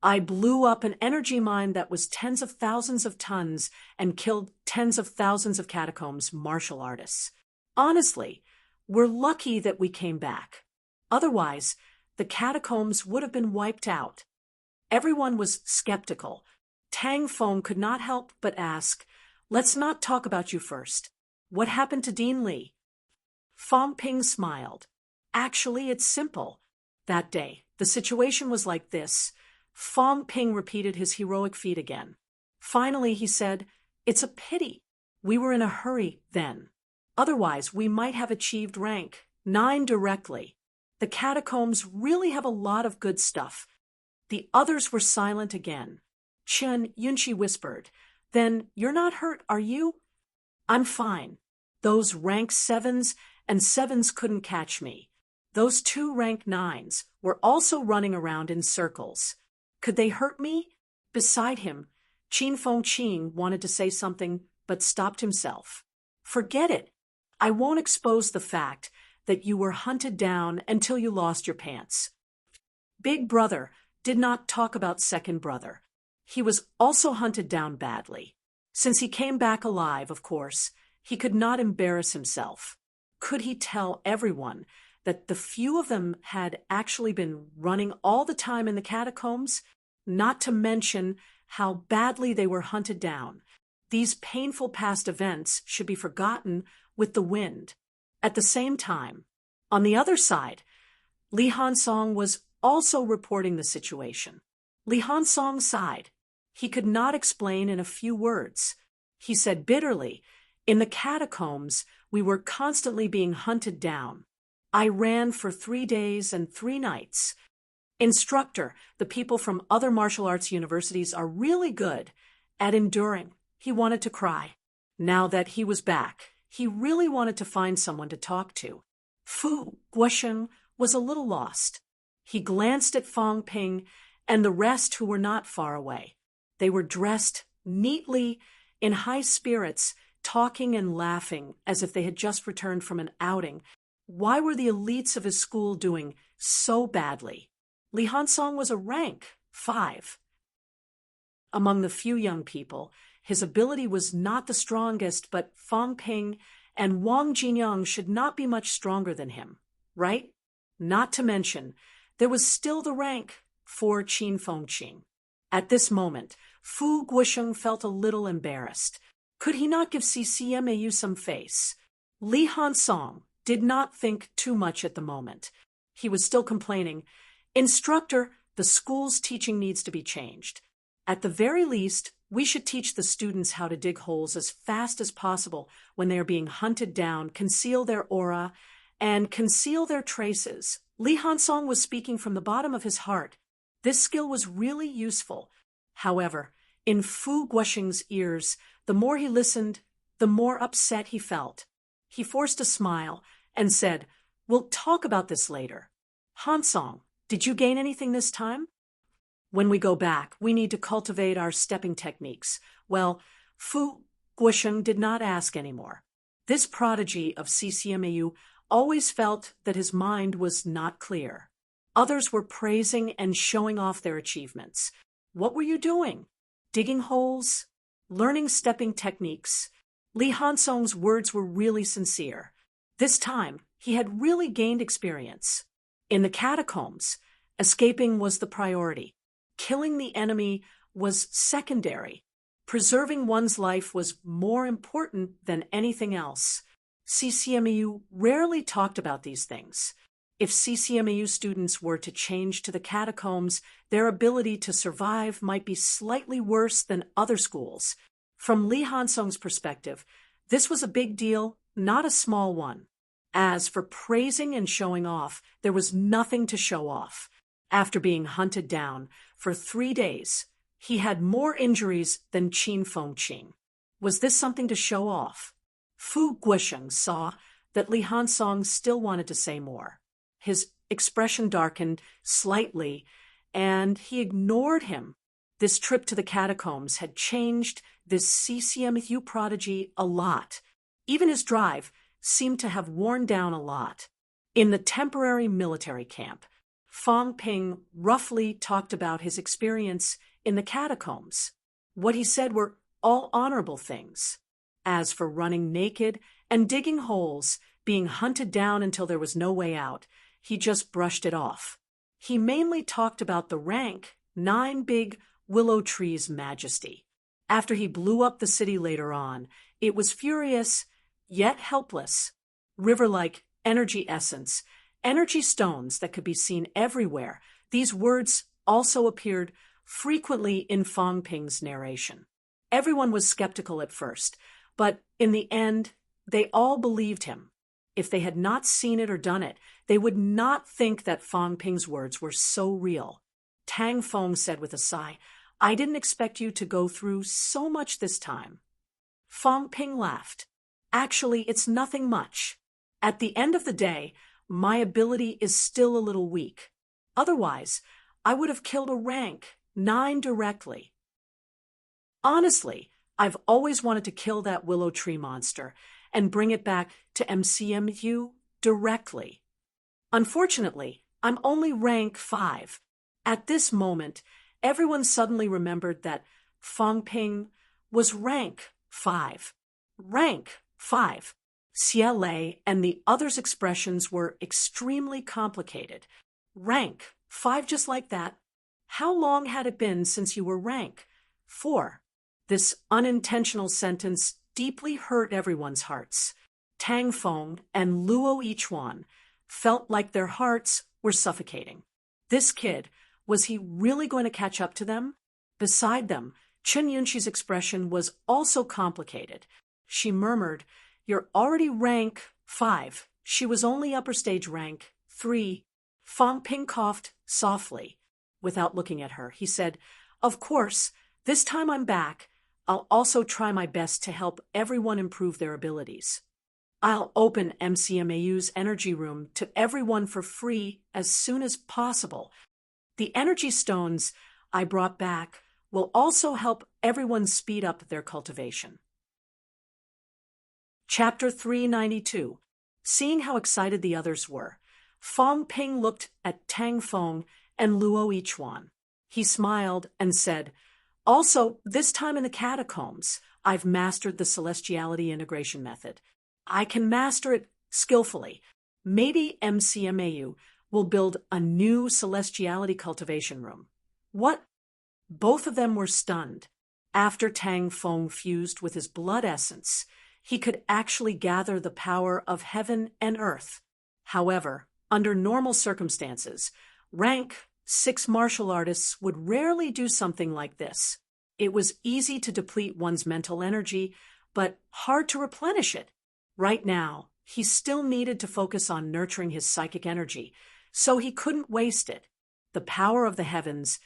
I blew up an energy mine that was tens of thousands of tons and killed tens of thousands of catacombs martial artists. Honestly, we're lucky that we came back. Otherwise, the catacombs would have been wiped out. Everyone was skeptical. Tang Feng could not help but ask, "Let's not talk about you first. What happened to Dean Li?" Fong Ping smiled. Actually, it's simple. That day, the situation was like this. Fong Ping repeated his heroic feat again. Finally, he said, "It's a pity. We were in a hurry then. Otherwise, we might have achieved rank 9 directly. The catacombs really have a lot of good stuff." The others were silent again. Chen Yunqi whispered, "Then you're not hurt, are you?" "I'm fine. Those rank 7s and 7s couldn't catch me. Those 2 rank 9s were also running around in circles. Could they hurt me?" Beside him, Qin Fengqin wanted to say something but stopped himself. "Forget it. I won't expose the fact that you were hunted down until you lost your pants." Big Brother did not talk about Second Brother. He was also hunted down badly. Since he came back alive, of course, he could not embarrass himself. Could he tell everyone that the few of them had actually been running all the time in the catacombs? Not to mention how badly they were hunted down. These painful past events should be forgotten with the wind. At the same time, on the other side, Li Hansong was also reporting the situation. Li Hansong sighed. He could not explain in a few words. He said bitterly, "In the catacombs, we were constantly being hunted down. I ran for 3 days and 3 nights. Instructor, the people from other martial arts universities are really good at enduring." He wanted to cry. Now that he was back, he really wanted to find someone to talk to. Fu Guosheng was a little lost. He glanced at Fong Ping and the rest who were not far away. They were dressed neatly, in high spirits, talking and laughing as if they had just returned from an outing. Why were the elites of his school doing so badly? Li Hansong was a rank 5. Among the few young people, his ability was not the strongest, but Fong Ping and Wang Jinyang should not be much stronger than him, right? Not to mention, there was still the rank 4 Qin Fengqin. At this moment, Fu Guosheng felt a little embarrassed. Could he not give CCMAU some face? Li Hansong did not think too much at the moment. He was still complaining, "Instructor, the school's teaching needs to be changed. At the very least, we should teach the students how to dig holes as fast as possible when they are being hunted down, conceal their aura, and conceal their traces." Li Hansong was speaking from the bottom of his heart. This skill was really useful. However, in Fu Guosheng's ears, the more he listened, the more upset he felt. He forced a smile and said, "We'll talk about this later. Hansong, did you gain anything this time?" "When we go back, we need to cultivate our stepping techniques." Well, Fu Guosheng did not ask anymore. This prodigy of CCMAU always felt that his mind was not clear. Others were praising and showing off their achievements. What were you doing? Digging holes? Learning stepping techniques? Li Hansong's words were really sincere. This time, he had really gained experience. In the catacombs, escaping was the priority. Killing the enemy was secondary. Preserving one's life was more important than anything else. CCMAU rarely talked about these things. If CCMAU students were to change to the catacombs, their ability to survive might be slightly worse than other schools. From Li Hansong's perspective, this was a big deal, not a small one. As for praising and showing off, there was nothing to show off. After being hunted down for 3 days, he had more injuries than Qin Fengqin. Was this something to show off? Fu Guisheng saw that Li Hansong still wanted to say more. His expression darkened slightly, and he ignored him. This trip to the catacombs had changed this CCMU prodigy a lot. Even his drive seemed to have worn down a lot. In the temporary military camp, Fang Ping roughly talked about his experience in the catacombs. What he said were all honorable things. As for running naked and digging holes, being hunted down until there was no way out, he just brushed it off. He mainly talked about the rank 9 big willow trees' majesty. After he blew up the city later on, it was furious, yet helpless. River-like energy essence, energy stones that could be seen everywhere. These words also appeared frequently in Fang Ping's narration. Everyone was skeptical at first, but in the end, they all believed him. If they had not seen it or done it, they would not think that Fang Ping's words were so real. Tang Feng said with a sigh, "I didn't expect you to go through so much this time." Fang Ping laughed. "Actually, it's nothing much. At the end of the day, my ability is still a little weak. Otherwise, I would have killed a rank 9 directly. Honestly, I've always wanted to kill that willow tree monster and bring it back to MCMU directly. Unfortunately, I'm only rank 5. At this moment, everyone suddenly remembered that Fang Ping was rank 5. Rank 5. Xie Lei and the others' expressions were extremely complicated. Rank 5 just like that? How long had it been since you were rank 4? This unintentional sentence deeply hurt everyone's hearts. Tang Feng and Luo Yichuan felt like their hearts were suffocating. This kid, was he really going to catch up to them? Beside them, Chen Yunxi's expression was also complicated. She murmured, "You're already rank 5. She was only upper stage rank 3. Fang Ping coughed softly. Without looking at her, he said, "Of course, this time I'm back. I'll also try my best to help everyone improve their abilities. I'll open MCMAU's energy room to everyone for free as soon as possible. The energy stones I brought back will also help everyone speed up their cultivation." Chapter 392. Seeing how excited the others were, Fang Ping looked at Tang Feng and Luo Yichuan. He smiled and said, "Also, this time in the catacombs, I've mastered the celestiality integration method. I can master it skillfully. Maybe MCMAU will build a new celestiality cultivation room." What? Both of them were stunned. After Tang Feng fused with his blood essence, he could actually gather the power of heaven and earth. However, under normal circumstances, rank 6 martial artists would rarely do something like this. It was easy to deplete one's mental energy, but hard to replenish it. Right now, he still needed to focus on nurturing his psychic energy, so he couldn't waste it. The power of the heavens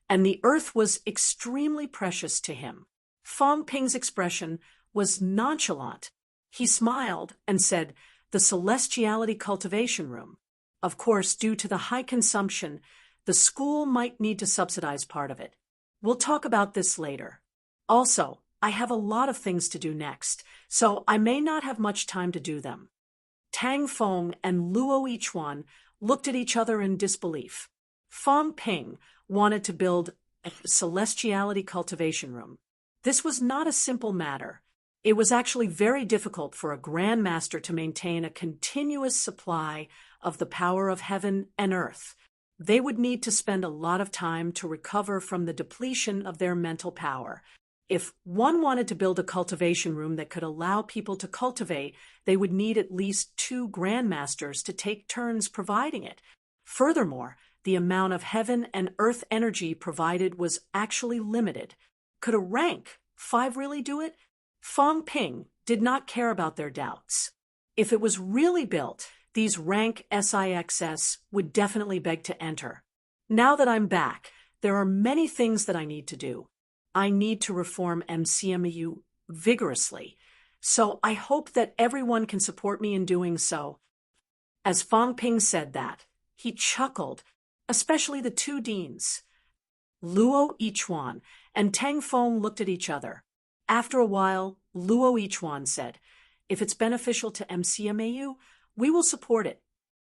and the earth was extremely precious to him. Fang Ping's expression was nonchalant. He smiled and said, "The celestiality cultivation room. Of course, due to the high consumption, the school might need to subsidize part of it. We'll talk about this later. Also, I have a lot of things to do next, so I may not have much time to do them." Tang Feng and Luo Yichuan looked at each other in disbelief. Fang Ping wanted to build a celestiality cultivation room. This was not a simple matter. It was actually very difficult for a grandmaster to maintain a continuous supply of the power of heaven and earth. They would need to spend a lot of time to recover from the depletion of their mental power. If one wanted to build a cultivation room that could allow people to cultivate, they would need at least 2 grandmasters to take turns providing it. Furthermore, the amount of heaven and earth energy provided was actually limited. Could a rank 5 really do it? Fang Ping did not care about their doubts. If it was really built, these rank SIXS would definitely beg to enter. Now that I'm back, there are many things that I need to do. I need to reform MCMU vigorously. So I hope that everyone can support me in doing so. As Fong Ping said that, he chuckled, especially the two deans. Luo Yichuan and Tang Feng looked at each other. After a while, Luo Yichuan said, "If it's beneficial to MCMAU, we will support it."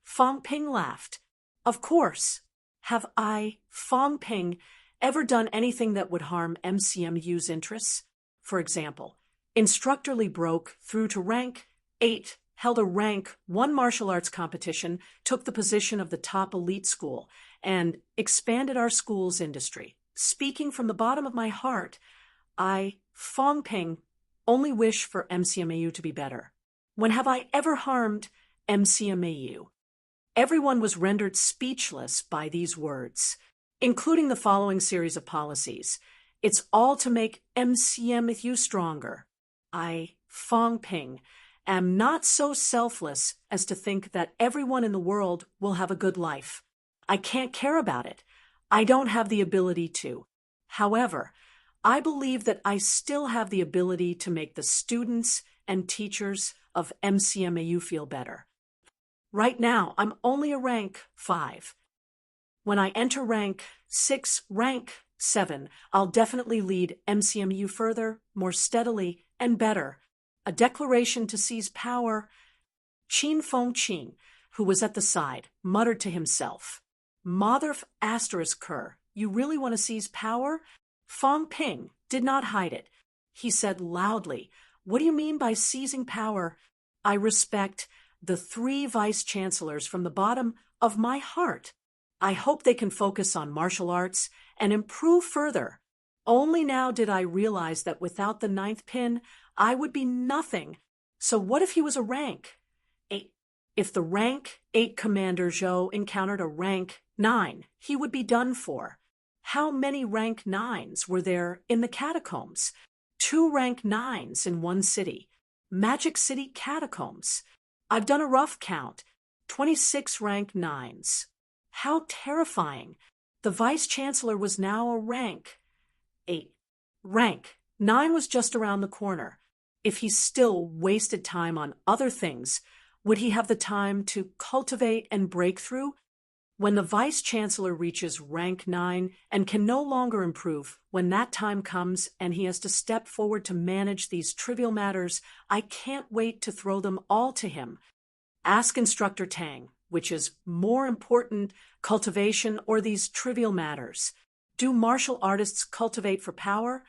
Fong Ping laughed. "Of course. Have I, Fong Ping, ever done anything that would harm MCMU's interests? For example, Instructor Li broke through to rank 8, held a rank 1 martial arts competition, took the position of the top elite school, and expanded our school's industry. Speaking from the bottom of my heart, I, Fong Ping, only wish for MCMAU to be better. When have I ever harmed MCMAU?" Everyone was rendered speechless by these words, including the following series of policies. "It's all to make MCMAU stronger. I, Fong Ping, am not so selfless as to think that everyone in the world will have a good life. I can't care about it. I don't have the ability to. However, I believe that I still have the ability to make the students and teachers of MCMAU feel better. Right now, I'm only a rank 5. When I enter rank 6, rank 7, I'll definitely lead MCMU further, more steadily, and better. A declaration to seize power." Qin Fengqin, who was at the side, muttered to himself, "Mother of asterisk cur, you really want to seize power?" Fong Ping did not hide it. He said loudly, "What do you mean by seizing power? I respect the 3 vice-chancellors from the bottom of my heart. I hope they can focus on martial arts and improve further. Only now did I realize that without the 9th pin, I would be nothing. So what if he was a rank 8? If the rank 8 Commander Zhou encountered a rank 9, he would be done for. How many rank 9s were there in the catacombs? 2 rank 9s in one city. Magic City Catacombs. I've done a rough count. 26 rank 9s. How terrifying. The Vice-Chancellor was now a rank 8. Rank 9 was just around the corner. If he still wasted time on other things, would he have the time to cultivate and break through? When the Vice-Chancellor reaches rank 9 and can no longer improve, when that time comes and he has to step forward to manage these trivial matters, I can't wait to throw them all to him. Ask Instructor Tang, which is more important, cultivation or these trivial matters. Do martial artists cultivate for power?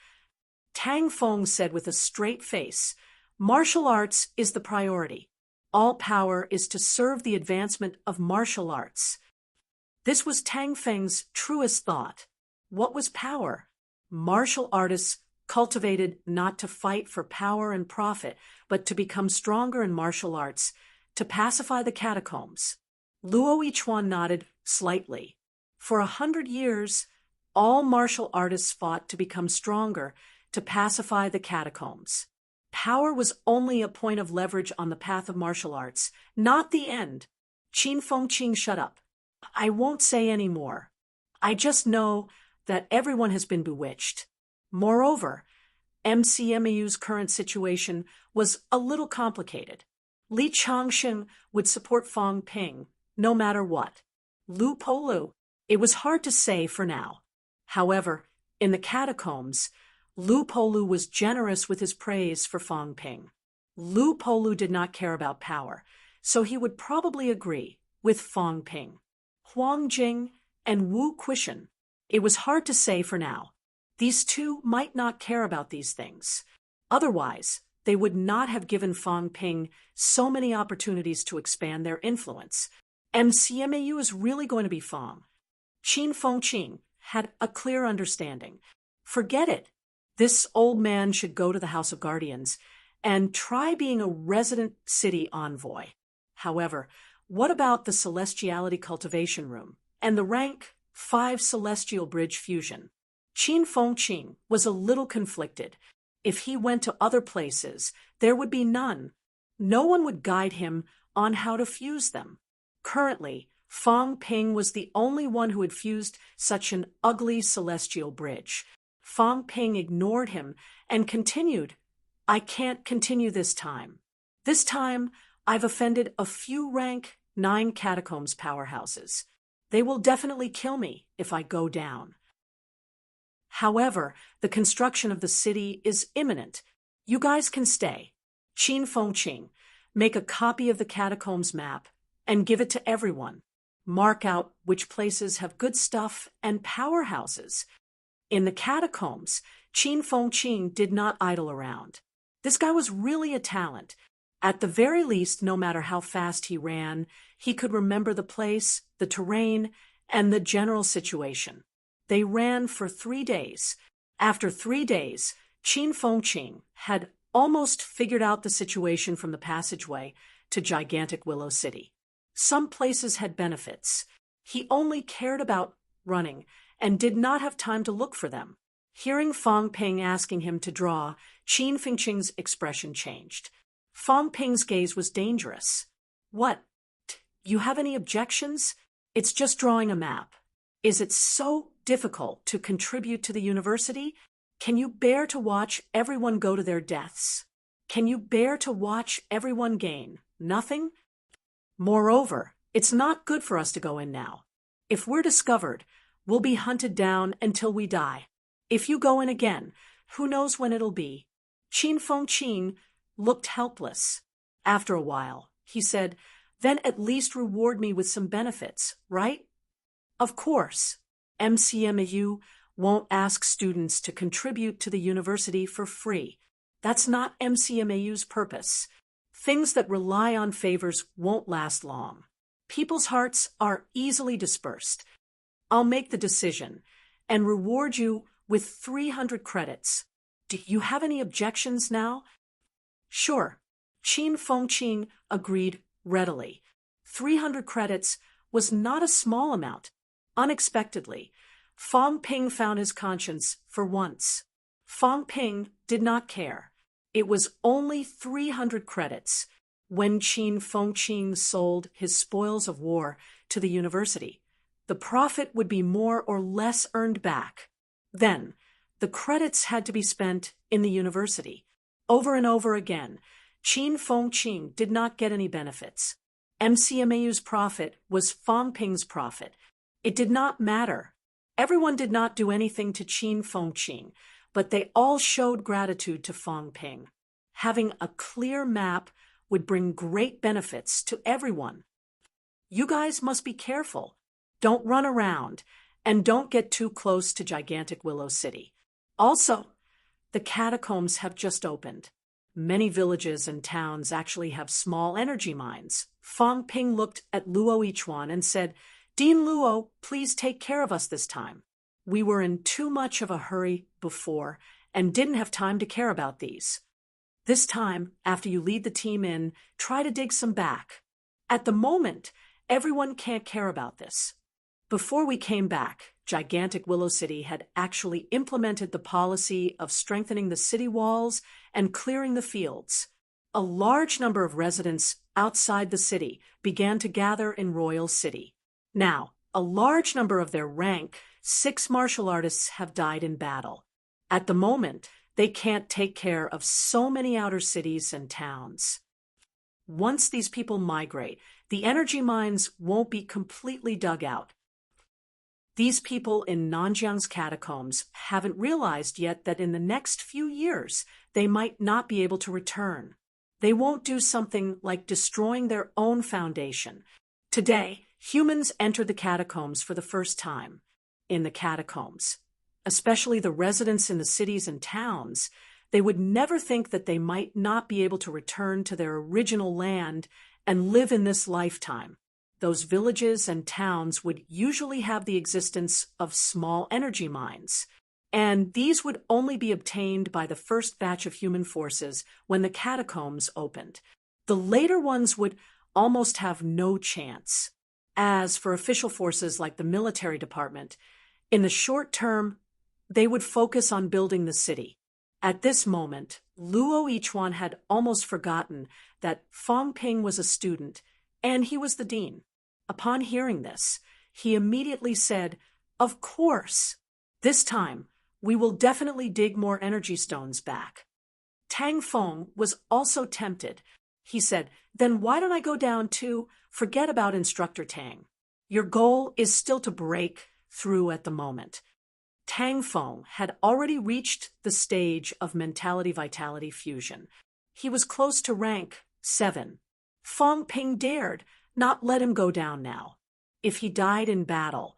Tang Feng said with a straight face, "Martial arts is the priority. All power is to serve the advancement of martial arts." This was Tang Feng's truest thought. What was power? Martial artists cultivated not to fight for power and profit, but to become stronger in martial arts, to pacify the catacombs. Luo Yichuan nodded slightly. For 100 years, all martial artists fought to become stronger, to pacify the catacombs. Power was only a point of leverage on the path of martial arts, not the end. Qin Fengqin, shut up. I won't say any more. I just know that everyone has been bewitched. Moreover, MCMAU's current situation was a little complicated. Li Changsheng would support Fong Ping, no matter what. Lu Polu, it was hard to say for now. However, in the catacombs, Lu Polu was generous with his praise for Fong Ping. Lu Polu did not care about power, so he would probably agree with Fong Ping. Huang Jing and Wu Quishan, it was hard to say for now. These two might not care about these things. Otherwise, they would not have given Fong Ping so many opportunities to expand their influence. MCMAU is really going to be Fong. Qin Fengqin had a clear understanding. Forget it. This old man should go to the House of Guardians and try being a resident city envoy. However, what about the Celestiality Cultivation Room and the rank 5 Celestial Bridge Fusion? Qin Fengqin was a little conflicted. If he went to other places, there would be none. No one would guide him on how to fuse them. Currently, Fong Ping was the only one who had fused such an ugly celestial bridge. Fong Ping ignored him and continued, I can't continue this time. This time, I've offended a few rank 9 catacombs powerhouses. They will definitely kill me if I go down. However, the construction of the city is imminent. You guys can stay. Qin Fengqing, make a copy of the catacombs map and give it to everyone. Mark out which places have good stuff and powerhouses. In the catacombs, Qin Fengqing did not idle around. This guy was really a talent. At the very least, no matter how fast he ran, he could remember the place, the terrain, and the general situation. They ran for 3 days. After 3 days, Qin Fengqing had almost figured out the situation from the passageway to gigantic Willow City. Some places had benefits. He only cared about running and did not have time to look for them. Hearing Fang Ping asking him to draw, Qin Fengqing's expression changed. Fang Ping's gaze was dangerous. What? You have any objections? It's just drawing a map. Is it so difficult to contribute to the university? Can you bear to watch everyone go to their deaths? Can you bear to watch everyone gain nothing? Moreover, it's not good for us to go in now. If we're discovered, we'll be hunted down until we die. If you go in again, who knows when it'll be? Qin Fengqing looked helpless. After a while, he said, then at least reward me with some benefits, right? Of course. MCMAU won't ask students to contribute to the university for free. That's not MCMAU's purpose. Things that rely on favors won't last long. People's hearts are easily dispersed. I'll make the decision and reward you with 300 credits. Do you have any objections now? Sure. Qin Fengqing agreed readily. 300 credits was not a small amount. Unexpectedly, Fang Ping found his conscience for once. Fang Ping did not care. It was only 300 credits when Qin Fengqing sold his spoils of war to the university. The profit would be more or less earned back. Then, the credits had to be spent in the university. Over and over again, Qin Fengqing did not get any benefits. MCMAU's profit was Fang Ping's profit. It did not matter. Everyone did not do anything to Qin Fengqing, but they all showed gratitude to Fang Ping. Having a clear map would bring great benefits to everyone. You guys must be careful. Don't run around, and don't get too close to gigantic Willow City. Also, the catacombs have just opened. Many villages and towns actually have small energy mines. Fang Ping looked at Luo Yichuan and said, Dean Luo, please take care of us this time. We were in too much of a hurry before and didn't have time to care about these. This time, after you lead the team in, try to dig some back. At the moment, everyone can't care about this. Before we came back, gigantic Willow City had actually implemented the policy of strengthening the city walls and clearing the fields. A large number of residents outside the city began to gather in Royal City. Now, a large number of their rank 6 martial artists have died in battle. At the moment, they can't take care of so many outer cities and towns. Once these people migrate, the energy mines won't be completely dug out. These people in Nanjiang's catacombs haven't realized yet that in the next few years, they might not be able to return. They won't do something like destroying their own foundation. Today, humans entered the catacombs for the first time. In the catacombs, especially the residents in the cities and towns, they would never think that they might not be able to return to their original land and live in this lifetime. Those villages and towns would usually have the existence of small energy mines, and these would only be obtained by the first batch of human forces when the catacombs opened. The later ones would almost have no chance. As for official forces like the military department, in the short term, they would focus on building the city. At this moment, Luo Yichuan had almost forgotten that Fang Ping was a student, and he was the dean. Upon hearing this, he immediately said, Of course. This time, we will definitely dig more energy stones back. Tang Feng was also tempted. He said, "Then why don't I go down too? Forget about Instructor Tang. Your goal is still to break through at the moment." Tang Feng had already reached the stage of mentality-vitality fusion. He was close to rank 7. Feng Ping dared not let him go down now. If he died in battle,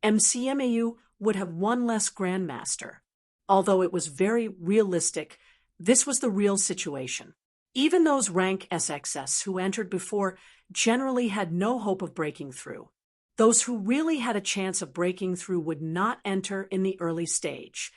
MCMAU would have one less Grandmaster. Although it was very realistic, this was the real situation. Even those rank SXS who entered before generally had no hope of breaking through. Those who really had a chance of breaking through would not enter in the early stage.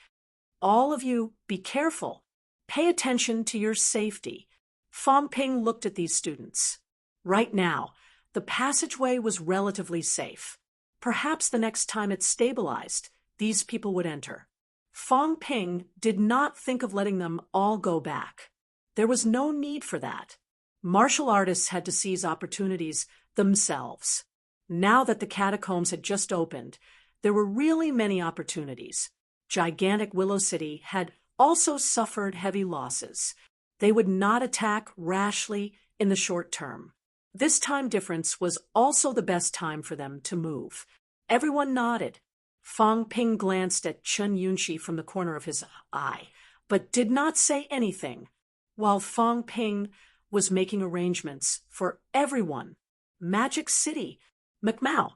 All of you, be careful. Pay attention to your safety. Feng Ping looked at these students. Right now, the passageway was relatively safe. Perhaps the next time it stabilized, these people would enter. Feng Ping did not think of letting them all go back. There was no need for that. Martial artists had to seize opportunities themselves. Now that the catacombs had just opened, there were really many opportunities. Gigantic Willow City had also suffered heavy losses. They would not attack rashly in the short term. This time difference was also the best time for them to move. Everyone nodded. Feng Ping glanced at Chen Yunxi from the corner of his eye, but did not say anything, while Feng Ping was making arrangements for everyone. Magic City, Macmao.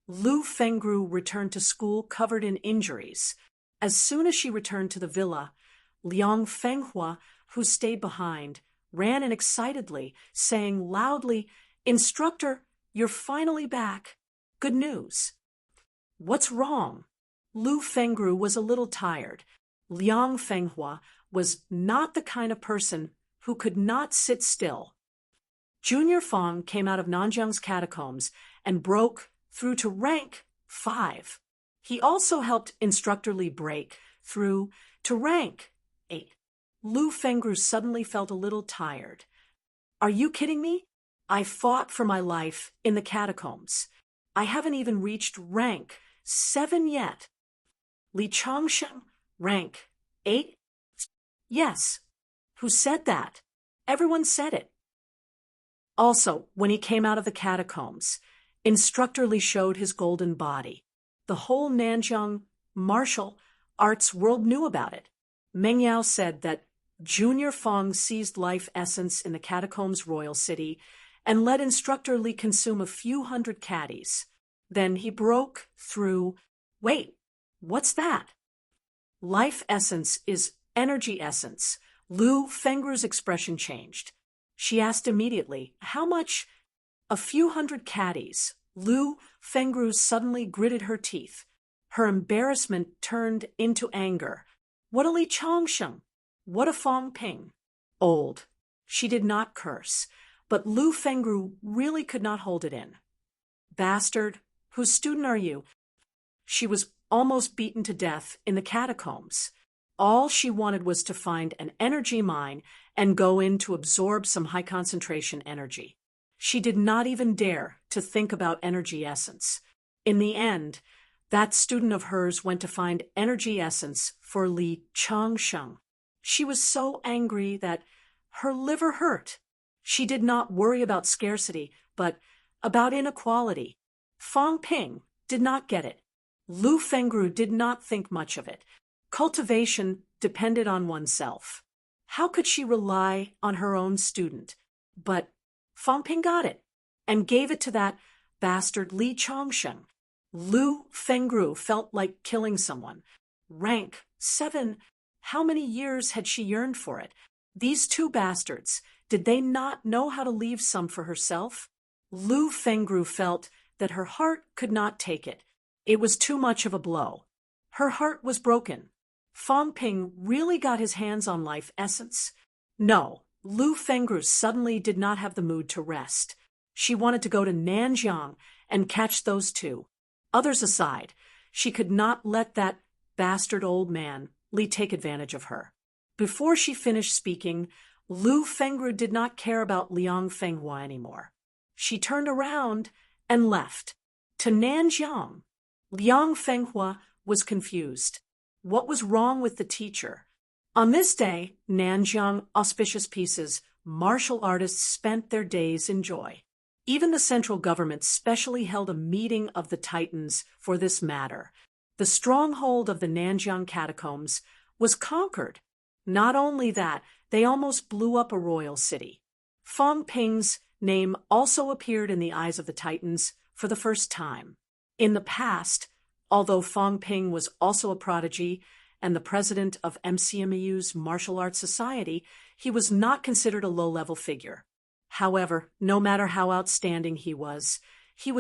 Lu Fengru returned to school covered in injuries. As soon as she returned to the villa, Liang Fenghua, who stayed behind, ran in excitedly, saying loudly, "Instructor, you're finally back. Good news." "What's wrong?" Lu Fengru was a little tired. Liang Fenghua was not the kind of person who could not sit still. Junior Feng came out of Nanjiang's catacombs and broke through to rank 5. He also helped Instructor Li break through to rank 8. Lu Fengru suddenly felt a little tired. "Are you kidding me? I fought for my life in the catacombs. I haven't even reached rank 7 yet." "Li Changsheng, rank 8? Yes." "Who said that?" "Everyone said it." Also, when he came out of the catacombs, Instructor Li showed his golden body. The whole Nanjiang martial arts world knew about it. Meng Yao said that Junior Feng seized life essence in the catacombs royal city and let Instructor Li consume a few hundred caddies. Then he broke through. "Wait, what's that?" "Life essence is energy essence." Lu Fengru's expression changed. She asked immediately, "How much?" "A few hundred caddies." Lu Fengru suddenly gritted her teeth. Her embarrassment turned into anger. What a Li Changsheng! What a Feng Ping! Old. She did not curse, but Lu Fengru really could not hold it in. "Bastard, whose student are you?" She was almost beaten to death in the catacombs. All she wanted was to find an energy mine and go in to absorb some high-concentration energy. She did not even dare to think about energy essence. In the end, that student of hers went to find energy essence for Li Changsheng. She was so angry that her liver hurt. She did not worry about scarcity, but about inequality. Feng Ping did not get it. Lu Fengru did not think much of it. Cultivation depended on oneself. How could she rely on her own student? But Feng Ping got it and gave it to that bastard Li Changsheng. Lu Fengru felt like killing someone. Rank 7. How many years had she yearned for it? These two bastards, did they not know how to leave some for herself? Lu Fengru felt that her heart could not take it. It was too much of a blow. Her heart was broken. Feng Ping really got his hands on life essence? No, Lu Fengru suddenly did not have the mood to rest. She wanted to go to Nanjiang and catch those two. Others aside, she could not let that bastard old man Li take advantage of her. Before she finished speaking, Lu Fengru did not care about Liang Fenghua anymore. She turned around and left. To Nanjiang. Liang Fenghua was confused. What was wrong with the teacher? On this day, Nanjiang auspicious pieces, martial artists spent their days in joy. Even the central government specially held a meeting of the Titans for this matter. The stronghold of the Nanjiang catacombs was conquered. Not only that, they almost blew up a royal city. Fang Ping's name also appeared in the eyes of the Titans for the first time. In the past, although Fang Ping was also a prodigy and the president of MCMEU's Martial Arts Society, he was not considered a low-level figure. However, no matter how outstanding he was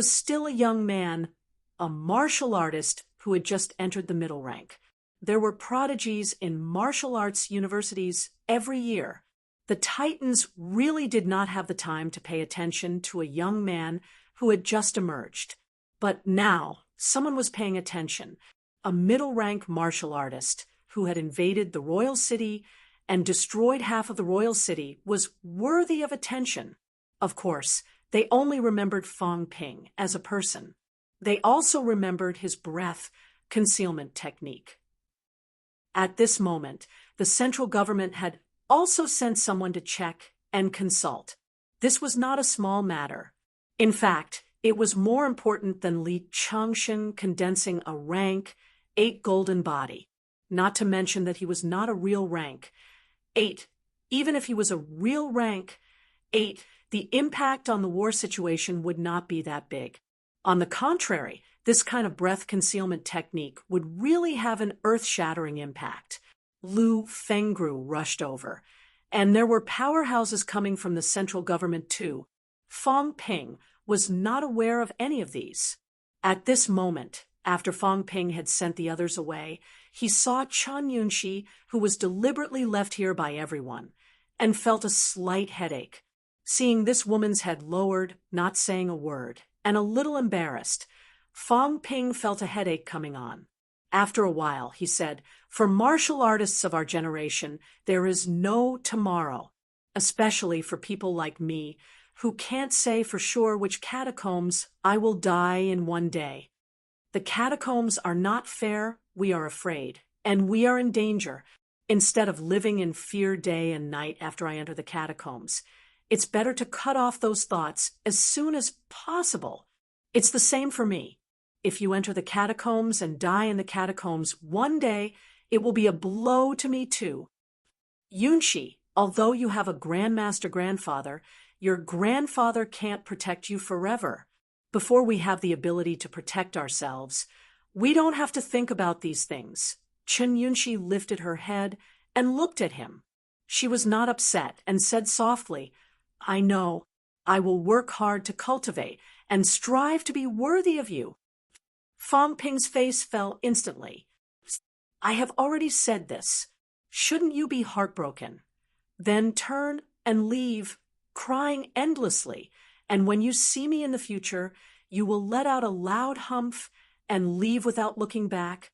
still a young man, a martial artist who had just entered the middle rank. There were prodigies in martial arts universities every year. The Titans really did not have the time to pay attention to a young man who had just emerged. But now, someone was paying attention. A middle-rank martial artist who had invaded the royal city and destroyed half of the royal city was worthy of attention. Of course, they only remembered Fang Ping as a person. They also remembered his breath concealment technique. At this moment, the central government had also sent someone to check and consult. This was not a small matter. In fact, it was more important than Li Changshen condensing a rank 8 golden body. Not to mention that he was not a real rank 8. Even if he was a real rank 8, the impact on the war situation would not be that big. On the contrary, this kind of breath concealment technique would really have an earth-shattering impact. Lu Fengru rushed over, and there were powerhouses coming from the central government too. Fang Ping was not aware of any of these. At this moment, after Fang Ping had sent the others away, he saw Chen Yunxi, who was deliberately left here by everyone, and felt a slight headache. Seeing this woman's head lowered, not saying a word, and a little embarrassed, Fang Ping felt a headache coming on. After a while, he said, "For martial artists of our generation, there is no tomorrow, especially for people like me, who can't say for sure which catacombs I will die in one day. The catacombs are not fair, we are afraid, and we are in danger. Instead of living in fear day and night after I enter the catacombs, it's better to cut off those thoughts as soon as possible. It's the same for me. If you enter the catacombs and die in the catacombs one day, it will be a blow to me too. Yunxi, although you have a grandmaster grandfather, your grandfather can't protect you forever. Before we have the ability to protect ourselves, we don't have to think about these things." Chen Yunxi lifted her head and looked at him. She was not upset and said softly, "I know. I will work hard to cultivate and strive to be worthy of you." Fang Ping's face fell instantly. "I have already said this. Shouldn't you be heartbroken? Then turn and leave, crying endlessly, and when you see me in the future, you will let out a loud humph and leave without looking back.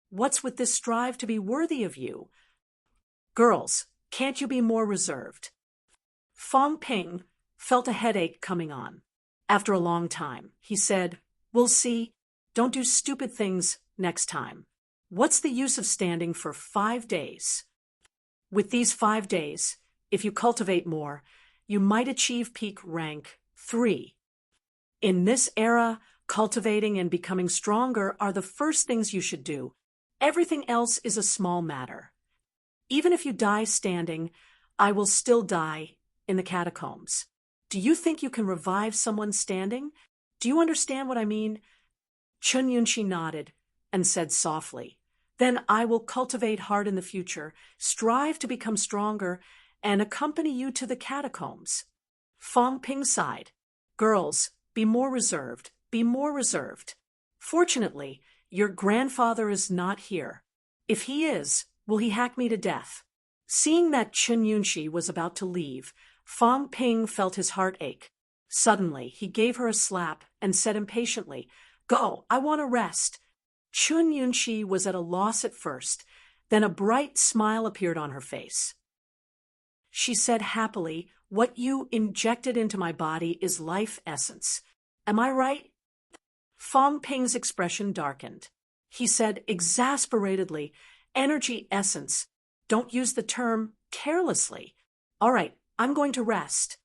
What's with this strive to be worthy of you? Girls, can't you be more reserved?" Fang Ping felt a headache coming on. After a long time, he said, "We'll see. Don't do stupid things next time. What's the use of standing for 5 days? With these 5 days, if you cultivate more, you might achieve peak rank 3. In this era, cultivating and becoming stronger are the first things you should do. Everything else is a small matter. Even if you die standing, I will still die in the catacombs. Do you think you can revive someone standing? Do you understand what I mean?" Chen Yunxi nodded and said softly, "Then I will cultivate hard in the future, strive to become stronger, and accompany you to the catacombs." Fang Ping sighed. "Girls, be more reserved, be more reserved. Fortunately, your grandfather is not here. If he is, will he hack me to death?" Seeing that Chen Yunxi was about to leave, Fang Ping felt his heart ache. Suddenly, he gave her a slap and said impatiently, "Go, I want to rest." Chen Yunxi was at a loss at first, then a bright smile appeared on her face. She said happily, "What you injected into my body is life essence. Am I right?" Fang Ping's expression darkened. He said exasperatedly, "Energy essence. Don't use the term carelessly. All right, I'm going to rest.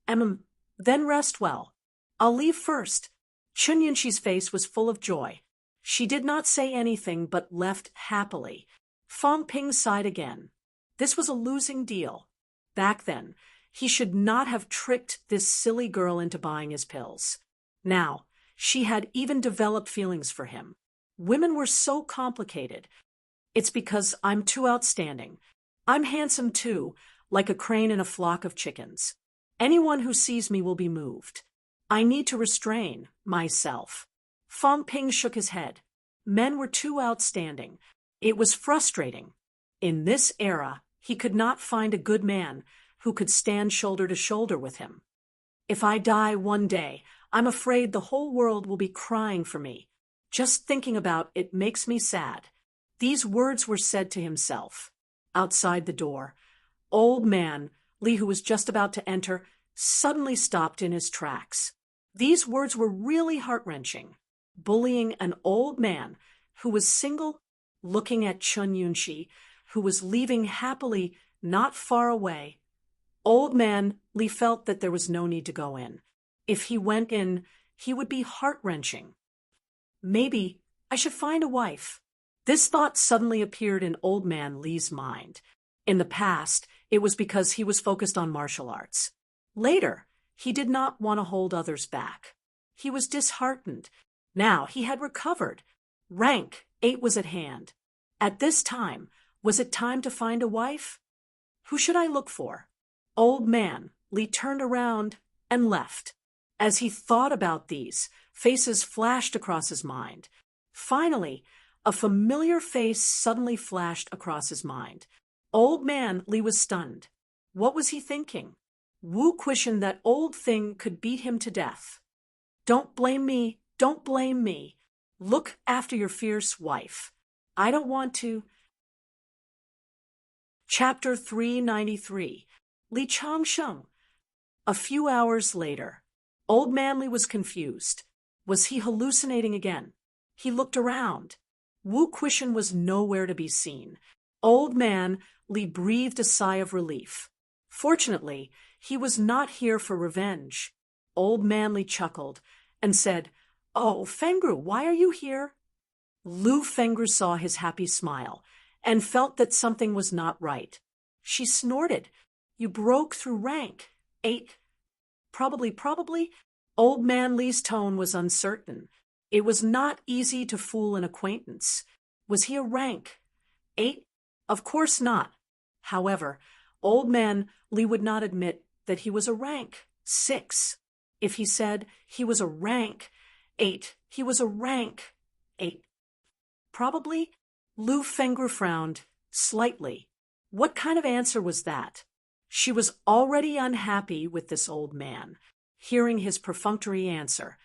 Then rest well. I'll leave first. Chun Yunshi's face was full of joy. She did not say anything but left happily. Fong Ping sighed again. This was a losing deal. Back then, he should not have tricked this silly girl into buying his pills. Now, she had even developed feelings for him. Women were so complicated. It's because I'm too outstanding. I'm handsome too, like a crane in a flock of chickens. Anyone who sees me will be moved. I need to restrain myself. Fong Ping shook his head. Men were too outstanding. It was frustrating. In this era, he could not find a good man who could stand shoulder to shoulder with him. If I die one day, I'm afraid the whole world will be crying for me. Just thinking about it makes me sad. These words were said to himself. Outside the door, old man Li, who was just about to enter, suddenly stopped in his tracks. These words were really heart-wrenching. Bullying an old man who was single, looking at Chun Yunshi, who was leaving happily not far away. Old man Li felt that there was no need to go in. If he went in, he would be heart-wrenching. Maybe I should find a wife. This thought suddenly appeared in old man Li's mind. In the past, it was because he was focused on martial arts. Later, he did not want to hold others back. He was disheartened. Now he had recovered. Rank 8 was at hand. At this time, was it time to find a wife? Who should I look for? Old man Li turned around and left. As he thought about these, faces flashed across his mind. Finally, a familiar face suddenly flashed across his mind. Old man Li was stunned. What was he thinking? Wu Quishan, that old thing, could beat him to death. Don't blame me, don't blame me. Look after your fierce wife. I don't want to. Chapter 393. Li Changsheng. A few hours later, old man Li was confused. Was he hallucinating again? He looked around. Wu Quishan was nowhere to be seen. Old man Li breathed a sigh of relief. Fortunately, he was not here for revenge. Old man Li chuckled and said, "Oh, Fengru, why are you here?" Lu Fengru saw his happy smile and felt that something was not right. She snorted. "You broke through rank 8. Probably. Old man Li's tone was uncertain. It was not easy to fool an acquaintance. Was he a rank 8? Of course not. However, old man Li would not admit that he was a rank 6. If he said he was a rank 8, he was a rank 8. Probably. Lu Fengru frowned slightly. What kind of answer was that? She was already unhappy with this old man. Hearing his perfunctory answer,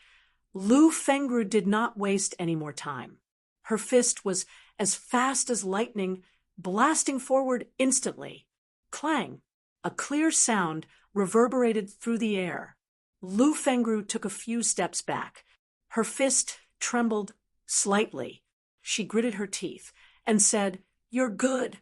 Lu Fengru did not waste any more time. Her fist was as fast as lightning, blasting forward instantly. Clang! A clear sound reverberated through the air. Lu Fengru took a few steps back. Her fist trembled slightly. She gritted her teeth and said, "You're good."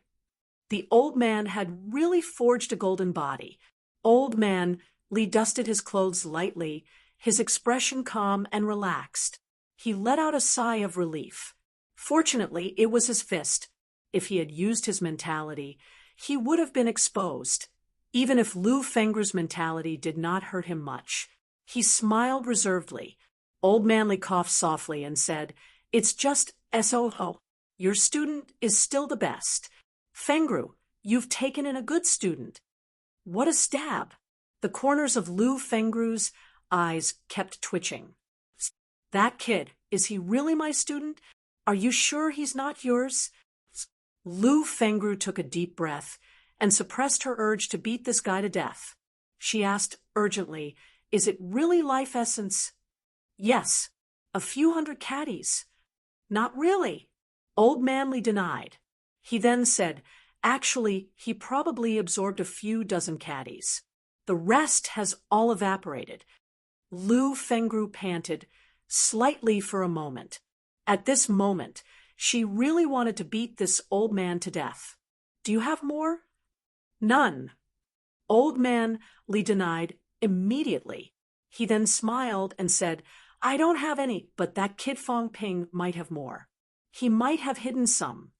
The old man had really forged a golden body. Old man Li dusted his clothes lightly, his expression calm and relaxed. He let out a sigh of relief. Fortunately, it was his fist. If he had used his mentality, he would have been exposed. Even if Lu Fengru's mentality did not hurt him much. He smiled reservedly. Old man Li coughed softly and said, "It's just SOHO. Your student is still the best. Fengru, you've taken in a good student." What a stab! The corners of Lu Fengru's eyes kept twitching. "That kid, is he really my student? Are you sure he's not yours?" Lu Fengru took a deep breath and suppressed her urge to beat this guy to death. She asked urgently, "Is it really life essence?" "Yes, a few hundred caddies." "Not really." Old man Li denied. He then said, "Actually, he probably absorbed a few dozen caddies. The rest has all evaporated." Lu Fengru panted slightly for a moment. At this moment, she really wanted to beat this old man to death. Do you have more? None. Old man Li denied immediately. He then smiled and said, I don't have any, but that kid Fong Ping might have more. He might have hidden some.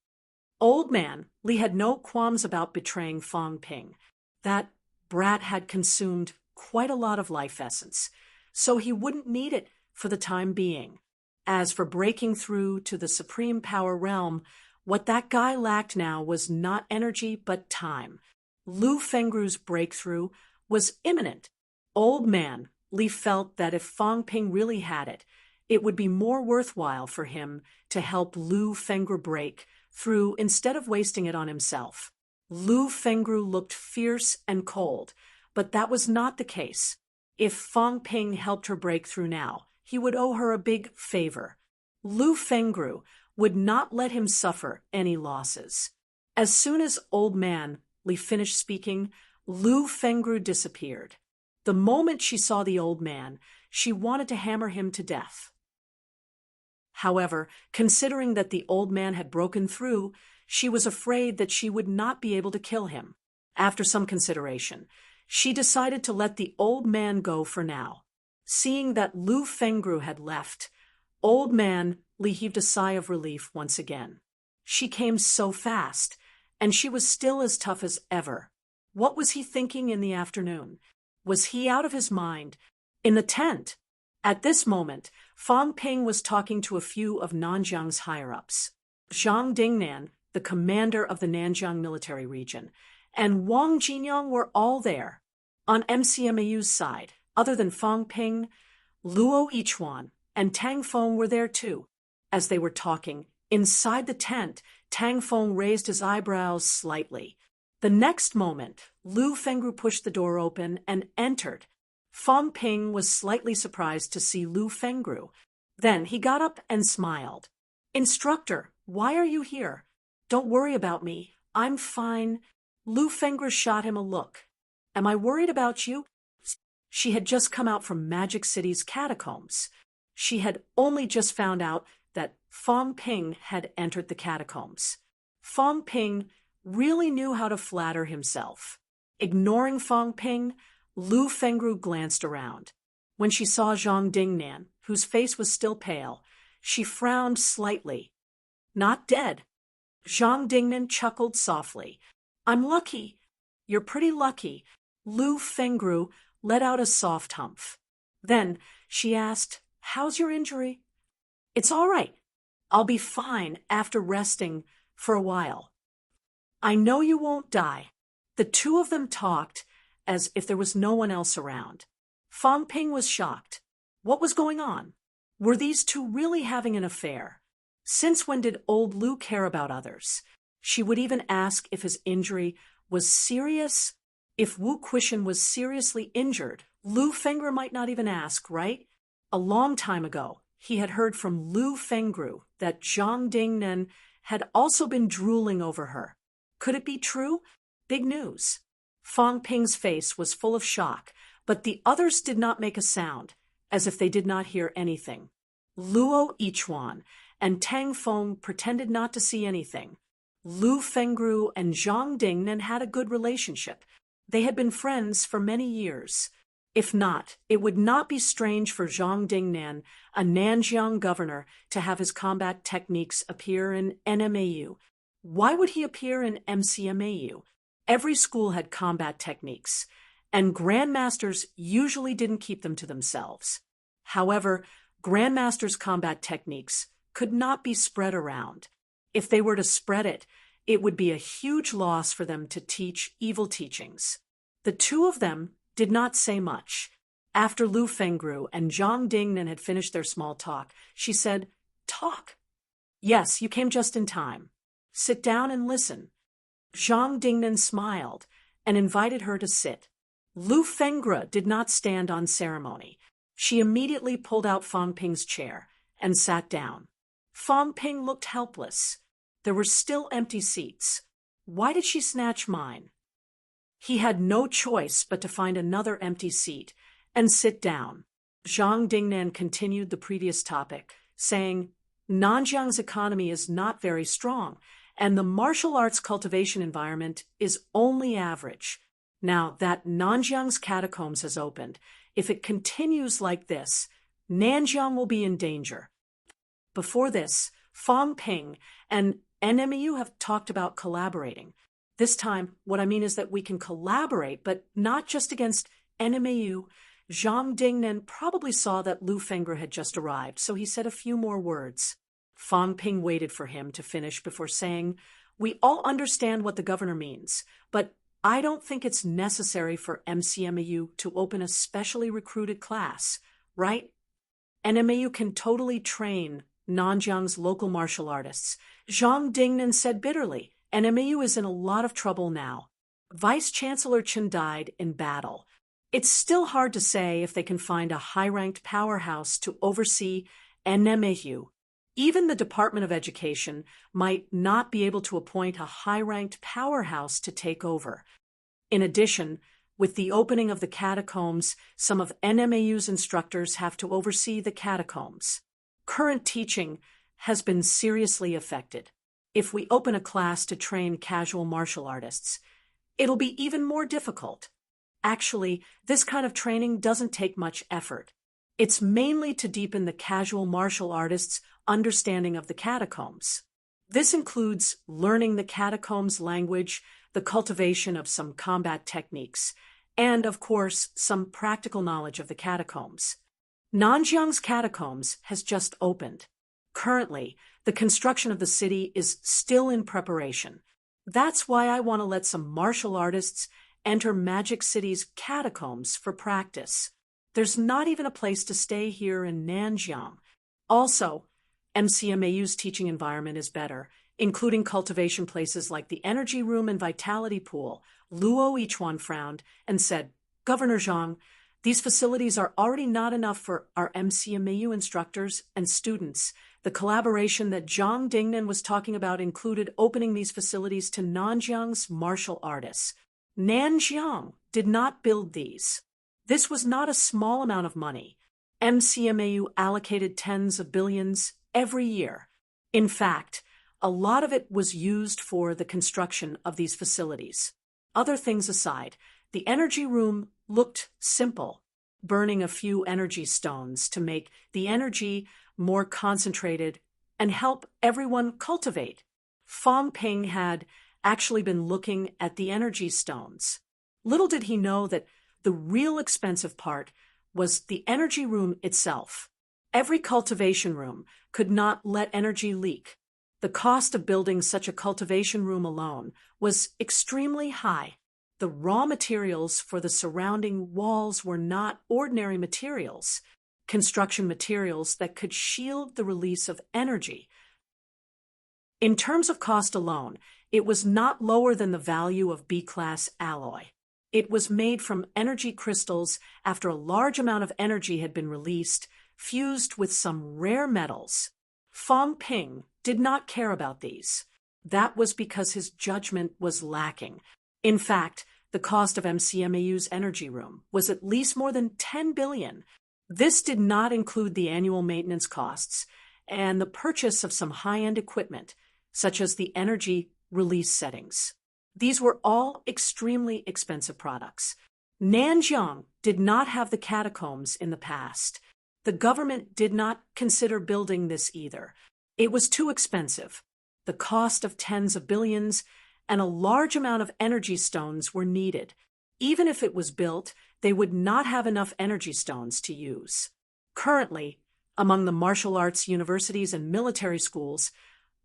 Old man Li had no qualms about betraying Fong Ping. That brat had consumed quite a lot of life essence, so he wouldn't need it for the time being. As for breaking through to the supreme power realm, what that guy lacked now was not energy but time. Lu Fengru's breakthrough was imminent. Old man Li felt that if Fong Ping really had it, it would be more worthwhile for him to help Lu Fengru break through instead of wasting it on himself. Lu Fengru looked fierce and cold, but that was not the case. If Fong Ping helped her break through now, he would owe her a big favor. Lu Fengru would not let him suffer any losses. As soon as old man Li finished speaking, Lu Fengru disappeared. The moment she saw the old man, she wanted to hammer him to death. However, considering that the old man had broken through, she was afraid that she would not be able to kill him. After some consideration, she decided to let the old man go for now. Seeing that Lu Fengru had left, old man Li heaved a sigh of relief once again. She came so fast, and she was still as tough as ever. What was he thinking in the afternoon? Was he out of his mind? In the tent. At this moment, Fong Ping was talking to a few of Nanjiang's higher-ups. Zhang Dingnan, the commander of the Nanjiang military region, and Wang Jinyang were all there. On MCMAU's side, other than Fong Ping, Luo Yichuan and Tang Feng were there too. As they were talking, inside the tent, Tang Feng raised his eyebrows slightly. The next moment, Lu Fengru pushed the door open and entered. Fong Ping was slightly surprised to see Lu Fengru. Then he got up and smiled. Instructor, why are you here? Don't worry about me. I'm fine. Lu Fengru shot him a look. Am I worried about you? She had just come out from Magic City's catacombs. She had only just found out that Fong Ping had entered the catacombs. Fong Ping really knew how to flatter himself. Ignoring Fong Ping, Lu Fengru glanced around. When she saw Zhang Dingnan, whose face was still pale, she frowned slightly. Not dead. Zhang Dingnan chuckled softly. I'm lucky. You're pretty lucky. Lu Fengru let out a soft humph. Then she asked, How's your injury? It's all right. I'll be fine after resting for a while. I know you won't die. The two of them talked as if there was no one else around. Fong Ping was shocked. What was going on? Were these two really having an affair? Since when did old Lu care about others? She would even ask if his injury was serious. If Wu Quishan was seriously injured, Lu Fengru might not even ask, right? A long time ago, he had heard from Lu Fengru that Zhang Dingnan had also been drooling over her. Could it be true? Big news. Fong Ping's face was full of shock, but the others did not make a sound, as if they did not hear anything. Luo Yichuan and Tang Feng pretended not to see anything. Lu Fengru and Zhang Dingnan had a good relationship. They had been friends for many years. If not, it would not be strange for Zhang Dingnan, a Nanjiang governor, to have his combat techniques appear in NMAU. Why would he appear in MCMAU? Every school had combat techniques, and grandmasters usually didn't keep them to themselves. However, grandmasters' combat techniques could not be spread around. If they were to spread it, it would be a huge loss for them to teach evil teachings. The two of them did not say much. After Lu Fengru and Zhang Dingnan had finished their small talk, she said, Talk. Yes, you came just in time. Sit down and listen. Zhang Dingnan smiled and invited her to sit. Lu Fengru did not stand on ceremony. She immediately pulled out Fong Ping's chair and sat down. Fong Ping looked helpless. There were still empty seats. Why did she snatch mine? He had no choice but to find another empty seat and sit down. Zhang Dingnan continued the previous topic, saying, Nanjiang's economy is not very strong, and the martial arts cultivation environment is only average. Now that Nanjiang's catacombs has opened, if it continues like this, Nanjiang will be in danger. Before this, Fong Ping and NMEU have talked about collaborating. This time, what I mean is that we can collaborate, but not just against NMEU. Zhang Dingnan probably saw that Lu Fengre had just arrived, so he said a few more words. Fong Ping waited for him to finish before saying, "We all understand what the governor means, but I don't think it's necessary for MCMAU to open a specially recruited class, right? NMAU can totally train Nanjiang's local martial artists." Zhang Dingnan said bitterly, "NMAU is in a lot of trouble now. Vice Chancellor Chen died in battle. It's still hard to say if they can find a high-ranked powerhouse to oversee NMAU. Even the Department of Education might not be able to appoint a high-ranked powerhouse to take over. In addition, with the opening of the catacombs, some of NMAU's instructors have to oversee the catacombs. Current teaching has been seriously affected. If we open a class to train casual martial artists, it'll be even more difficult. Actually, this kind of training doesn't take much effort. It's mainly to deepen the casual martial artists' understanding of the catacombs. This includes learning the catacombs language, the cultivation of some combat techniques, and, of course, some practical knowledge of the catacombs. Nanjiang's catacombs has just opened. Currently, the construction of the city is still in preparation. That's why I want to let some martial artists enter Magic City's catacombs for practice. There's not even a place to stay here in Nanjiang. Also, MCMAU's teaching environment is better, including cultivation places like the Energy Room and Vitality Pool." Luo Yichuan frowned and said, "Governor Zhang, these facilities are already not enough for our MCMAU instructors and students. The collaboration that Zhang Dingnan was talking about included opening these facilities to Nanjiang's martial artists. Nanjiang did not build these. This was not a small amount of money. MCMAU allocated tens of billions every year. In fact, a lot of it was used for the construction of these facilities. Other things aside, the energy room looked simple, burning a few energy stones to make the energy more concentrated and help everyone cultivate." Fong Ping had actually been looking at the energy stones. Little did he know that the real expensive part was the energy room itself. Every cultivation room could not let energy leak. The cost of building such a cultivation room alone was extremely high. The raw materials for the surrounding walls were not ordinary materials, construction materials that could shield the release of energy. In terms of cost alone, it was not lower than the value of B-class alloy. It was made from energy crystals after a large amount of energy had been released, fused with some rare metals. Fong Ping did not care about these. That was because his judgment was lacking. In fact, the cost of MCMAU's energy room was at least more than 10 billion. This did not include the annual maintenance costs and the purchase of some high-end equipment, such as the energy release settings. These were all extremely expensive products. Nanjiang did not have the catacombs in the past. The government did not consider building this either. It was too expensive. The cost of tens of billions and a large amount of energy stones were needed. Even if it was built, they would not have enough energy stones to use. Currently, among the martial arts universities and military schools,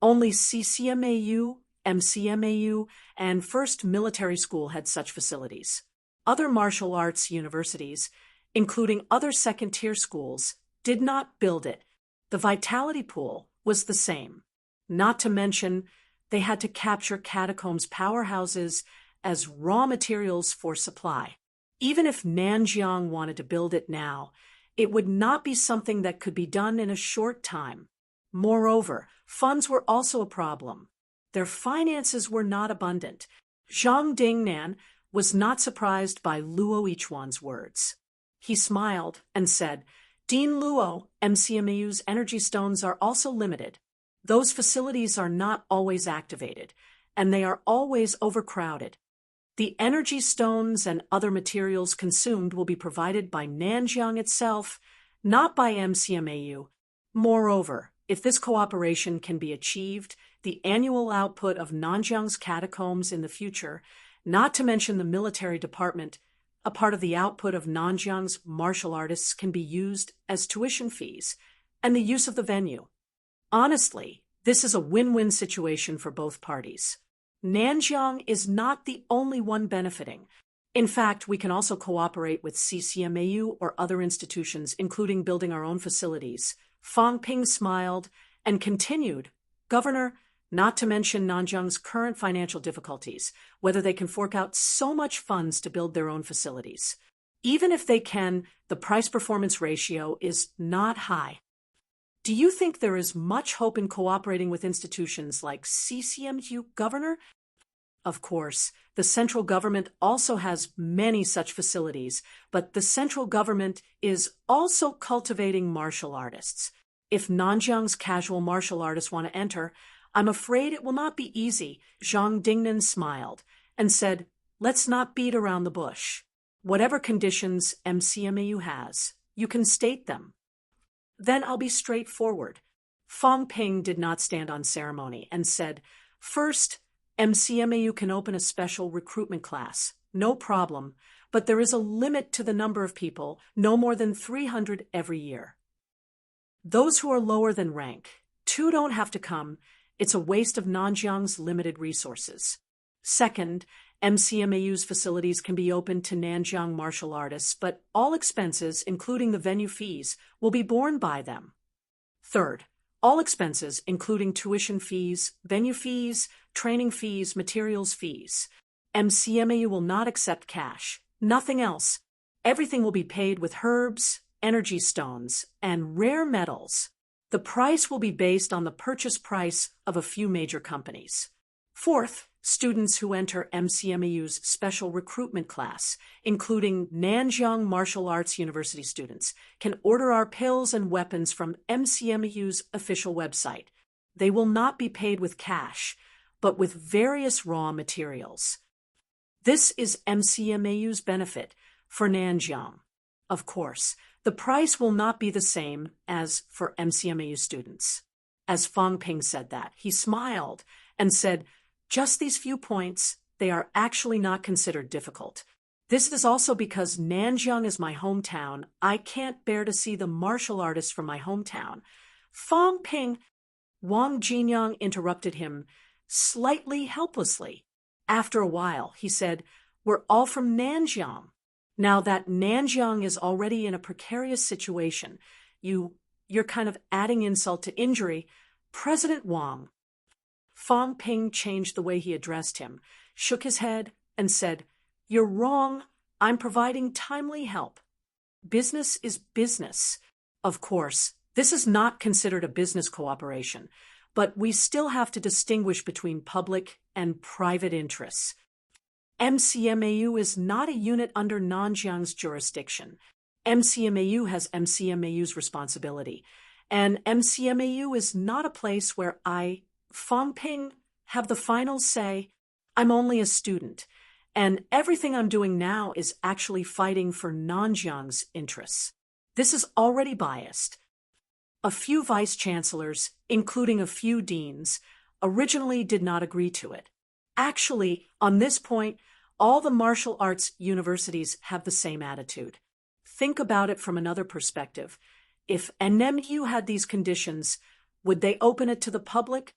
only CCMAU, MCMAU, and First Military School had such facilities. Other martial arts universities, including other second-tier schools, did not build it. The Vitality Pool was the same. Not to mention, they had to capture catacombs powerhouses as raw materials for supply. Even if Nanjiang wanted to build it now, it would not be something that could be done in a short time. Moreover, funds were also a problem. Their finances were not abundant. Zhang Dingnan was not surprised by Luo Yichuan's words. He smiled and said, "Dean Luo, MCMAU's energy stones are also limited. Those facilities are not always activated, and they are always overcrowded. The energy stones and other materials consumed will be provided by Nanjiang itself, not by MCMAU. Moreover, if this cooperation can be achieved, the annual output of Nanjiang's catacombs in the future, not to mention the military department, a part of the output of Nanjiang's martial artists can be used as tuition fees, and the use of the venue. Honestly, this is a win-win situation for both parties. Nanjiang is not the only one benefiting. In fact, we can also cooperate with CCMAU or other institutions, including building our own facilities. Fang Ping smiled and continued, Governor, not to mention Nanjiang's current financial difficulties, whether they can fork out so much funds to build their own facilities. Even if they can, the price-performance ratio is not high. Do you think there is much hope in cooperating with institutions like CCMU, Governor? Of course, the central government also has many such facilities, but the central government is also cultivating martial artists. If Nanjiang's casual martial artists want to enter, I'm afraid it will not be easy. Zhang Dingnan smiled and said, let's not beat around the bush. Whatever conditions MCMAU has, you can state them. Then I'll be straightforward. Fang Ping did not stand on ceremony and said, first, MCMAU can open a special recruitment class, no problem, but there is a limit to the number of people, no more than 300 every year. Those who are lower than rank, too, don't have to come. It's a waste of Nanjiang's limited resources. Second, MCMAU's facilities can be opened to Nanjiang martial artists, but all expenses, including the venue fees, will be borne by them. Third, all expenses, including tuition fees, venue fees, training fees, materials fees. MCMAU will not accept cash, nothing else. Everything will be paid with herbs, energy stones, and rare metals. The price will be based on the purchase price of a few major companies. Fourth, students who enter MCMAU's special recruitment class, including Nanjiang Martial Arts University students, can order our pills and weapons from MCMAU's official website. They will not be paid with cash, but with various raw materials. This is MCMAU's benefit for Nanjiang. Of course, the price will not be the same as for MCMAU students. As Fang Ping said that, he smiled and said, just these few points, they are actually not considered difficult. This is also because Nanjiang is my hometown. I can't bear to see the martial artists from my hometown. Fang Ping, Wang Jinyang interrupted him, slightly helplessly. After a while, he said, we're all from Nanjiang. Now that Nanjiang is already in a precarious situation, you're kind of adding insult to injury. President Wang. Fang Ping changed the way he addressed him, shook his head, and said, you're wrong. I'm providing timely help. Business is business. Of course, this is not considered a business cooperation, but we still have to distinguish between public and private interests. MCMAU is not a unit under Nanjiang's jurisdiction. MCMAU has MCMAU's responsibility, and MCMAU is not a place where I, Fang Ping, have the final say. I'm only a student, and everything I'm doing now is actually fighting for Nanjiang's interests. This is already biased. A few vice-chancellors, including a few deans, originally did not agree to it. Actually, on this point, all the martial arts universities have the same attitude. Think about it from another perspective. If NMU had these conditions, would they open it to the public?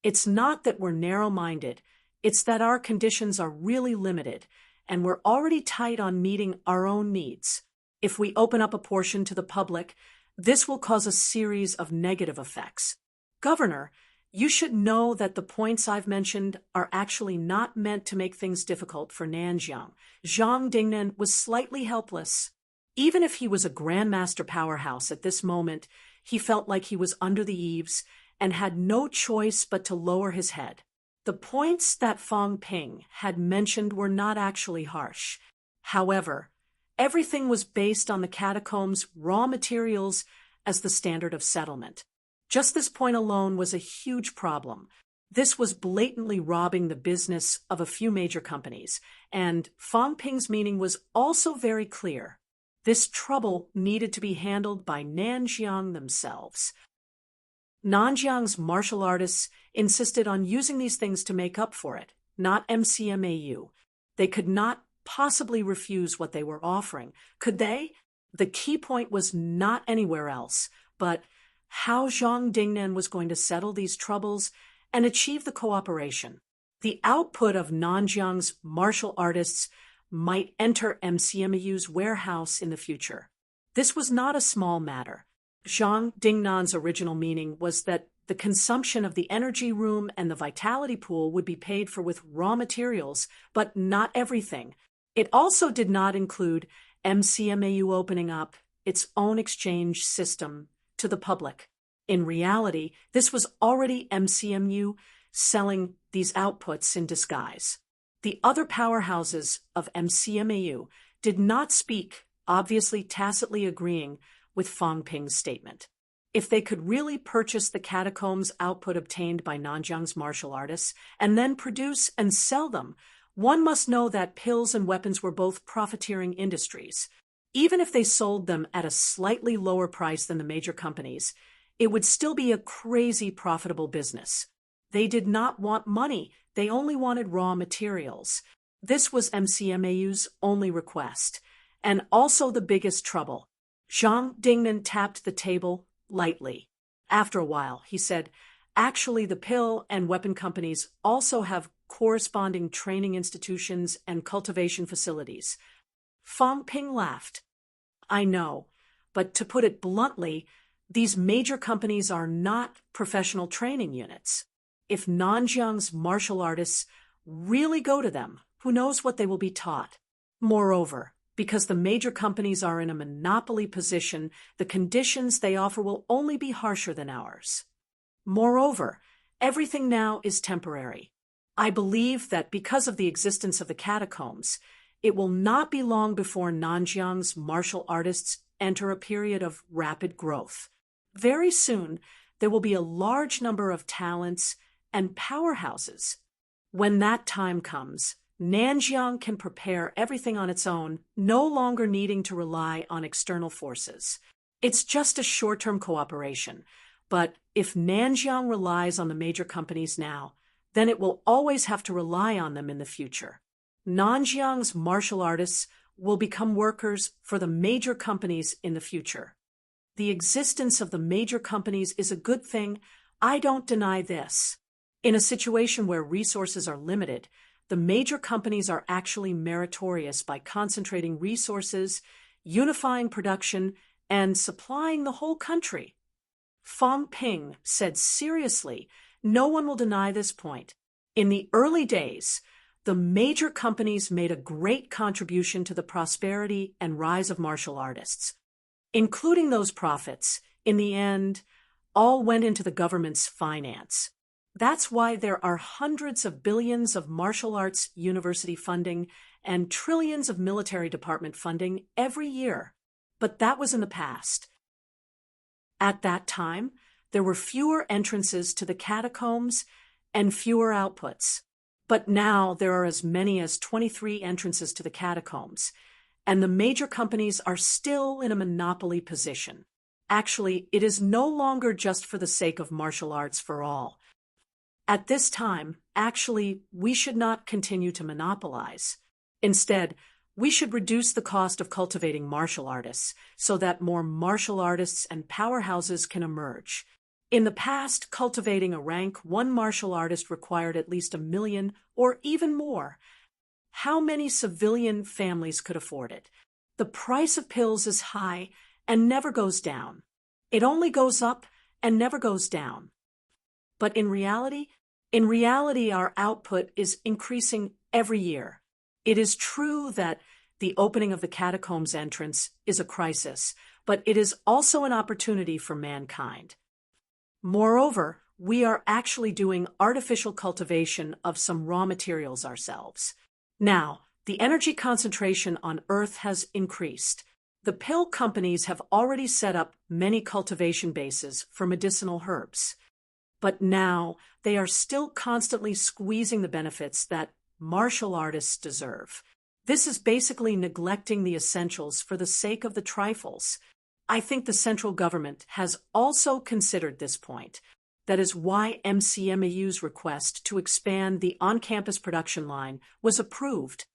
It's not that we're narrow-minded, it's that our conditions are really limited, and we're already tight on meeting our own needs. If we open up a portion to the public, this will cause a series of negative effects. Governor, you should know that the points I've mentioned are actually not meant to make things difficult for Nanjiang. Zhang Dingnan was slightly helpless. Even if he was a grandmaster powerhouse at this moment, he felt like he was under the eaves and had no choice but to lower his head. The points that Fang Ping had mentioned were not actually harsh. However, everything was based on the catacombs' raw materials as the standard of settlement. Just this point alone was a huge problem. This was blatantly robbing the business of a few major companies, and Fang Ping's meaning was also very clear. This trouble needed to be handled by Nanjiang themselves. Nanjiang's martial artists insisted on using these things to make up for it, not MCMAU. They could not possibly refuse what they were offering. Could they? The key point was not anywhere else, but how Zhang Dingnan was going to settle these troubles and achieve the cooperation. The output of Nanjiang's martial artists might enter MCMAU's warehouse in the future. This was not a small matter. Zhang Dingnan's original meaning was that the consumption of the energy room and the vitality pool would be paid for with raw materials, but not everything. It also did not include MCMAU opening up its own exchange system to the public. In reality, this was already MCMU selling these outputs in disguise. The other powerhouses of MCMAU did not speak, obviously tacitly agreeing with Fang Ping's statement. If they could really purchase the catacombs output obtained by Nanjiang's martial artists and then produce and sell them, one must know that pills and weapons were both profiteering industries. Even if they sold them at a slightly lower price than the major companies, it would still be a crazy profitable business. They did not want money, they only wanted raw materials. This was MCMAU's only request, and also the biggest trouble. Zhang Dingnan tapped the table lightly. After a while, he said, "Actually, the pill and weapon companies also have corresponding training institutions and cultivation facilities." Fang Ping laughed. "I know, but to put it bluntly, these major companies are not professional training units. If Nanjiang's martial artists really go to them, who knows what they will be taught? Moreover, because the major companies are in a monopoly position, the conditions they offer will only be harsher than ours. Moreover, everything now is temporary. I believe that because of the existence of the catacombs, it will not be long before Nanjiang's martial artists enter a period of rapid growth. Very soon, there will be a large number of talents and powerhouses. When that time comes, Nanjiang can prepare everything on its own, no longer needing to rely on external forces. It's just a short-term cooperation, but if Nanjiang relies on the major companies now, then it will always have to rely on them in the future. Nanjiang's martial artists will become workers for the major companies in the future. The existence of the major companies is a good thing. I don't deny this. In a situation where resources are limited, the major companies are actually meritorious by concentrating resources, unifying production, and supplying the whole country. Fang Ping said seriously, no one will deny this point. In the early days, the major companies made a great contribution to the prosperity and rise of martial artists. Including those profits, in the end, all went into the government's finance. That's why there are hundreds of billions of martial arts university funding and trillions of military department funding every year. But that was in the past. At that time, there were fewer entrances to the catacombs and fewer outputs. But now there are as many as 23 entrances to the catacombs, and the major companies are still in a monopoly position. Actually, it is no longer just for the sake of martial arts for all. At this time, actually, we should not continue to monopolize. Instead, we should reduce the cost of cultivating martial artists so that more martial artists and powerhouses can emerge. In the past, cultivating a rank 1 martial artist required at least 1 million or even more. How many civilian families could afford it? The price of pills is high and never goes down. It only goes up and never goes down. But in reality, our output is increasing every year. It is true that the opening of the catacombs entrance is a crisis, but it is also an opportunity for mankind. Moreover, we are actually doing artificial cultivation of some raw materials ourselves. Now, the energy concentration on Earth has increased. The pill companies have already set up many cultivation bases for medicinal herbs. But now they are still constantly squeezing the benefits that martial artists deserve. This is basically neglecting the essentials for the sake of the trifles. I think the central government has also considered this point. That is why MCMAU's request to expand the on-campus production line was approved.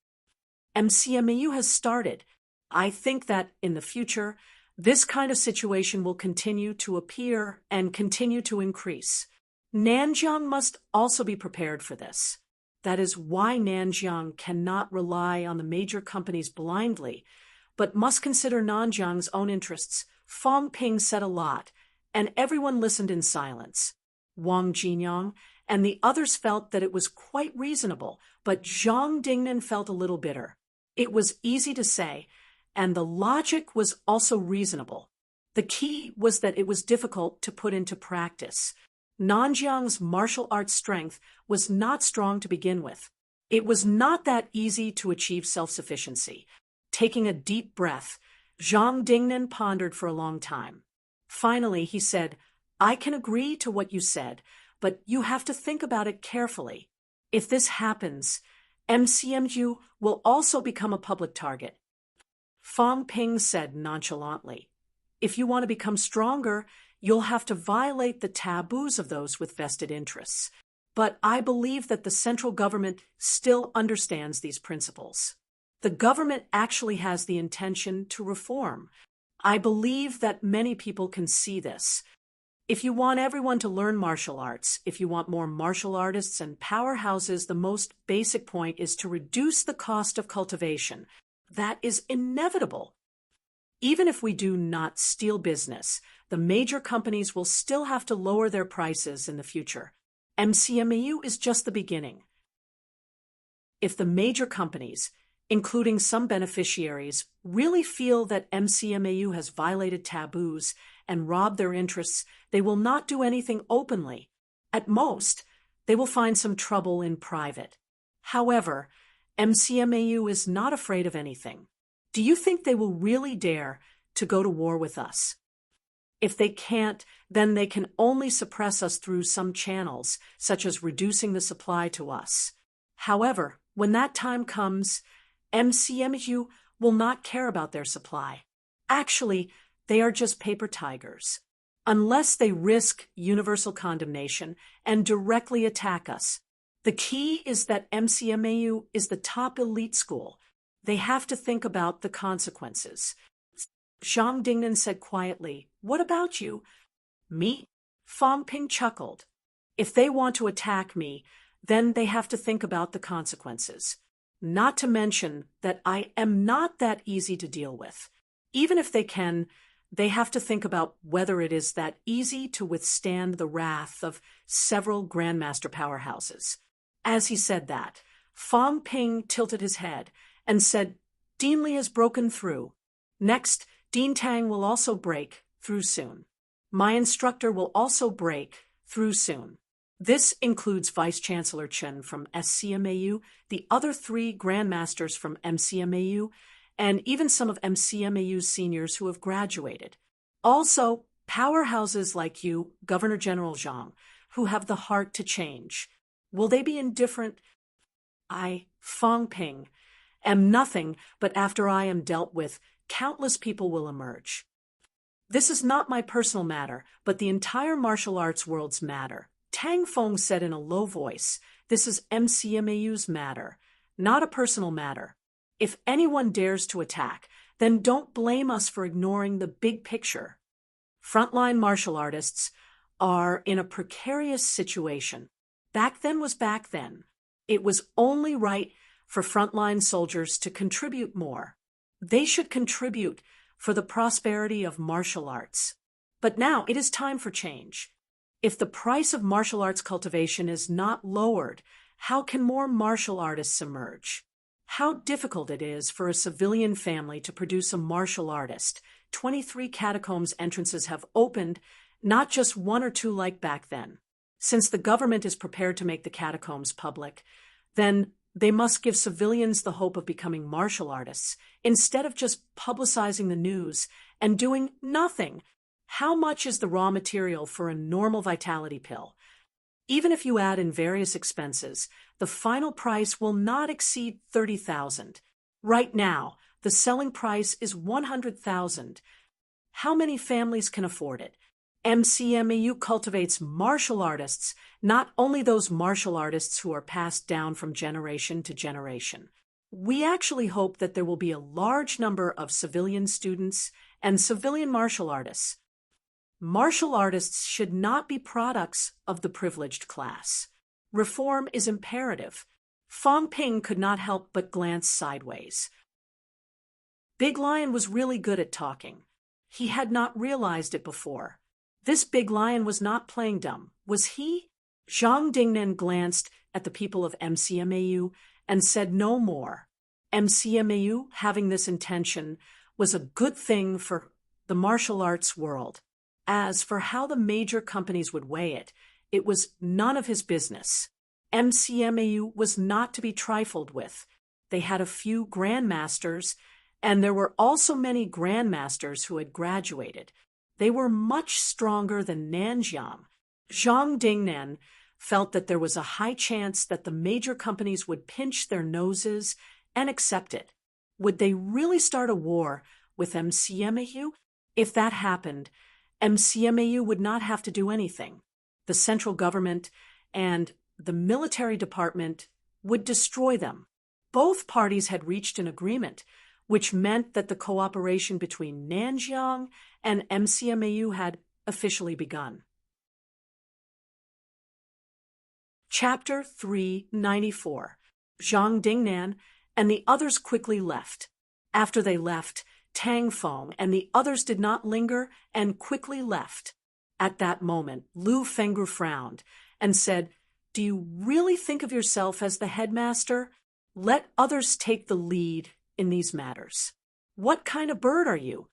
MCMAU has started. I think that in the future, this kind of situation will continue to appear and continue to increase. Nanjiang must also be prepared for this. That is why Nanjiang cannot rely on the major companies blindly, but must consider Nanjiang's own interests. Fang Ping said a lot, and everyone listened in silence. Wang Jinyang and the others felt that it was quite reasonable, but Zhang Dingnan felt a little bitter. It was easy to say, and the logic was also reasonable. The key was that it was difficult to put into practice. Nanjiang's martial arts strength was not strong to begin with. It was not that easy to achieve self-sufficiency. Taking a deep breath, Zhang Dingnan pondered for a long time. Finally, he said, "I can agree to what you said, but you have to think about it carefully. If this happens, MCMU will also become a public target." Fang Ping said nonchalantly, "If you want to become stronger, you'll have to violate the taboos of those with vested interests. But I believe that the central government still understands these principles. The government actually has the intention to reform. I believe that many people can see this. If you want everyone to learn martial arts, if you want more martial artists and powerhouses, the most basic point is to reduce the cost of cultivation. That is inevitable. Even if we do not steal business, the major companies will still have to lower their prices in the future. MCMAU is just the beginning. If the major companies, including some beneficiaries, really feel that MCMAU has violated taboos and robbed their interests, they will not do anything openly. At most, they will find some trouble in private. However, MCMAU is not afraid of anything. Do you think they will really dare to go to war with us? If they can't, then they can only suppress us through some channels, such as reducing the supply to us. However, when that time comes, MCMU will not care about their supply. Actually, they are just paper tigers. Unless they risk universal condemnation and directly attack us. The key is that MCMAU is the top elite school. They have to think about the consequences. Zhang Dingnan said quietly, "What about you?" "Me?" Fang Ping chuckled. "If they want to attack me, then they have to think about the consequences. Not to mention that I am not that easy to deal with. Even if they can, they have to think about whether it is that easy to withstand the wrath of several Grandmaster powerhouses." As he said that, Fang Ping tilted his head and said, "Dean Li has broken through. Next, Dean Tang will also break through soon. My instructor will also break through soon." This includes Vice Chancellor Chen from SCMAU, the other 3 Grandmasters from MCMAU, and even some of MCMAU's seniors who have graduated. Also, powerhouses like you, Governor General Zhang, who have the heart to change. Will they be indifferent? I, Fang Ping, am nothing, but after I am dealt with, countless people will emerge. This is not my personal matter, but the entire martial arts world's matter. Tang Feng said in a low voice, "This is MCMAU's matter, not a personal matter. If anyone dares to attack, then don't blame us for ignoring the big picture. Frontline martial artists are in a precarious situation. Back then was back then. It was only right for frontline soldiers to contribute more. They should contribute for the prosperity of martial arts. But now it is time for change. If the price of martial arts cultivation is not lowered, how can more martial artists emerge? How difficult it is for a civilian family to produce a martial artist. 23 catacombs entrances have opened, not just 1 or 2 like back then. Since the government is prepared to make the catacombs public, then They must give civilians the hope of becoming martial artists, instead of just publicizing the news and doing nothing. How much is the raw material for a normal vitality pill? Even if you add in various expenses, the final price will not exceed $30,000. Right now, the selling price is $100,000. How many families can afford it? MCMAU cultivates martial artists, not only those martial artists who are passed down from generation to generation. We actually hope that there will be a large number of civilian students and civilian martial artists. Martial artists should not be products of the privileged class. Reform is imperative. Fong Ping could not help but glance sideways. Big Lion was really good at talking. He had not realized it before. This Big Lion was not playing dumb, was he? Zhang Dingnan glanced at the people of MCMAU and said no more. MCMAU, having this intention, was a good thing for the martial arts world. As for how the major companies would weigh it, it was none of his business. MCMAU was not to be trifled with. They had a few grandmasters, and there were also many grandmasters who had graduated. They were much stronger than Nanjiang. Zhang Dingnan felt that there was a high chance that the major companies would pinch their noses and accept it. Would they really start a war with MCMAU? If that happened, MCMAU would not have to do anything. The central government and the military department would destroy them. Both parties had reached an agreement, which meant that the cooperation between Nanjiang and MCMAU had officially begun. Chapter 394. Zhang Dingnan and the others quickly left. After they left, Tang Feng and the others did not linger and quickly left. At that moment, Lu Fengru frowned and said, "Do you really think of yourself as the headmaster? Let others take the lead in these matters. What kind of bird are you?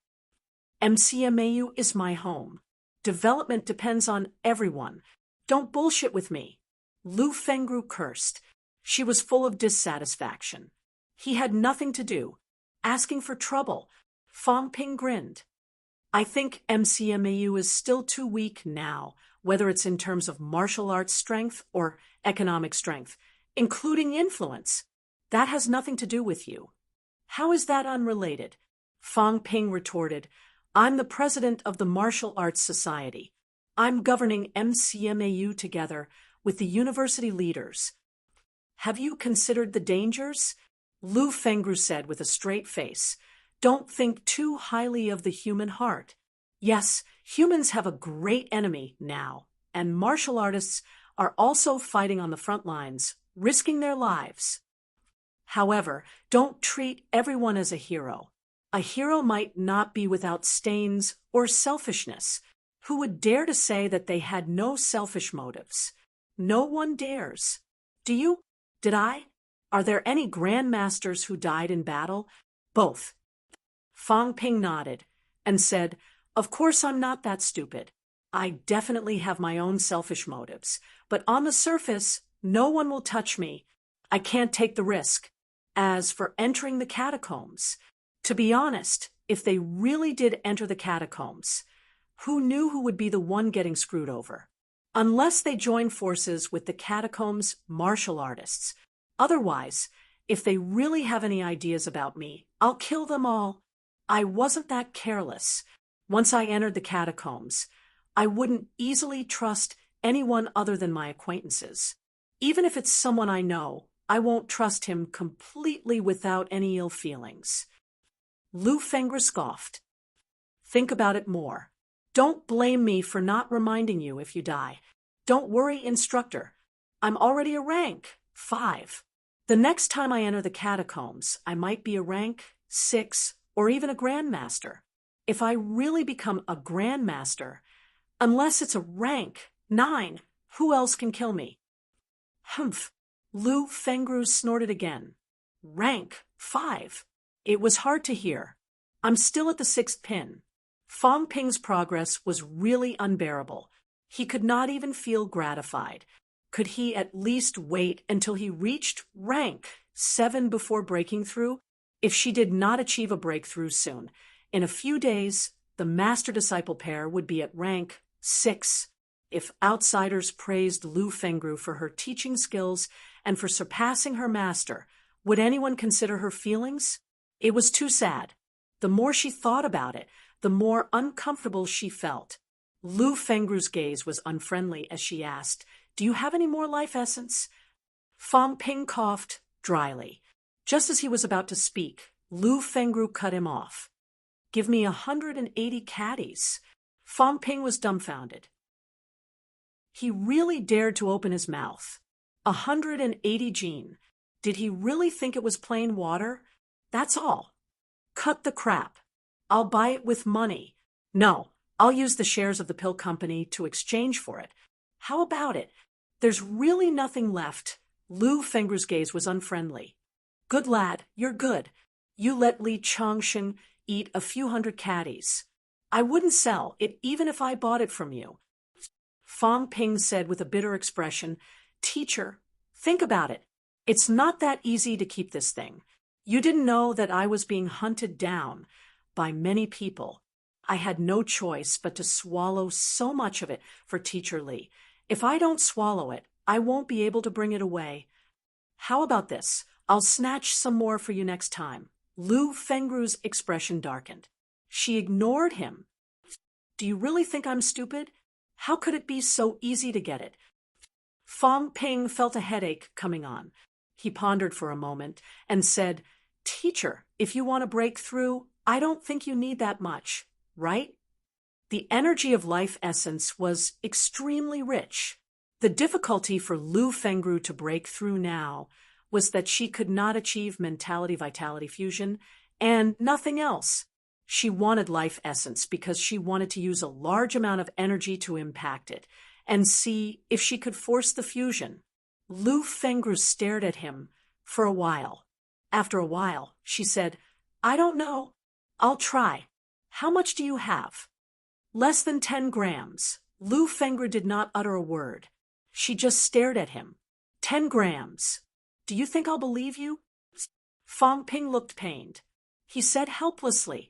MCMAU is my home. Development depends on everyone. Don't bullshit with me." Lu Fengru cursed. She was full of dissatisfaction. He had nothing to do. Asking for trouble. Fong Ping grinned. "I think MCMAU is still too weak now, whether it's in terms of martial arts strength or economic strength, including influence. That has nothing to do with you." "How is that unrelated?" Fong Ping retorted. "I'm the president of the Martial Arts Society. I'm governing MCMAU together with the university leaders." "Have you considered the dangers?" Lu Fengru said with a straight face. "Don't think too highly of the human heart. Yes, humans have a great enemy now, and martial artists are also fighting on the front lines, risking their lives. However, don't treat everyone as a hero. A hero might not be without stains or selfishness. Who would dare to say that they had no selfish motives? No one dares. Do you? Did I? Are there any grandmasters who died in battle? Both." Fong Ping nodded and said, "Of course I'm not that stupid. I definitely have my own selfish motives, but on the surface, no one will touch me. I can't take the risk. As for entering the catacombs, to be honest, if they really did enter the catacombs, who knew who would be the one getting screwed over? Unless they join forces with the catacombs martial artists. Otherwise, if they really have any ideas about me, I'll kill them all. I wasn't that careless. Once I entered the catacombs, I wouldn't easily trust anyone other than my acquaintances. Even if it's someone I know, I won't trust him completely without any ill feelings." Lu Fengru scoffed. "Think about it more. Don't blame me for not reminding you if you die. Don't worry, instructor. I'm already a rank 5. The next time I enter the catacombs, I might be a rank 6 or even a grandmaster. If I really become a grandmaster, unless it's a rank 9, who else can kill me?" "Humph." Lu Fengru snorted again. "Rank 5. It was hard to hear. I'm still at the 6th pin." Fong Ping's progress was really unbearable. He could not even feel gratified. Could he at least wait until he reached rank 7 before breaking through? If she did not achieve a breakthrough soon, in a few days, the master-disciple pair would be at rank 6. If outsiders praised Lu Fengru for her teaching skills and for surpassing her master, would anyone consider her feelings? It was too sad. The more she thought about it, the more uncomfortable she felt. Lu Fengru's gaze was unfriendly as she asked, "Do you have any more life essence?" Fang Ping coughed dryly. Just as he was about to speak, Lu Fengru cut him off. "Give me 180 caddies." Fang Ping was dumbfounded. He really dared to open his mouth. 180 Jean. Did he really think it was plain water? That's all. Cut the crap. I'll buy it with money. No, I'll use the shares of the pill company to exchange for it. How about it? There's really nothing left. Lu Fengru's gaze was unfriendly. Good lad, you're good. You let Li Chongsheng eat a few hundred caddies. I wouldn't sell it even if I bought it from you. Fang Ping said with a bitter expression, "Teacher, think about it. It's not that easy to keep this thing. You didn't know that I was being hunted down by many people. I had no choice but to swallow so much of it for Teacher Li. If I don't swallow it, I won't be able to bring it away. How about this? I'll snatch some more for you next time." Lu Fengru's expression darkened. She ignored him. "Do you really think I'm stupid? How could it be so easy to get it?" Fang Ping felt a headache coming on. He pondered for a moment and said, "Teacher, if you want to break through, I don't think you need that much, right?" The energy of life essence was extremely rich. The difficulty for Lu Fengru to break through now was that she could not achieve mentality-vitality fusion and nothing else. She wanted life essence because she wanted to use a large amount of energy to impact it and see if she could force the fusion. Lu Fengru stared at him for a while. After a while, she said, "I don't know. I'll try. How much do you have?" "Less than 10 grams. Lu Fengru did not utter a word. She just stared at him. 10 grams. Do you think I'll believe you?" Fang Ping looked pained. He said helplessly,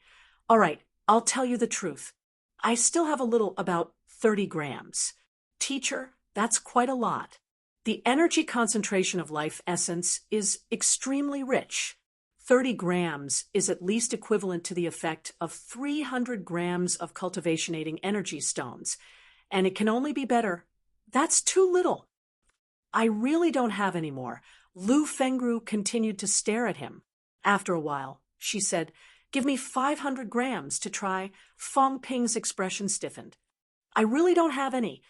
"All right, I'll tell you the truth. I still have a little, about 30 grams. Teacher, that's quite a lot. The energy concentration of life essence is extremely rich. 30 grams is at least equivalent to the effect of 300 grams of cultivationating energy stones, and it can only be better. That's too little." "I really don't have any more." Lu Fengru continued to stare at him. After a while, she said, "Give me 500 grams to try." Fang Ping's expression stiffened. "I really don't have any."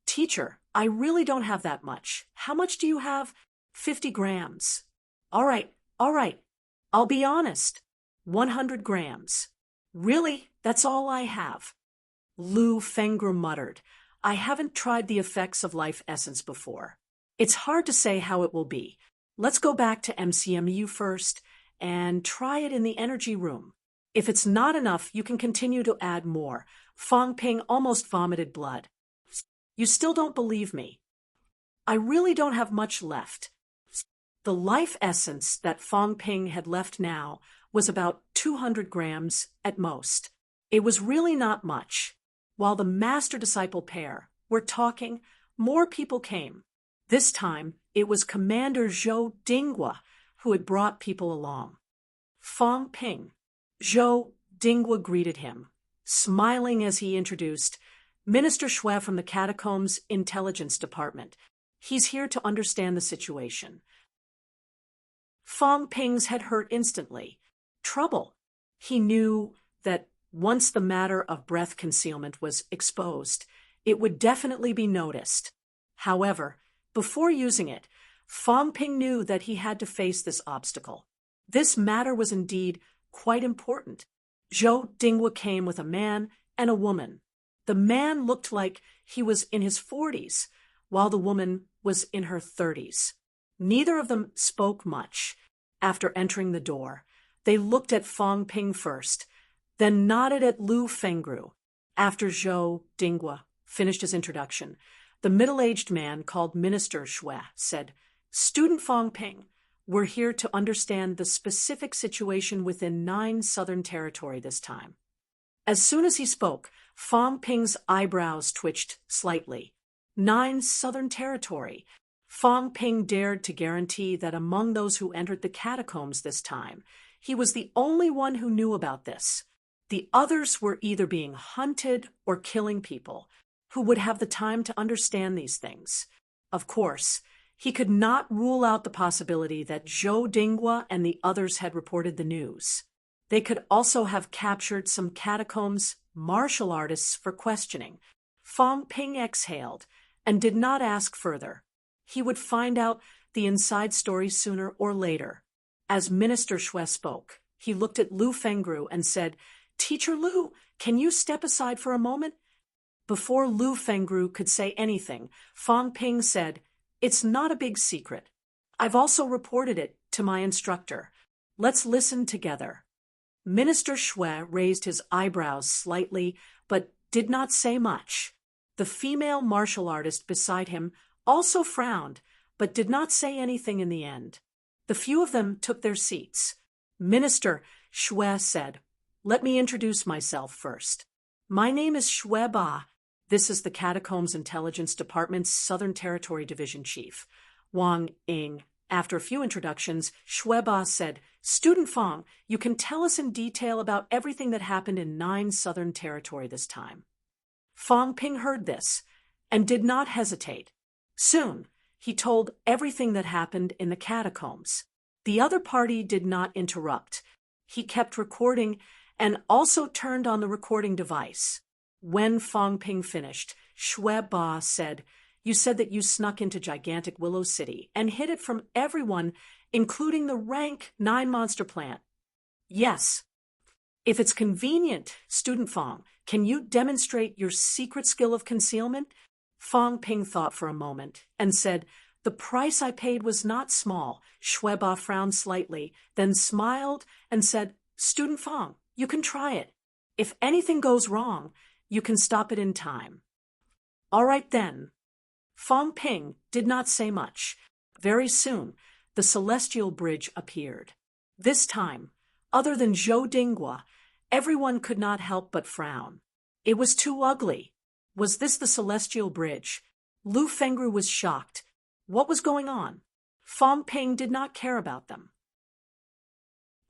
"Teacher, I really don't have that much. How much do you have?" 50 grams. All right. I'll be honest. 100 grams. Really, that's all I have." Lu Fengru muttered, "I haven't tried the effects of life essence before. It's hard to say how it will be. Let's go back to MCMU first and try it in the energy room. If it's not enough, you can continue to add more." Fang Ping almost vomited blood. "You still don't believe me." "I really don't have much left." The life essence that Fang Ping had left now was about 200 grams at most. It was really not much. While the master-disciple pair were talking, more people came. This time, it was Commander Zhou Dinghua who had brought people along. Fang Ping. Zhou Dinghua greeted him, smiling as he introduced, "Minister Xue from the Catacombs Intelligence Department. He's here to understand the situation." Fang Ping's head hurt instantly. Trouble. He knew that once the matter of breath concealment was exposed, it would definitely be noticed. However, before using it, Fang Ping knew that he had to face this obstacle. This matter was indeed quite important. Zhou Dinghua came with a man and a woman. The man looked like he was in his 40s, while the woman was in her 30s. Neither of them spoke much. After entering the door, they looked at Fang Ping first, then nodded at Lu Fengru. After Zhou Dinghua finished his introduction, The middle-aged man, called Minister Xue, said, "Student Fong Ping, we're here to understand the specific situation within 9 Southern Territory this time." As soon as he spoke, Fong Ping's eyebrows twitched slightly. 9 Southern Territory. Fong Ping dared to guarantee that among those who entered the catacombs this time, he was the only one who knew about this. The others were either being hunted or killing people. Who would have the time to understand these things? Of course, he could not rule out the possibility that Zhou Dinghua and the others had reported the news. They could also have captured some catacombs martial artists for questioning. Fong Ping exhaled and did not ask further. He would find out the inside story sooner or later. As Minister Xue spoke, he looked at Lu Fengru and said, "Teacher Lu, can you step aside for a moment?" Before Lu Fengru could say anything, Fong Ping said, "It's not a big secret. I've also reported it to my instructor. Let's listen together." Minister Xue raised his eyebrows slightly, but did not say much. The female martial artist beside him also frowned, but did not say anything in the end. The few of them took their seats. Minister Xue said, "Let me introduce myself first. My name is Xue Ba. This is the Catacombs Intelligence Department's Southern Territory Division Chief, Wang Ying." After a few introductions, Xue Ba said, "Student Fong, you can tell us in detail about everything that happened in 9 Southern Territory this time." Fong Ping heard this and did not hesitate. Soon, he told everything that happened in the catacombs. The other party did not interrupt. He kept recording and also turned on the recording device. When Fong Ping finished, Xue Ba said, "You said that you snuck into gigantic Willow City and hid it from everyone, including the rank 9 monster plant." "Yes." "If it's convenient, Student Fong, can you demonstrate your secret skill of concealment?" Fong Ping thought for a moment and said, "The price I paid was not small." Xue Ba frowned slightly, then smiled and said, "Student Fong, you can try it. If anything goes wrong, you can stop it in time." "All right then." Fong Ping did not say much. Very soon, the celestial bridge appeared. This time, other than Zhou Dinghua, everyone could not help but frown. It was too ugly. Was this the celestial bridge? Lu Fengru was shocked. What was going on? Fong Ping did not care about them.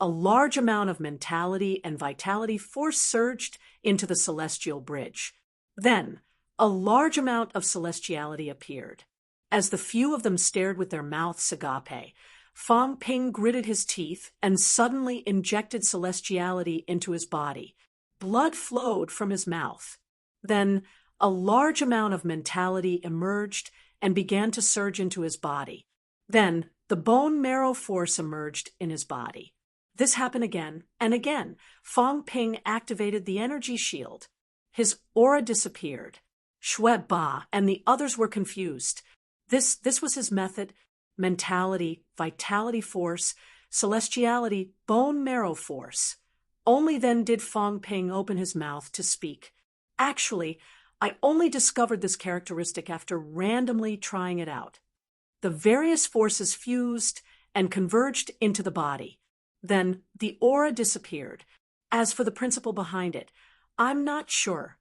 A large amount of mentality and vitality force surged into the celestial bridge. Then, a large amount of celestiality appeared. As the few of them stared with their mouths agape, Fong Ping gritted his teeth and suddenly injected celestiality into his body. Blood flowed from his mouth. Then, a large amount of mentality emerged and began to surge into his body. Then, the bone marrow force emerged in his body. This happened again and again. Fong Ping activated the energy shield. His aura disappeared. Xue Ba and the others were confused. This was his method: mentality, vitality force, celestiality, bone marrow force. Only then did Fong Ping open his mouth to speak. "Actually, I only discovered this characteristic after randomly trying it out." The various forces fused and converged into the body. Then the aura disappeared. As for the principle behind it, I'm not sure.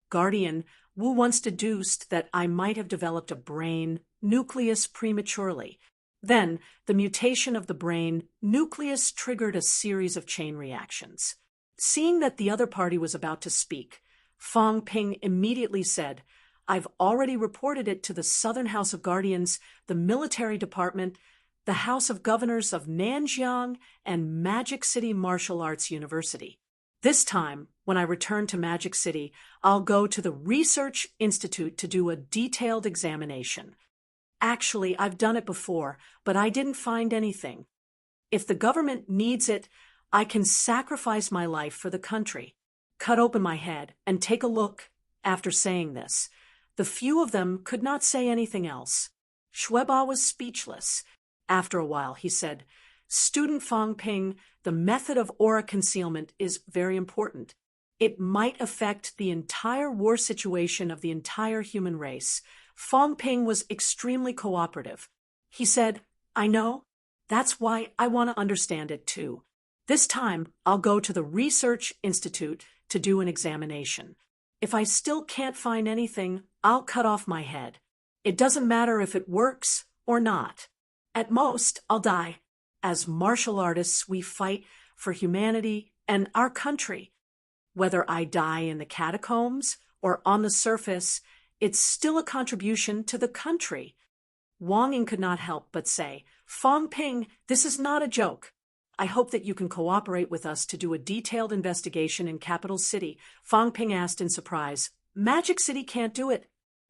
Guardian Wu once deduced that I might have developed a brain nucleus prematurely. Then, the mutation of the brain nucleus triggered a series of chain reactions. Seeing that the other party was about to speak, Fong Ping immediately said, "I've already reported it to the Southern House of Guardians, the Military Department, the House of Governors of Nanjiang, and Magic City Martial Arts University. This time, when I return to Magic City, I'll go to the Research Institute to do a detailed examination. Actually, I've done it before, but I didn't find anything. If the government needs it, I can sacrifice my life for the country." Cut open my head and take a look. After saying this, the few of them could not say anything else. Xue Ba was speechless. After a while, he said, "Student Fong Ping, the method of aura concealment is very important. It might affect the entire war situation of the entire human race. Fong Ping was extremely cooperative. He said, I know. That's why I want to understand it too. This time, I'll go to the Research Institute to do an examination. If I still can't find anything, I'll cut off my head. It doesn't matter if it works or not. At most, I'll die. As martial artists, we fight for humanity and our country. Whether I die in the catacombs or on the surface, it's still a contribution to the country. Wang Ying could not help but say, Fong Ping, this is not a joke. I hope that you can cooperate with us to do a detailed investigation in Capital City. Fong Ping asked in surprise, Magic City can't do it.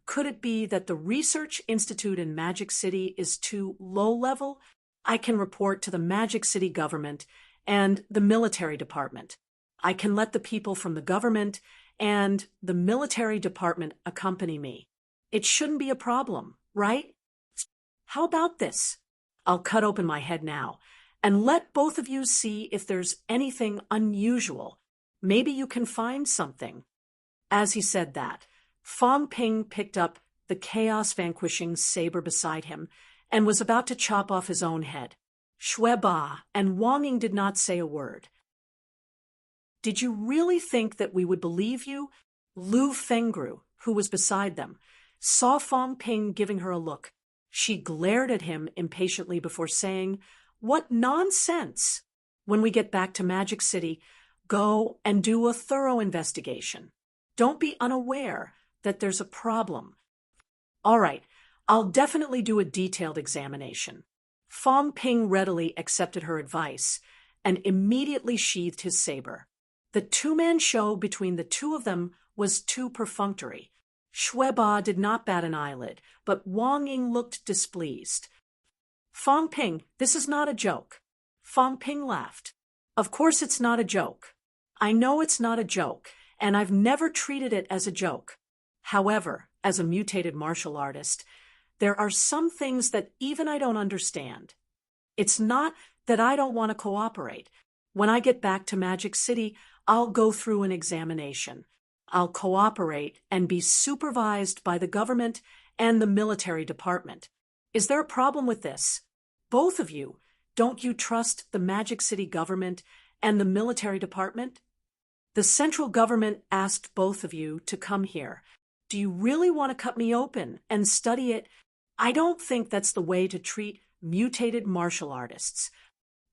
Could it be that the Research Institute in Magic City is too low-level? I can report to the Magic City government and the military department. I can let the people from the government and the military department accompany me. It shouldn't be a problem, right? How about this? I'll cut open my head now and let both of you see if there's anything unusual. Maybe you can find something. As he said that, Fong Ping picked up the chaos-vanquishing saber beside him and was about to chop off his own head. Shui Ba and Wang Ying did not say a word. Did you really think that we would believe you? Lu Fengru, who was beside them, saw Fong Ping giving her a look. She glared at him impatiently before saying, What nonsense! When we get back to Magic City, go and do a thorough investigation. Don't be unaware that there's a problem. All right, I'll definitely do a detailed examination. Fong Ping readily accepted her advice and immediately sheathed his saber. The two-man show between the two of them was too perfunctory. Shui Ba did not bat an eyelid, but Wang Ying looked displeased. Fong Ping, this is not a joke. Fong Ping laughed. Of course it's not a joke. I know it's not a joke, and I've never treated it as a joke. However, as a mutated martial artist, there are some things that even I don't understand. It's not that I don't want to cooperate. When I get back to Magic City, I'll go through an examination. I'll cooperate and be supervised by the government and the military department. Is there a problem with this? Both of you, don't you trust the Magic City government and the military department? The central government asked both of you to come here. Do you really want to cut me open and study it? I don't think that's the way to treat mutated martial artists.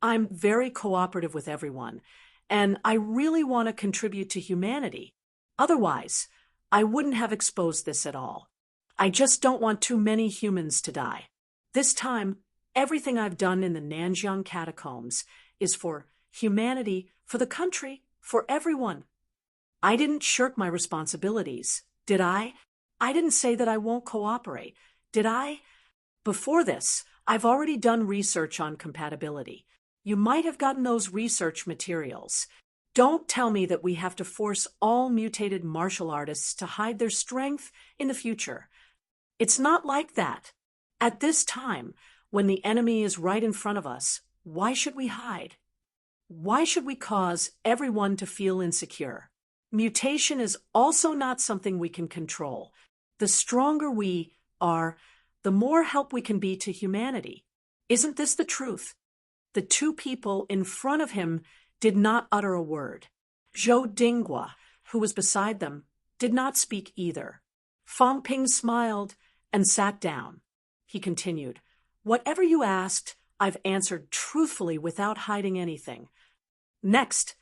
I'm very cooperative with everyone, and I really want to contribute to humanity. Otherwise, I wouldn't have exposed this at all. I just don't want too many humans to die. This time, everything I've done in the Nanjiang catacombs is for humanity, for the country, for everyone. I didn't shirk my responsibilities, did I? I didn't say that I won't cooperate, did I? Before this, I've already done research on compatibility. You might have gotten those research materials. Don't tell me that we have to force all mutated martial artists to hide their strength in the future. It's not like that. At this time, when the enemy is right in front of us, why should we hide? Why should we cause everyone to feel insecure? Mutation is also not something we can control. The stronger we are, the more help we can be to humanity. Isn't this the truth? The two people in front of him did not utter a word. Zhou Dinghua, who was beside them, did not speak either. Fong Ping smiled and sat down. He continued, Whatever you asked, I've answered truthfully without hiding anything. Next,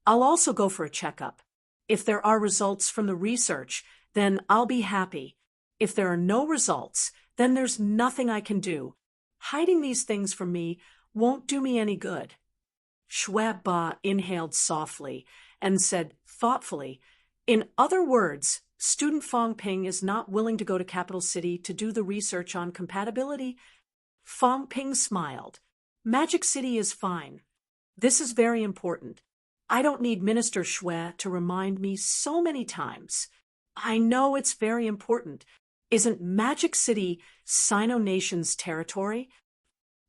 I'll also go for a checkup. If there are results from the research, then I'll be happy. If there are no results, then there's nothing I can do. Hiding these things from me won't do me any good. Shui Ba inhaled softly and said thoughtfully, In other words, student Fong Ping is not willing to go to Capital City to do the research on compatibility. Fong Ping smiled. Magic City is fine. This is very important. I don't need Minister Shui to remind me so many times. I know it's very important. Isn't Magic City Sino Nation's territory?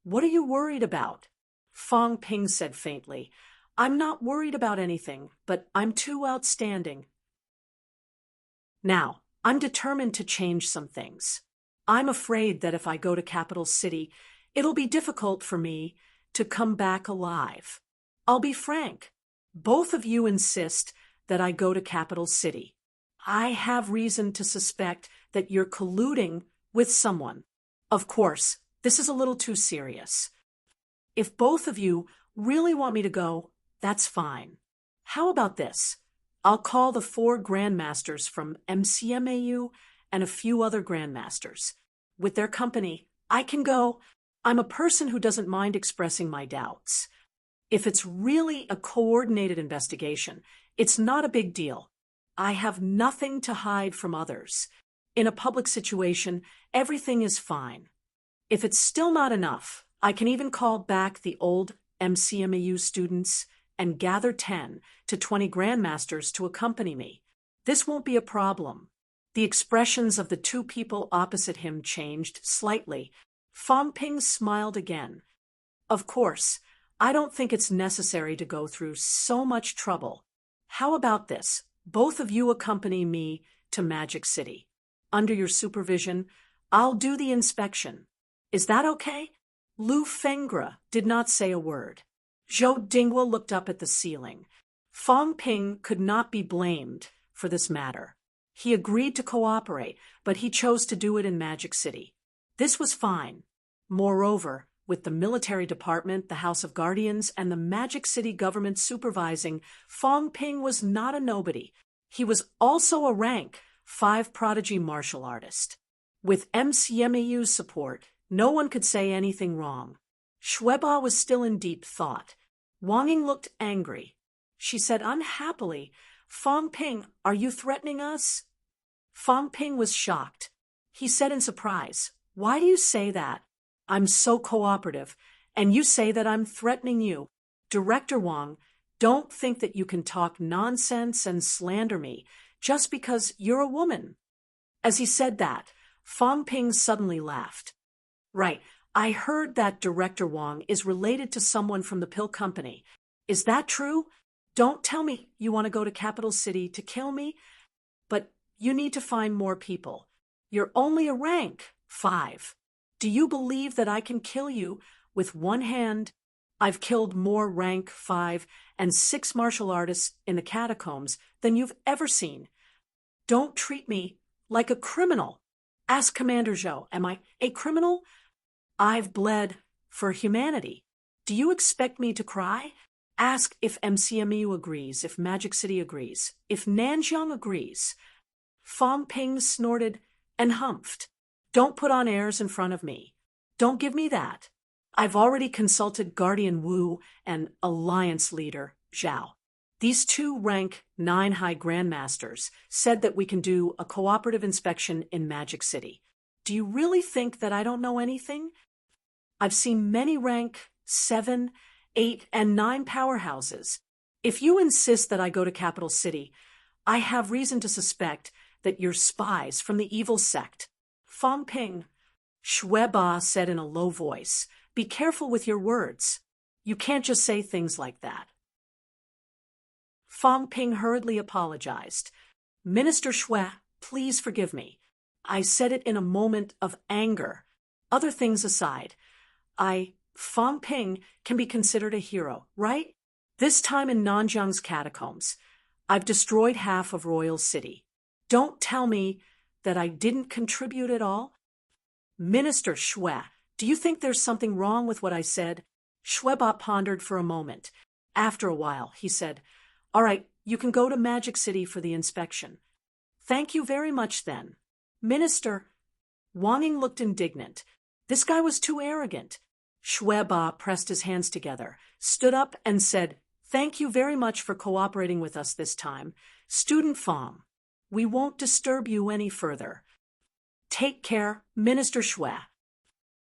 What are you worried about? Fong Ping said faintly, I'm not worried about anything, but I'm too outstanding. Now, I'm determined to change some things. I'm afraid that if I go to Capital City, it'll be difficult for me to come back alive. I'll be frank. Both of you insist that I go to Capital City. I have reason to suspect that you're colluding with someone. Of course, this is a little too serious. If both of you really want me to go, that's fine. How about this? I'll call the 4 grandmasters from MCMAU and a few other grandmasters. With their company, I can go. I'm a person who doesn't mind expressing my doubts. If it's really a coordinated investigation, it's not a big deal. I have nothing to hide from others. In a public situation, everything is fine. If it's still not enough, I can even call back the old MCMAU students and gather 10 to 20 grandmasters to accompany me. This won't be a problem. The expressions of the 2 people opposite him changed slightly. Fong Ping smiled again. Of course, I don't think it's necessary to go through so much trouble. How about this? Both of you accompany me to Magic City. Under your supervision, I'll do the inspection. Is that okay? Lu Fengra did not say a word. Zhou Dingwa looked up at the ceiling. Fong Ping could not be blamed for this matter. He agreed to cooperate, but he chose to do it in Magic City. This was fine. Moreover, with the military department, the House of Guardians, and the Magic City government supervising, Fong Ping was not a nobody. He was also a rank 5 prodigy martial artist. With MCMAU's support, no one could say anything wrong. Shueba was still in deep thought. Wang Ying looked angry. She said unhappily, Fong Ping, are you threatening us? Fong Ping was shocked. He said in surprise, why do you say that? I'm so cooperative, and you say that I'm threatening you. Director Wang, don't think that you can talk nonsense and slander me just because you're a woman. As he said that, Fong Ping suddenly laughed. Right, I heard that Director Wang is related to someone from the pill company. Is that true? Don't tell me you want to go to Capital City to kill me, but you need to find more people. You're only a rank 5. Do you believe that I can kill you with one hand? I've killed more rank 5 and 6 martial artists in the catacombs than you've ever seen. Don't treat me like a criminal. Ask Commander Zhou, am I a criminal? I've bled for humanity. Do you expect me to cry? Ask if MCMU agrees, if Magic City agrees, if Nanjiang agrees. Fong Ping snorted and humphed. Don't put on airs in front of me. Don't give me that. I've already consulted Guardian Wu and Alliance Leader Zhao. These 2 rank 9 high grandmasters said that we can do a cooperative inspection in Magic City. Do you really think that I don't know anything? I've seen many rank 7, 8, and 9 powerhouses. If you insist that I go to Capital City, I have reason to suspect that you're spies from the evil sect. Fong Ping, Shueba said in a low voice, be careful with your words. You can't just say things like that. Fong Ping hurriedly apologized. Minister Shui, please forgive me. I said it in a moment of anger. Other things aside, Fong Ping, can be considered a hero, right? This time in Nanjiang's catacombs, I've destroyed half of Royal City. Don't tell me that I didn't contribute at all? Minister Shui, do you think there's something wrong with what I said? Shueba pondered for a moment. After a while, he said, all right, you can go to Magic City for the inspection. Thank you very much then. Minister, Wang Ying looked indignant. This guy was too arrogant. Shueba pressed his hands together, stood up and said, thank you very much for cooperating with us this time. Student Fong, we won't disturb you any further. Take care, Minister Shui.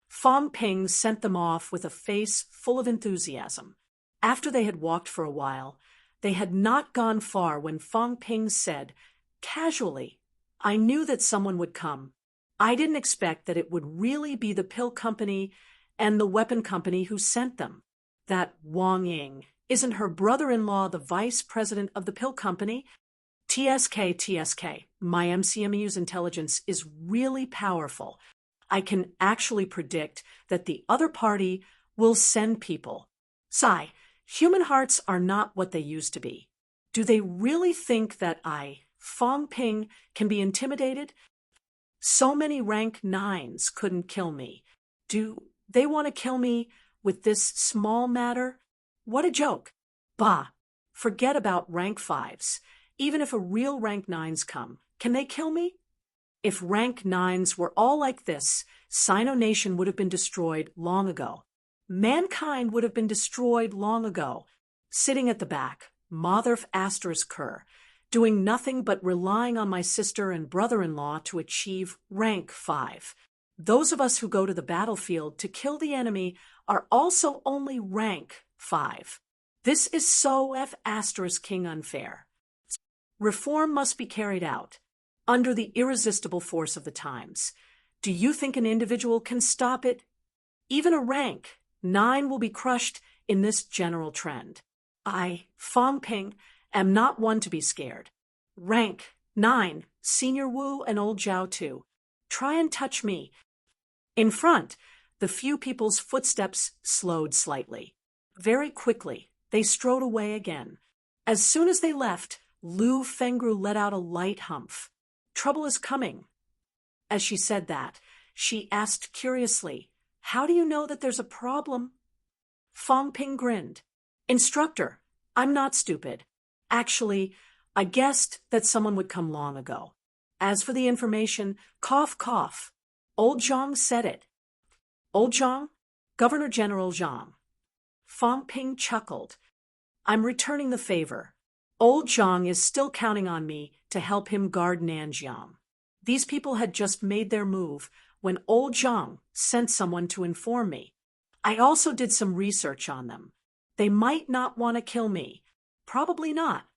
Fong Ping sent them off with a face full of enthusiasm. After they had walked for a while, they had not gone far when Fong Ping said, casually, I knew that someone would come. I didn't expect that it would really be the pill company and the weapon company who sent them. That Wang Ying, isn't her brother-in-law the vice president of the pill company? TSK, my MCMU's intelligence is really powerful. I can actually predict that the other party will send people. Sigh, human hearts are not what they used to be. Do they really think that Fong Ping, can be intimidated? So many rank 9s couldn't kill me. Do they want to kill me with this small matter? What a joke. Bah, forget about rank 5s. Even if a real rank 9s come, can they kill me? If rank 9s were all like this, Sino Nation would have been destroyed long ago. Mankind would have been destroyed long ago. Sitting at the back, Motherf Asterisk Kerr, doing nothing but relying on my sister and brother-in-law to achieve rank 5. Those of us who go to the battlefield to kill the enemy are also only rank 5. This is so F asterisk king unfair. Reform must be carried out under the irresistible force of the times. Do you think an individual can stop it? Even a rank 9 will be crushed in this general trend. I, Fong Ping, am not one to be scared. Rank 9, Senior Wu and Old Zhao too. Try and touch me. In front, the few people's footsteps slowed slightly. Very quickly, they strode away again. As soon as they left, Lu Fengru let out a light humph. Trouble is coming. As she said that, she asked curiously, "How do you know that there's a problem?" Fong Ping grinned. "Instructor, I'm not stupid. Actually, I guessed that someone would come long ago. As for the information, cough, cough. Old Zhang said it." "Old Zhang? Governor General Zhang." Fong Ping chuckled. "I'm returning the favor. Old Zhang is still counting on me to help him guard Nanjiang." These people had just made their move when Old Zhang sent someone to inform me. I also did some research on them. They might not want to kill me. Probably not.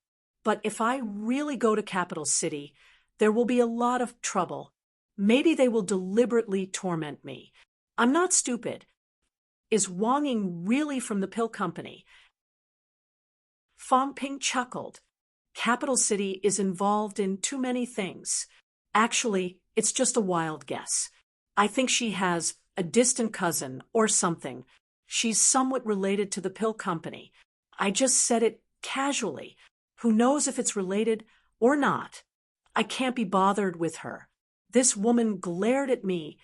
But if I really go to Capital City, there will be a lot of trouble. Maybe they will deliberately torment me. I'm not stupid. Is Wang Ying really from the pill company? Fong Ping chuckled. Capital City is involved in too many things. Actually, it's just a wild guess. I think she has a distant cousin or something. She's somewhat related to the pill company. I just said it casually. Who knows if it's related or not? I can't be bothered with her. This woman glared at me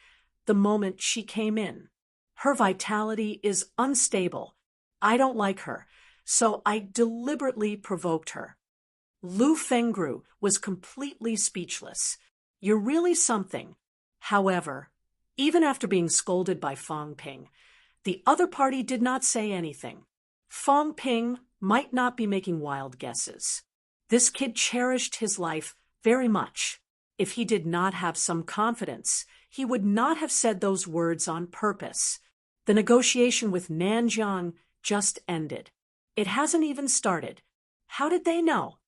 the moment she came in. Her vitality is unstable. I don't like her, so I deliberately provoked her. Lu Fengru was completely speechless. You're really something. However, even after being scolded by Fong Ping, the other party did not say anything. Fong Ping might not be making wild guesses. This kid cherished his life very much. If he did not have some confidence, he would not have said those words on purpose. The negotiation with Nanjiang just ended. It hasn't even started. How did they know?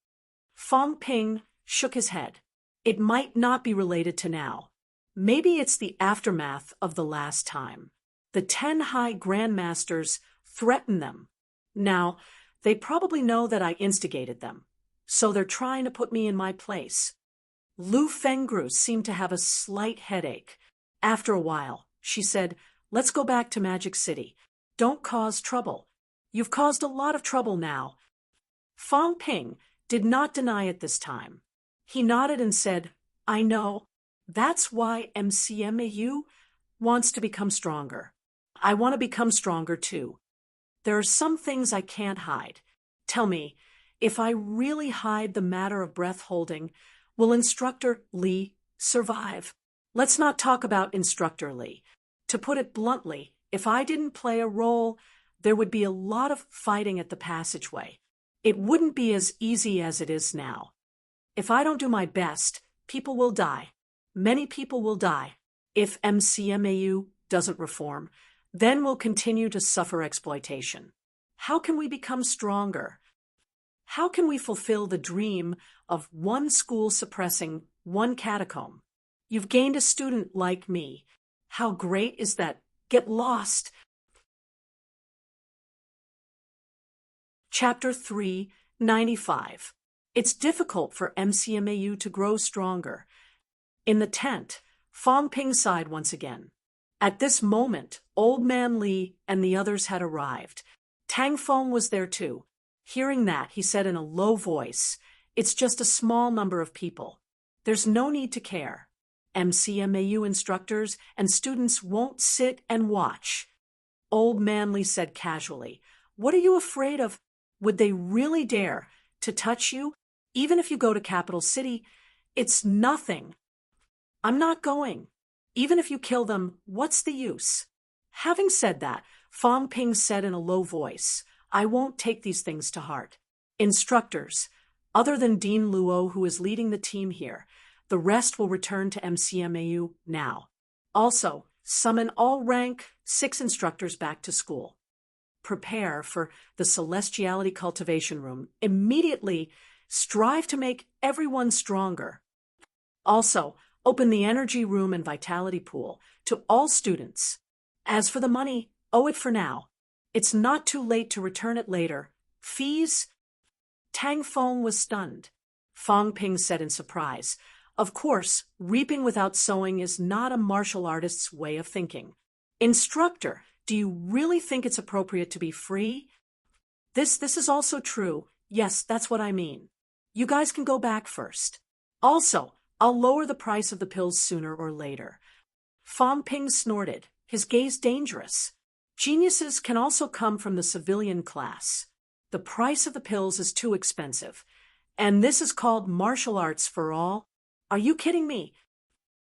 Fong Ping shook his head. It might not be related to now. Maybe it's the aftermath of the last time. The 10 high grandmasters threatened them. Now, they probably know that I instigated them, so they're trying to put me in my place. Lu Fengru seemed to have a slight headache. After a while, she said, "Let's go back to Magic City. Don't cause trouble. You've caused a lot of trouble now." Fong Ping did not deny it this time. He nodded and said, "I know. That's why MCMAU wants to become stronger. I want to become stronger too. There are some things I can't hide. Tell me, if I really hide the matter of breath holding, will Instructor Li survive?" Let's not talk about Instructor Li. To put it bluntly, if I didn't play a role, there would be a lot of fighting at the passageway. It wouldn't be as easy as it is now. If I don't do my best, people will die. Many people will die. If MCMAU doesn't reform, then we'll continue to suffer exploitation. How can we become stronger? How can we fulfill the dream of one school suppressing one catacomb? You've gained a student like me. How great is that? Get lost. Chapter 395. It's difficult for MCMAU to grow stronger. In the tent, Fong Ping sighed once again. At this moment, Old Man Li and the others had arrived. Tang Feng was there too. Hearing that, he said in a low voice, "It's just a small number of people. There's no need to care. MCMAU instructors and students won't sit and watch." Old Man Li said casually, "What are you afraid of? Would they really dare to touch you? Even if you go to Capital City, it's nothing. I'm not going. Even if you kill them, what's the use?" Having said that, Fong Ping said in a low voice, "I won't take these things to heart. Instructors, other than Dean Luo, who is leading the team here, the rest will return to MCMAU now. Also, summon all rank 6 instructors back to school. Prepare for the Celestiality Cultivation Room. Immediately, strive to make everyone stronger. Also, open the Energy Room and Vitality Pool to all students. As for the money, owe it for now. It's not too late to return it later. Fees?" Tang Feng was stunned. Fong Ping said in surprise, "Of course, reaping without sowing is not a martial artist's way of thinking. Instructor, do you really think it's appropriate to be free?" This is also true. Yes, that's what I mean. You guys can go back first. Also, I'll lower the price of the pills sooner or later." Fong Ping snorted, his gaze dangerous. "Geniuses can also come from the civilian class. The price of the pills is too expensive. And this is called martial arts for all? Are you kidding me?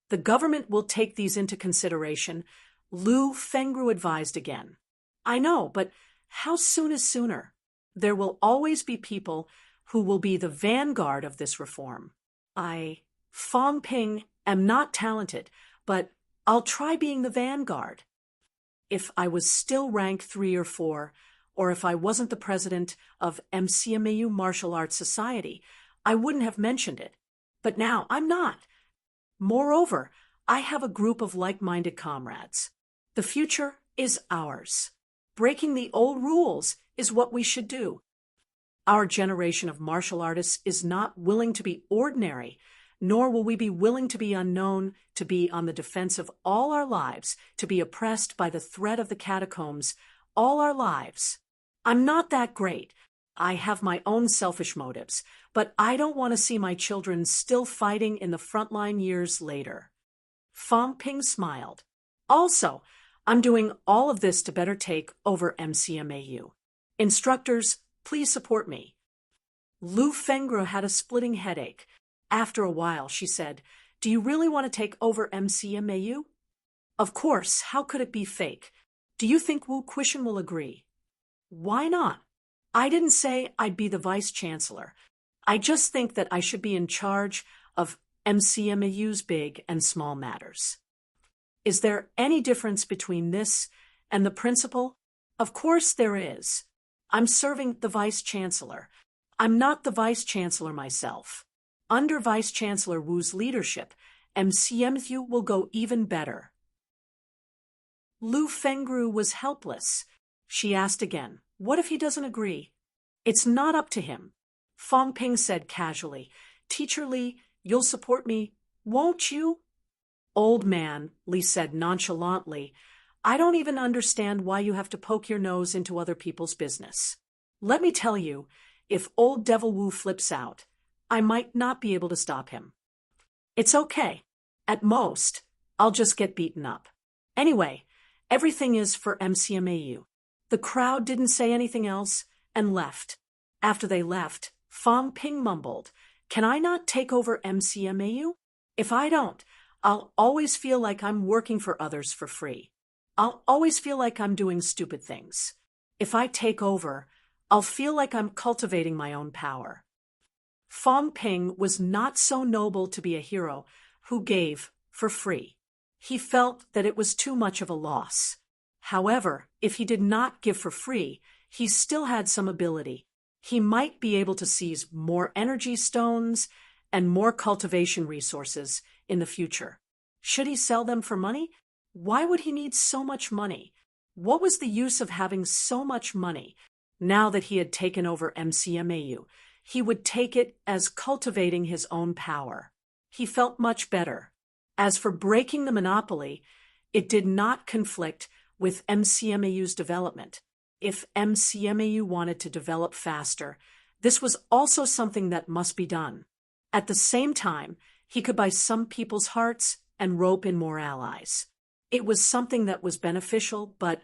The government will take these into consideration," Lu Fengru advised again. "I know, but how soon is sooner? There will always be people who will be the vanguard of this reform. Fong Ping, am not talented, but I'll try being the vanguard. If I was still rank 3 or 4, or if I wasn't the president of MCMAU Martial Arts Society, I wouldn't have mentioned it. But now I'm not. Moreover, I have a group of like-minded comrades. The future is ours. Breaking the old rules is what we should do. Our generation of martial artists is not willing to be ordinary, nor will we be willing to be unknown, to be on the defensive all our lives, to be oppressed by the threat of the catacombs all our lives. I'm not that great. I have my own selfish motives, but I don't want to see my children still fighting in the frontline years later." Fong Ping smiled. "Also, I'm doing all of this to better take over MCMAU. Instructors, please support me." Lu Fengru had a splitting headache. After a while, she said, "Do you really want to take over MCMAU?" "Of course, how could it be fake? Do you think Wu Quishan will agree?" "Why not? I didn't say I'd be the vice-chancellor. I just think that I should be in charge of MCMAU's big and small matters." "Is there any difference between this and the principal?" "Of course there is. I'm serving the vice-chancellor. I'm not the vice-chancellor myself. Under Vice-Chancellor Wu's leadership, MCMAU will go even better." Lu Fengru was helpless. She asked again, "What if he doesn't agree?" "It's not up to him." Fong Ping said casually, "Teacher Li, you'll support me, won't you?" "Old man," Li said nonchalantly, "I don't even understand why you have to poke your nose into other people's business. Let me tell you, if old Devil Wu flips out, I might not be able to stop him. It's okay. At most, I'll just get beaten up. Anyway, everything is for MCMAU." The crowd didn't say anything else and left. After they left, Fong Ping mumbled, "Can I not take over MCMAU? If I don't, I'll always feel like I'm working for others for free. I'll always feel like I'm doing stupid things. If I take over, I'll feel like I'm cultivating my own power." Fong Ping was not so noble to be a hero who gave for free. He felt that it was too much of a loss. However, if he did not give for free, he still had some ability. He might be able to seize more energy stones and more cultivation resources in the future. Should he sell them for money? Why would he need so much money? What was the use of having so much money? Now that he had taken over MCMAU, he would take it as cultivating his own power. He felt much better. As for breaking the monopoly, It did not conflict with MCMAU's development. If MCMAU wanted to develop faster, this was also something that must be done. At the same time, he could buy some people's hearts and rope in more allies. It was something that was beneficial, but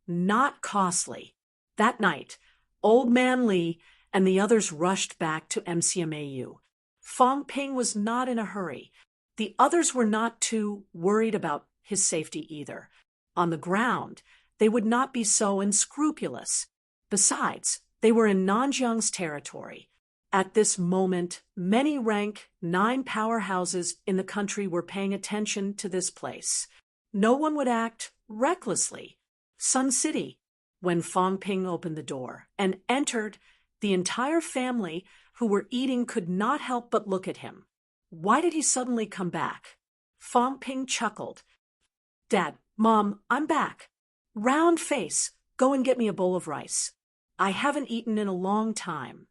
not costly. That night, Old Man Lee and the others rushed back to MCMAU. Fong Ping was not in a hurry. The others were not too worried about his safety either. On the ground, they would not be so unscrupulous. Besides, they were in Nanjiang's territory. At this moment, many rank 9 powerhouses in the country were paying attention to this place. No one would act recklessly. Sun City. When Fong Ping opened the door and entered, the entire family who were eating could not help but look at him. Why did he suddenly come back? Fong Ping chuckled. Dad, Mom, I'm back. Round face, go and get me a bowl of rice. I haven't eaten in a long time.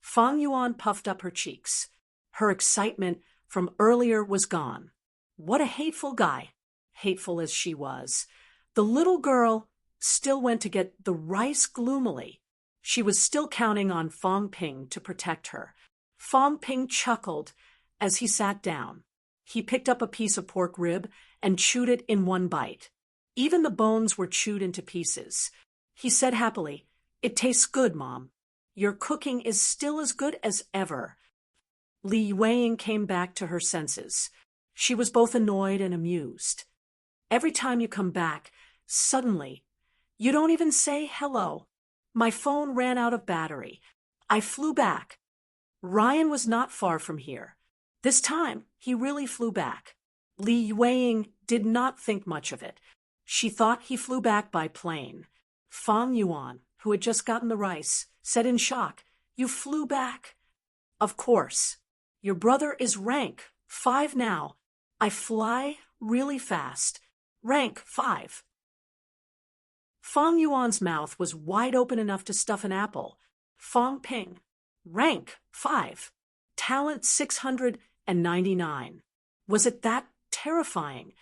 Fang Yuan puffed up her cheeks. Her excitement from earlier was gone. What a hateful guy, hateful as she was. The little girl still went to get the rice gloomily. She was still counting on Fong Ping to protect her. Fong Ping chuckled as he sat down. He picked up a piece of pork rib and chewed it in one bite. Even the bones were chewed into pieces. He said happily, "It tastes good, Mom. Your cooking is still as good as ever." Li Yueying came back to her senses. She was both annoyed and amused. Every time you come back, suddenly, you don't even say hello. My phone ran out of battery. I flew back. Ryan was not far from here. This time, he really flew back. Li Yueying did not think much of it. She thought he flew back by plane. Fang Yuan, who had just gotten the rice, said in shock, "You flew back?" "Of course. Your brother is rank 5 now. I fly really fast. Rank 5. Fang Yuan's mouth was wide open enough to stuff an apple. Fong Ping. Rank 5. Talent 699. Was it that terrifying?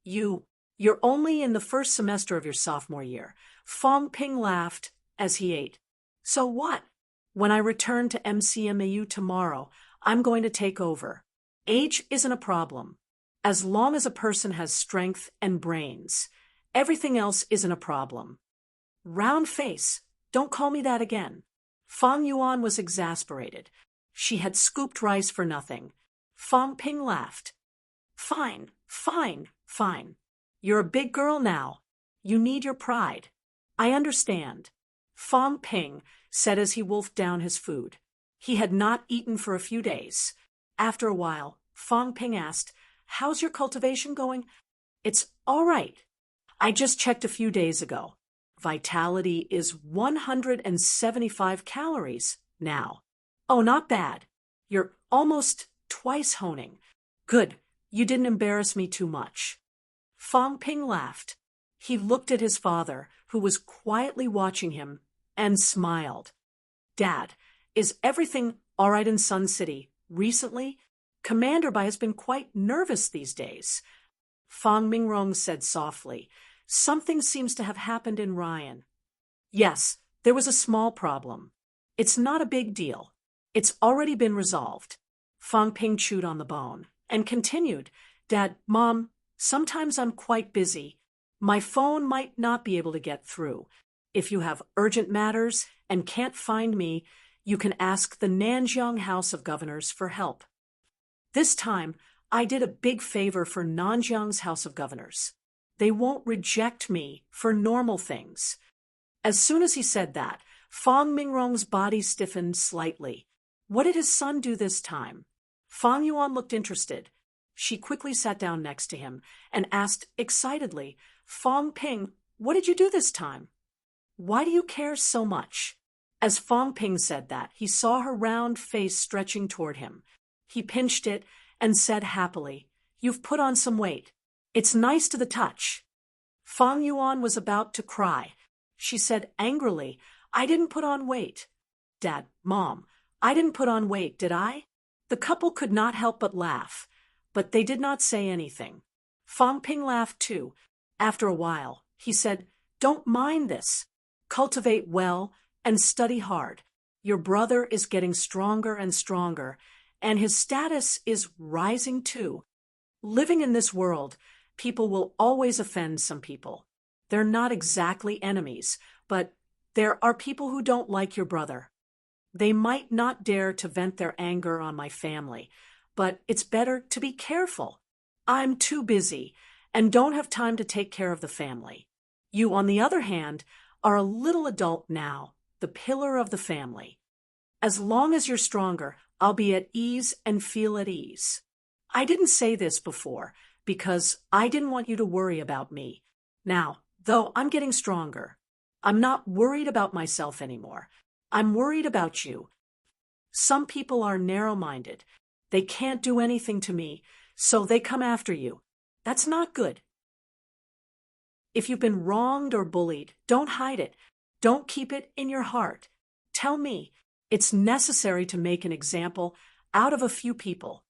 You're only in the first semester of your sophomore year. Fong Ping laughed as he ate. So what? When I return to MCMAU tomorrow, I'm going to take over. Age isn't a problem. As long as a person has strength and brains, everything else isn't a problem. Round face, don't call me that again. Fang Yuan was exasperated. She had scooped rice for nothing. Fong Ping laughed. Fine, fine, fine. You're a big girl now. You need your pride. I understand. Fong Ping said as he wolfed down his food. He had not eaten for a few days. After a while, Fong Ping asked, "How's your cultivation going?" "It's all right. I just checked a few days ago. Vitality is 175 calories now." "Oh, not bad. You're almost twice honing. Good. You didn't embarrass me too much." Fong Ping laughed. He looked at his father, who was quietly watching him, and smiled. "Dad, is everything all right in Sun City? Recently, Commander Bai has been quite nervous these days." Fang Mingrong said softly, "Something seems to have happened in Ryan." "Yes, there was a small problem. It's not a big deal. It's already been resolved." Fang Ping chewed on the bone and continued, "Dad, Mom, sometimes I'm quite busy. My phone might not be able to get through. If you have urgent matters and can't find me, you can ask the Nanjiang House of Governors for help." This time, I did a big favor for Nanjiang's House of Governors. They won't reject me for normal things. As soon as he said that, Fang Mingrong's body stiffened slightly. What did his son do this time? Fang Yuan looked interested. She quickly sat down next to him and asked excitedly, "Fong Ping, what did you do this time? Why do you care so much?" As Fong Ping said that, he saw her round face stretching toward him. He pinched it and said happily, "You've put on some weight. It's nice to the touch." Fang Yuan was about to cry. She said angrily, "I didn't put on weight." "Dad, Mom, I didn't put on weight, did I?" The couple could not help but laugh, but they did not say anything. Fang Ping laughed too. After a while, he said, "Don't mind this. Cultivate well and study hard. Your brother is getting stronger and stronger, and his status is rising too. Living in this world, people will always offend some people. They're not exactly enemies, but there are people who don't like your brother. They might not dare to vent their anger on my family, but it's better to be careful. I'm too busy and don't have time to take care of the family. You, on the other hand, are a little adult now, the pillar of the family. As long as you're stronger, I'll be at ease and feel at ease. I didn't say this before because I didn't want you to worry about me. Now, though I'm getting stronger, I'm not worried about myself anymore. I'm worried about you. Some people are narrow-minded. They can't do anything to me, so they come after you. That's not good. If you've been wronged or bullied, don't hide it. Don't keep it in your heart. Tell me. It's necessary to make an example out of a few people."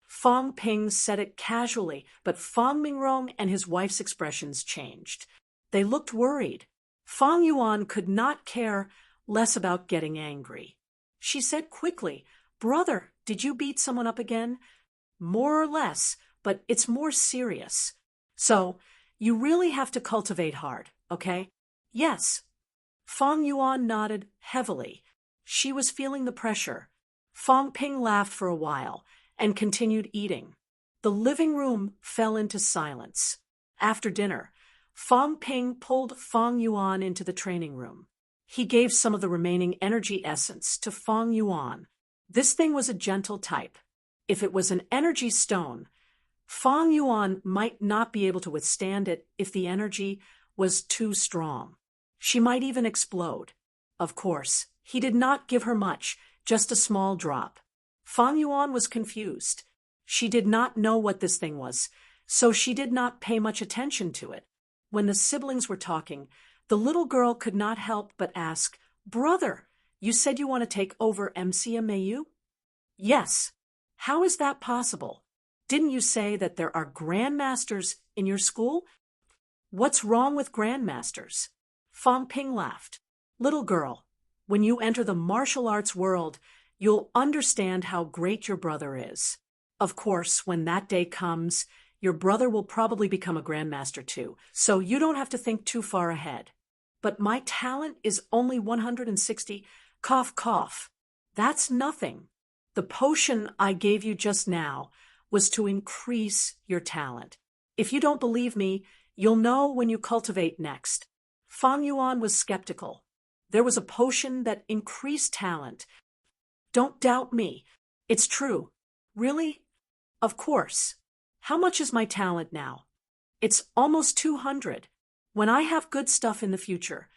Fang Ping said it casually, but Fang Mingrong and his wife's expressions changed. They looked worried. Fang Yuan could not care less about getting angry. She said quickly, "Brother, did you beat someone up again?" "More or less, but it's more serious. So, you really have to cultivate hard, okay?" "Yes." Fang Yuan nodded heavily. She was feeling the pressure. Fang Ping laughed for a while and continued eating. The living room fell into silence. After dinner, Fang Ping pulled Fang Yuan into the training room. He gave some of the remaining energy essence to Fang Yuan. This thing was a gentle type. If it was an energy stone, Fang Yuan might not be able to withstand it if the energy was too strong. She might even explode. Of course, he did not give her much, just a small drop. Fang Yuan was confused. She did not know what this thing was, so she did not pay much attention to it. When the siblings were talking, the little girl could not help but ask, "Brother, you said you want to take over MCMAU?" "Yes." "How is that possible? Didn't you say that there are grandmasters in your school?" "What's wrong with grandmasters?" Fang Ping laughed. "Little girl, when you enter the martial arts world, you'll understand how great your brother is. Of course, when that day comes, your brother will probably become a grandmaster too, so you don't have to think too far ahead. But my talent is only 160, cough cough. That's nothing. The potion I gave you just now was to increase your talent. If you don't believe me, you'll know when you cultivate next." Fang Yuan was skeptical. There was a potion that increased talent. "Don't doubt me. It's true." "Really?" "Of course. How much is my talent now?" "It's almost 200. When I have good stuff in the future,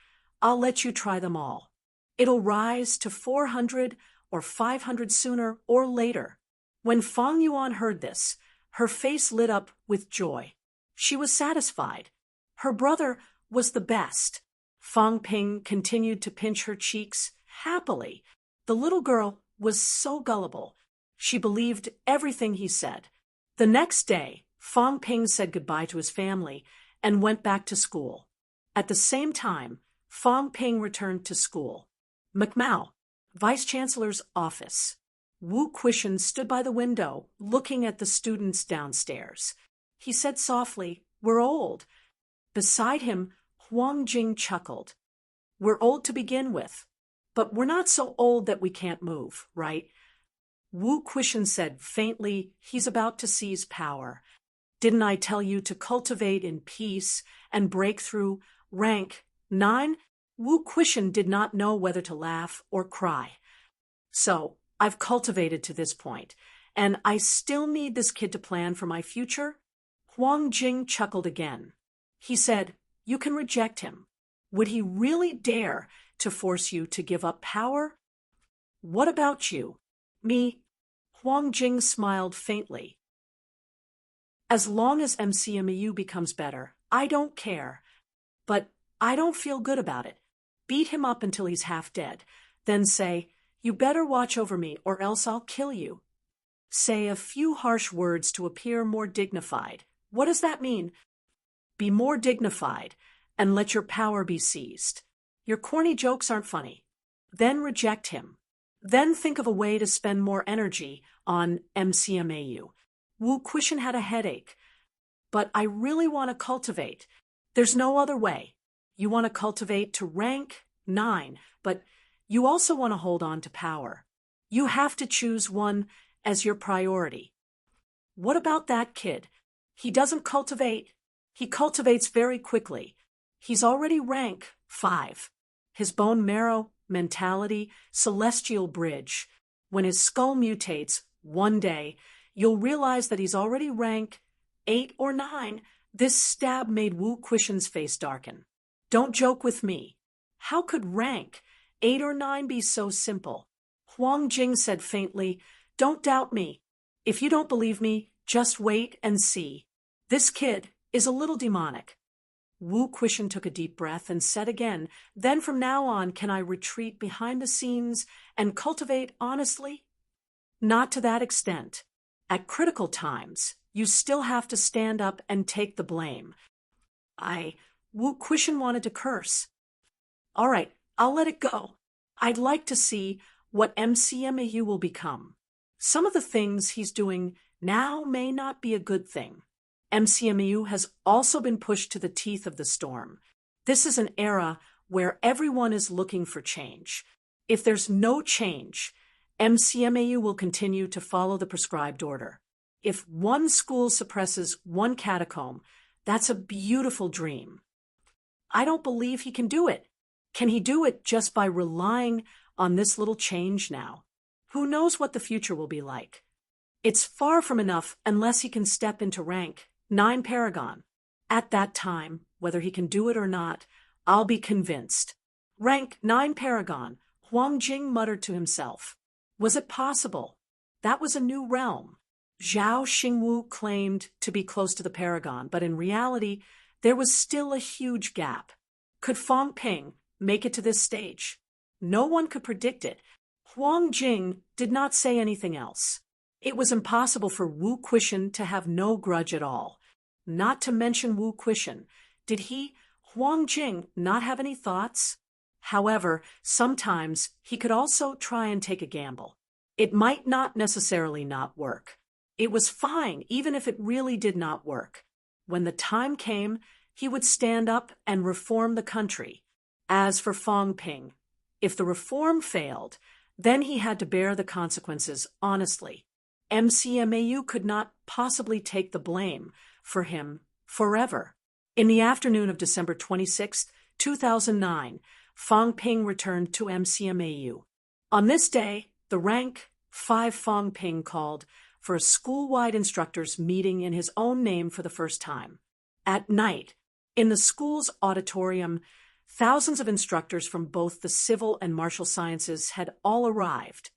I'll let you try them all. It'll rise to 400 or 500 sooner or later." When Fang Yuan heard this, her face lit up with joy. She was satisfied. Her brother was the best. Fang Ping continued to pinch her cheeks happily. The little girl was so gullible. She believed everything he said. The next day, Fang Ping said goodbye to his family and went back to school. At the same time, Fang Ping returned to school. McMao, Vice-Chancellor's office. Wu Quishan stood by the window, looking at the students downstairs. He said softly, "We're old." Beside him, Huang Jing chuckled. "We're old to begin with, but we're not so old that we can't move, right?" Wu Quishan said faintly, "He's about to seize power. Didn't I tell you to cultivate in peace and break through rank 9? Wu Quishan did not know whether to laugh or cry. "So, I've cultivated to this point, and I still need this kid to plan for my future?" Huang Jing chuckled again. He said, "You can reject him. Would he really dare to force you to give up power?" "What about you?" "Me?" Huang Jing smiled faintly. "As long as MCMU becomes better, I don't care. But I don't feel good about it. Beat him up until he's half dead. Then say, 'You better watch over me or else I'll kill you.' Say a few harsh words to appear more dignified. What does that mean? Be more dignified and let your power be seized. Your corny jokes aren't funny. Then reject him. Then think of a way to spend more energy on MCMAU. Wu Quishan had a headache, but I really want to cultivate. There's no other way. You want to cultivate to rank 9, but you also want to hold on to power. You have to choose one as your priority. What about that kid? He doesn't cultivate. He cultivates very quickly. He's already rank 5. His bone marrow, mentality, celestial bridge. When his skull mutates, one day, you'll realize that he's already rank 8 or 9. This stab made Wu Quishan's face darken. Don't joke with me. How could rank 8 or 9 be so simple? Huang Jing said faintly, "Don't doubt me. If you don't believe me, just wait and see. This kid is a little demonic." Wu Quishan took a deep breath and said again, "Then from now on, can I retreat behind the scenes and cultivate honestly?" "Not to that extent. At critical times, you still have to stand up and take the blame." Wu Quishan wanted to curse. "All right, I'll let it go. I'd like to see what MCMAU will become. Some of the things he's doing now may not be a good thing. MCMAU has also been pushed to the teeth of the storm. This is an era where everyone is looking for change. If there's no change, MCMAU will continue to follow the prescribed order. If one school suppresses one catacomb, that's a beautiful dream. I don't believe he can do it. Can he do it just by relying on this little change now? Who knows what the future will be like? It's far from enough unless he can step into rank 9 Paragon. At that time, whether he can do it or not, I'll be convinced. Rank 9 Paragon, Huang Jing muttered to himself. Was it possible? That was a new realm. Zhao Xingwu claimed to be close to the Paragon, but in reality, there was still a huge gap. Could Fang Ping make it to this stage? No one could predict it. Huang Jing did not say anything else. It was impossible for Wu Quishan to have no grudge at all. Not to mention Wu Quishan. Did he, Huang Jing, not have any thoughts? However, sometimes he could also try and take a gamble. It might not necessarily not work. It was fine, even if it really did not work. When the time came, he would stand up and reform the country. As for Fang Ping, if the reform failed, then he had to bear the consequences honestly. MCMAU could not possibly take the blame for him forever. In the afternoon of December 26, 2009, Fang Ping returned to MCMAU. On this day, the rank 5 Fang Ping called for a school-wide instructors meeting in his own name for the first time. At night, in the school's auditorium, thousands of instructors from both the civil and martial sciences had all arrived.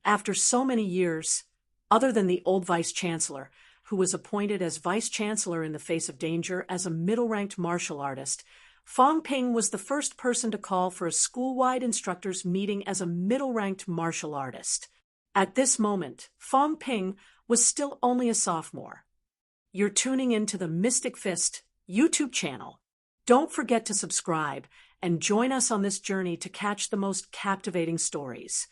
After so many years, other than the old vice-chancellor, who was appointed as vice-chancellor in the face of danger as a middle-ranked martial artist, Fang Ping was the first person to call for a school-wide instructors meeting as a middle-ranked martial artist. At this moment, Fang Ping was still only a sophomore. You're tuning into the Mystic Fist YouTube channel. Don't forget to subscribe and join us on this journey to catch the most captivating stories.